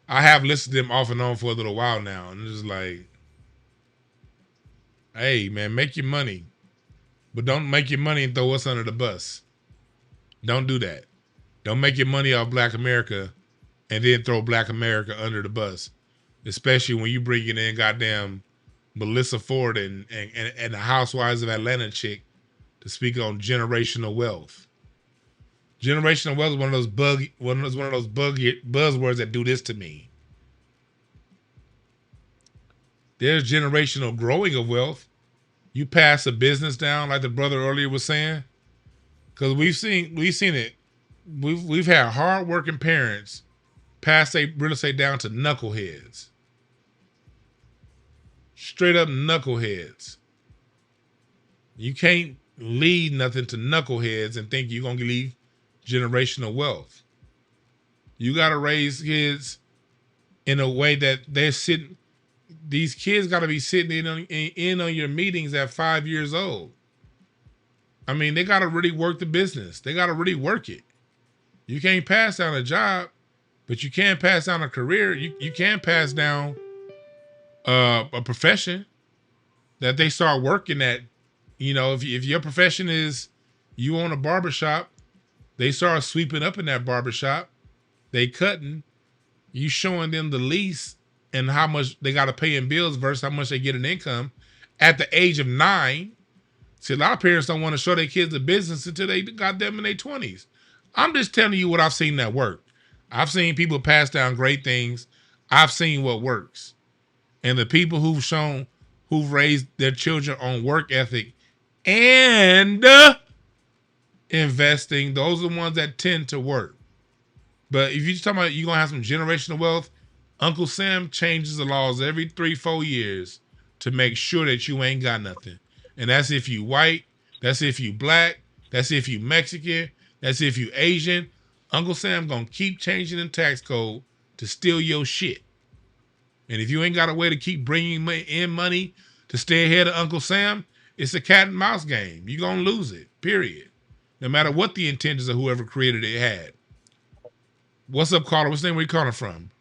I have listened to them off and on for a little while now. And it's just like, hey, man, make your money. But don't make your money and throw us under the bus. Don't do that. Don't make your money off Black America and then throw Black America under the bus. Especially when you bring in goddamn Melissa Ford and the Housewives of Atlanta chick to speak on generational wealth. Generational wealth is one of those buzzwords that do this to me. There's generational growing of wealth. You pass a business down, like the brother earlier was saying, because we've seen it. We've had hardworking parents pass their real estate down to knuckleheads. Straight up knuckleheads. You can't leave nothing to knuckleheads and think you're going to leave generational wealth. You got to raise kids in a way that they're sitting. These kids got to be sitting in on your meetings at 5 years old. I mean, they got to really work the business. They got to really work it. You can't pass down a job, but you can pass down a career. You can pass down a profession that they start working at. You know, if your profession is you own a barbershop, they start sweeping up in that barbershop. They cutting. You showing them the lease and how much they got to pay in bills versus how much they get in income at the age of 9. See, a lot of parents don't want to show their kids the business until they got them in their 20s. I'm just telling you what I've seen that work. I've seen people pass down great things. I've seen what works. And the people who've raised their children on work ethic and investing, those are the ones that tend to work. But if you're talking about you're going to have some generational wealth, Uncle Sam changes the laws every 3-4 years to make sure that you ain't got nothing. And that's if you white, that's if you black, that's if you Mexican, that's if you Asian. Uncle Sam going to keep changing the tax code to steal your shit. And if you ain't got a way to keep bringing in money to stay ahead of Uncle Sam, it's a cat and mouse game. You're going to lose it, period. No matter what the intentions of whoever created it had. What's up, caller? What's the name? Where you calling from?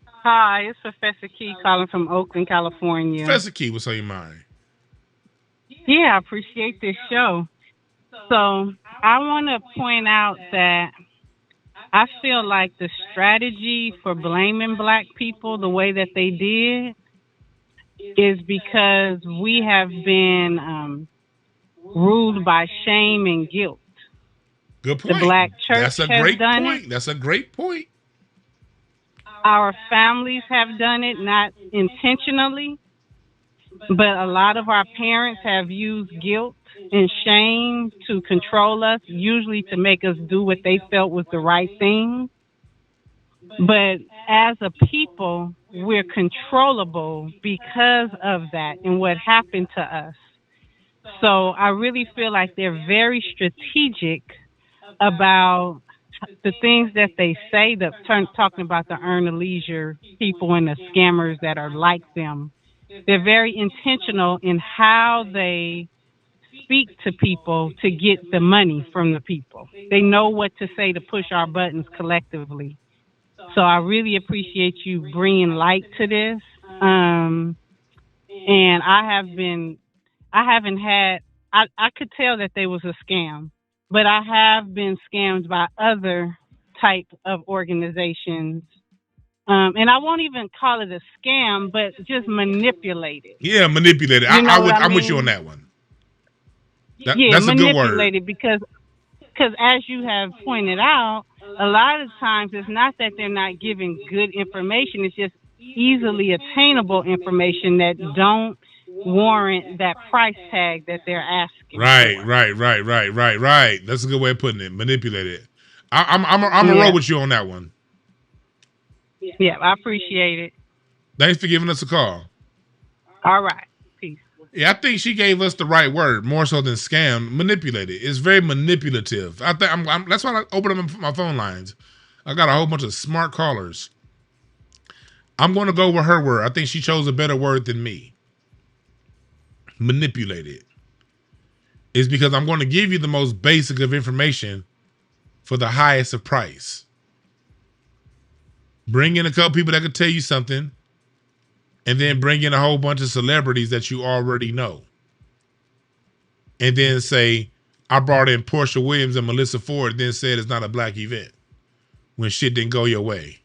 Hi, it's Professor Key calling from Oakland, California. Professor Key, what's on your mind? Yeah, I appreciate this show. So I want to point out that I feel like the strategy for blaming black people the way that they did is because we have been ruled by shame and guilt. Good The point. black church That's a has great done it. point. That's a great point. Our families have done it, not intentionally, but a lot of our parents have used guilt and shame to control us, usually to make us do what they felt was the right thing. But as a people, we're controllable because of that and what happened to us. So I really feel like they're very strategic about the things that they say, talking about the earn a leisure people and the scammers that are like them. They're very intentional in how they speak to people to get the money from the people. They know what to say to push our buttons collectively. So I really appreciate you bringing light to this. And I haven't had, I could tell that they was a scam, but I have been scammed by other type of organizations. And I won't even call it a scam, but just manipulated. Yeah, manipulated. You know what I I'm with you on mean? that one. Yeah, That's a good word. manipulated because as you have pointed out, a lot of times it's not that they're not giving good information, it's just easily attainable information that don't warrant that price tag that they're asking Right, for. right. That's a good way of putting it. Manipulated. I'm a roll Yeah. with you on that one. Yeah, I appreciate it. Thanks for giving us a call. All right. Peace. Yeah, I think she gave us the right word, more so than scam. Manipulated. It's very manipulative. I think that's why I opened up my phone lines. I got a whole bunch of smart callers. I'm going to go with her word. I think she chose a better word than me. Manipulated. Is because I'm going to give you the most basic of information for the highest of price. Bring in a couple people that could tell you something, and then bring in a whole bunch of celebrities that you already know. And then say, I brought in Portia Williams and Melissa Ford, then said it's not a black event when shit didn't go your way.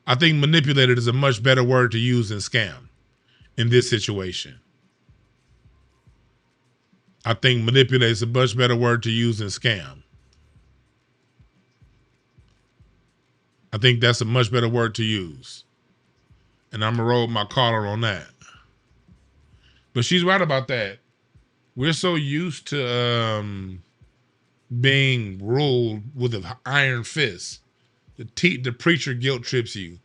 I think manipulated is a much better word to use than scam in this situation. I think manipulate is a much better word to use than scam. I think that's a much better word to use. And I'm going to roll my caller on that. But she's right about that. We're so used to being ruled with an iron fist. The preacher guilt trips you.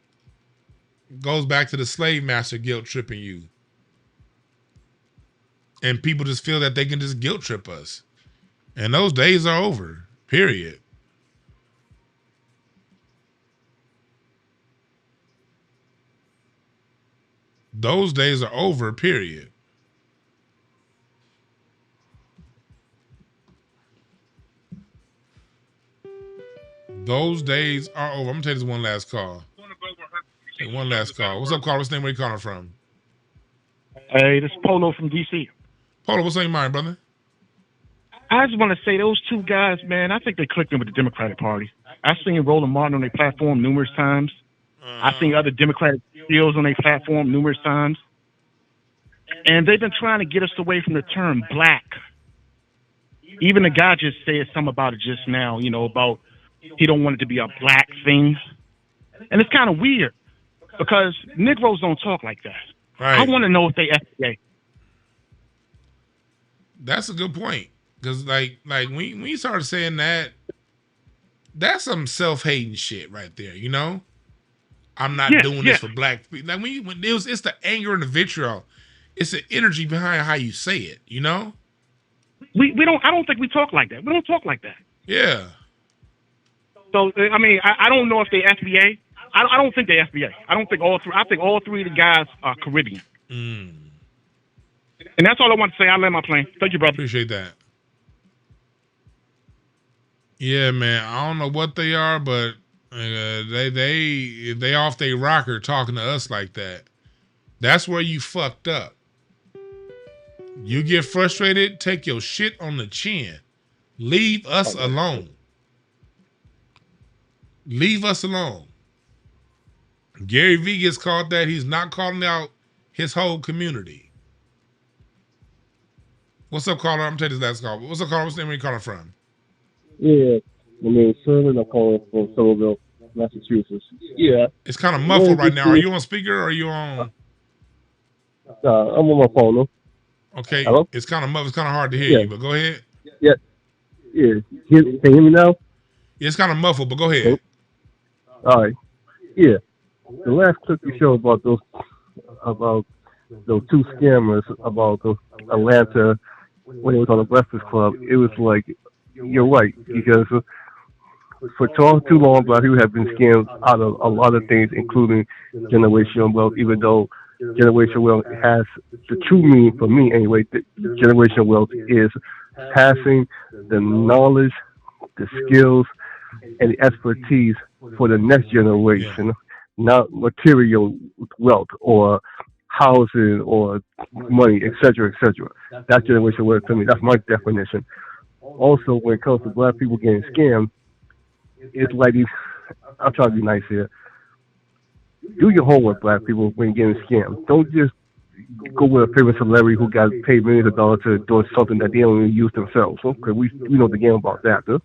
It goes back to the slave master guilt tripping you. And people just feel that they can just guilt trip us. And those days are over. Period. Those days are over. Period. Those days are over. I'm gonna take this one last call. Take one last call. What's up, Carl? What's the name? Where you calling from? Hey, this is Polo from DC. Polo, what's on your mind, brother? I just want to say those two guys, man, I think they clicked in with the Democratic Party. I've seen Roland Martin on their platform numerous times. I've seen other Democratic deals on their platform numerous times. And they've been trying to get us away from the term black. Even the guy just said something about it just now, about he don't want it to be a black thing. And it's kind of weird because Negroes don't talk like that. Right. I want to know if they FBA. That's a good point. Because like when you started saying that, that's some self-hating shit right there, you know? I'm not doing this for black people. Like it's the anger and the vitriol. It's the energy behind how you say it, you know? I don't think we talk like that. We don't talk like that. Yeah. So I mean, I don't know if they FBA. I don't think they FBA. I think all three of the guys are Caribbean. And that's all I want to say. I'll land my plane. Thank you, brother. Appreciate that. Yeah, man. I don't know what they are, but they off they rocker talking to us like that. That's where you fucked up. You get frustrated, take your shit on the chin. Leave us alone. Leave us alone. Gary Vee gets called that. He's not calling out his whole community. What's up, caller? I'm taking this last call. What's up, caller? What's the name you calling from? Yeah, my name is Sherman. I'm calling from Somerville, Massachusetts. Yeah. It's kind of muffled right now. Are you on speaker or are you on? I'm on my phone, though. Okay. Hello? It's kind of muffled. It's kind of hard to hear Yeah. you, but go ahead. Yeah. Yeah. Can you hear me now? It's kind of muffled, but go ahead. All right. Yeah. The last clip you showed about those two scammers about the Atlanta when it was on the Breakfast Club, it was like, you're right, because for too long, black people have been scammed out of a lot of things, including generational wealth, even though generational wealth has the true meaning for me anyway. The generational wealth is passing the knowledge, the skills, and the expertise for the next generation, not material wealth or housing or money, etc., etc. That's generational wealth to me. That's my definition. Also, when it comes to black people getting scammed, it's like these. I'm trying to be nice here. Do your homework, black people, when you're getting scammed. Don't just go with a favorite celebrity who got paid millions of dollars to do something that they don't even use themselves. Because we know the game about that. Huh?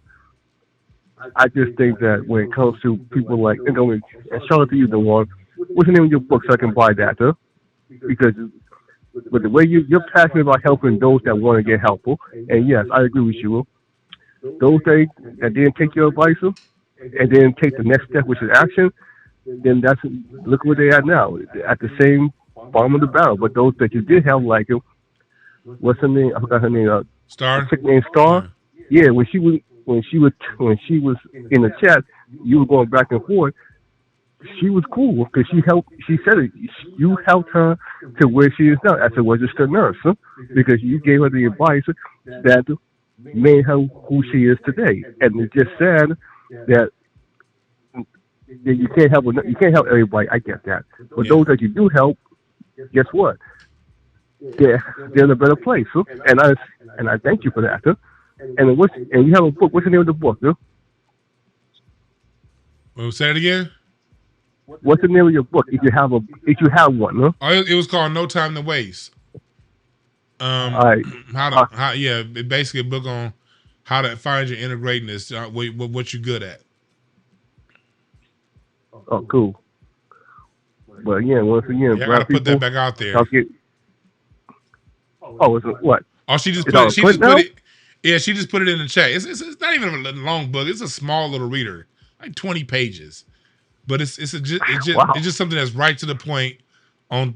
I just think that when it comes to people like, and shout out to you, the one, what's the name of your book so I can buy that? Huh? Because with the way you're passionate about helping those that want to get helpful, and yes, I agree with you. Those that didn't take your advice and then take the next step, which is action, then look where they are now, at the same bottom of the barrel. But those that you did help, like what's her name? I forgot her name. Star. Chick named Star. Yeah, when she was in the chat, you were going back and forth. She was cool because she helped. She said it. You helped her to where she is now as a registered nurse, because you gave her the advice that made her who she is today. And it's just sad that you can't help. You can't help everybody. I get that, but those that you do help, guess what? They're in a better place. And I thank you for that. And you have a book. What's the name of the book? Well, say it again. What's the name of your book? If you have one, huh? Oh, it was called No Time to Waste. Basically a book on how to find your inner greatness, what you're good at. Oh, cool. But again, once again, I gotta put that back out there. Is it what? Oh, she just put it. Yeah, she just put it in the chat. It's not even a long book. It's a small little reader, like 20 pages. But it's just something that's right to the point on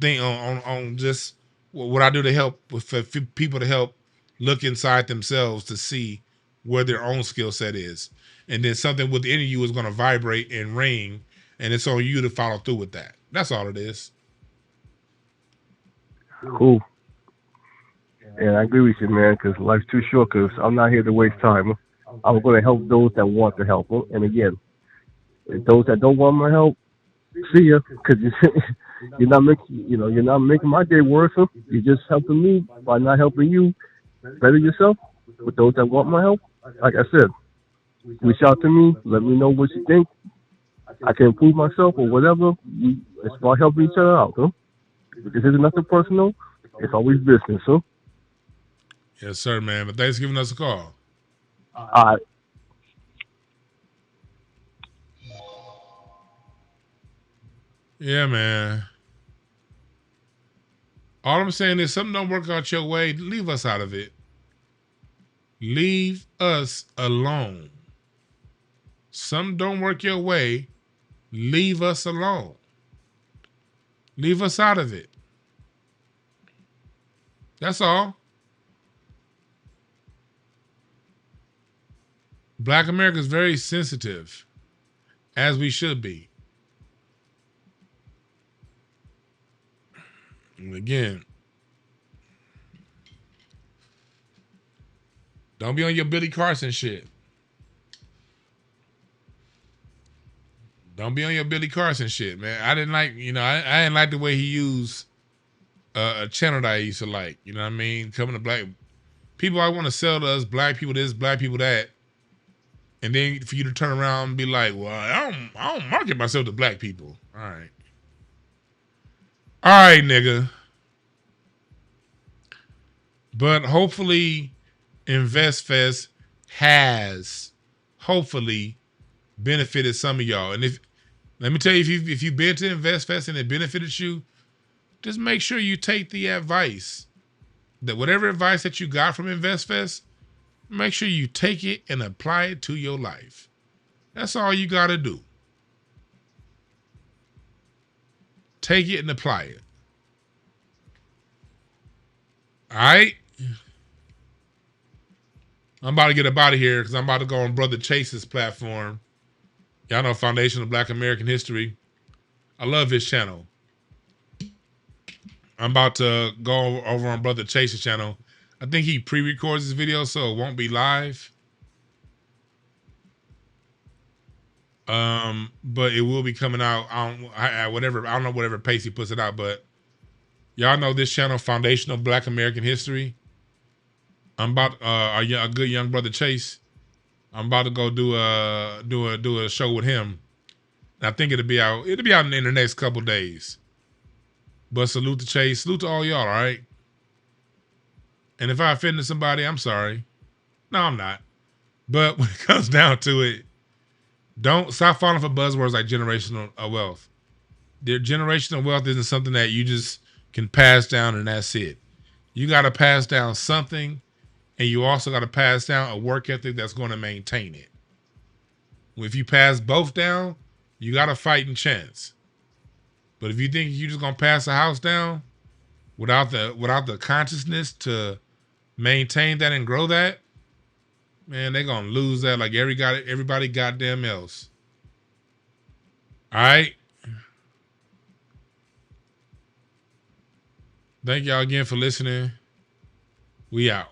just what I do to help for people to help look inside themselves to see where their own skill set is, and then something within you is going to vibrate and ring, and it's on you to follow through with that. That's all it is. Cool. And I agree with you, man, because life's too short. Because I'm not here to waste time. I'm going to help those that want to help. And again, those that don't want my help, see ya, because you're not making my day worse. You're just helping me by not helping you better yourself. With those that want my help, like I said, reach out to me. Let me know what you think. I can improve myself or whatever. It's about helping each other out. This isn't nothing personal. It's always business. Yes, sir, man. But thanks for giving us a call. All right. Yeah, man. All I'm saying is something don't work out your way, leave us out of it. Leave us alone. Something don't work your way, leave us alone. Leave us out of it. That's all. Black America is very sensitive, as we should be. And again, don't be on your Billy Carson shit. Don't be on your Billy Carson shit, man. I didn't like, I didn't like the way he used a channel that I used to like. You know what I mean? Coming to black people, I want to sell to us, black people this, black people that, and then for you to turn around and be like, "Well, I don't market myself to black people." All right, nigga. But hopefully, InvestFest has hopefully benefited some of y'all. And if let me tell you, if you've been to InvestFest and it benefited you, just make sure you take the advice. That whatever advice that you got from InvestFest, make sure you take it and apply it to your life. That's all you got to do. Take it and apply it. All right? I'm about to get up out of here because I'm about to go on Brother Chase's platform. Y'all know Foundation of Black American History. I love his channel. I'm about to go over on Brother Chase's channel. I think he pre-records his video, so it won't be live. But it will be coming out at whatever, I don't know whatever pace he puts it out, but y'all know this channel, Foundational Black American History. I'm about a good young brother Chase. I'm about to go do a show with him. And I think it'll be out in the next couple days. But salute to Chase, salute to all y'all, all right? And if I offended somebody, I'm sorry. No, I'm not. But when it comes down to it, don't stop falling for buzzwords like generational wealth. Their generational wealth isn't something that you just can pass down and that's it. You got to pass down something, and you also got to pass down a work ethic that's going to maintain it. If you pass both down, you got a fighting chance. But if you think you're just going to pass a house down without the consciousness to maintain that and grow that, man, they're going to lose that like everybody goddamn else. All right? Thank y'all again for listening. We out.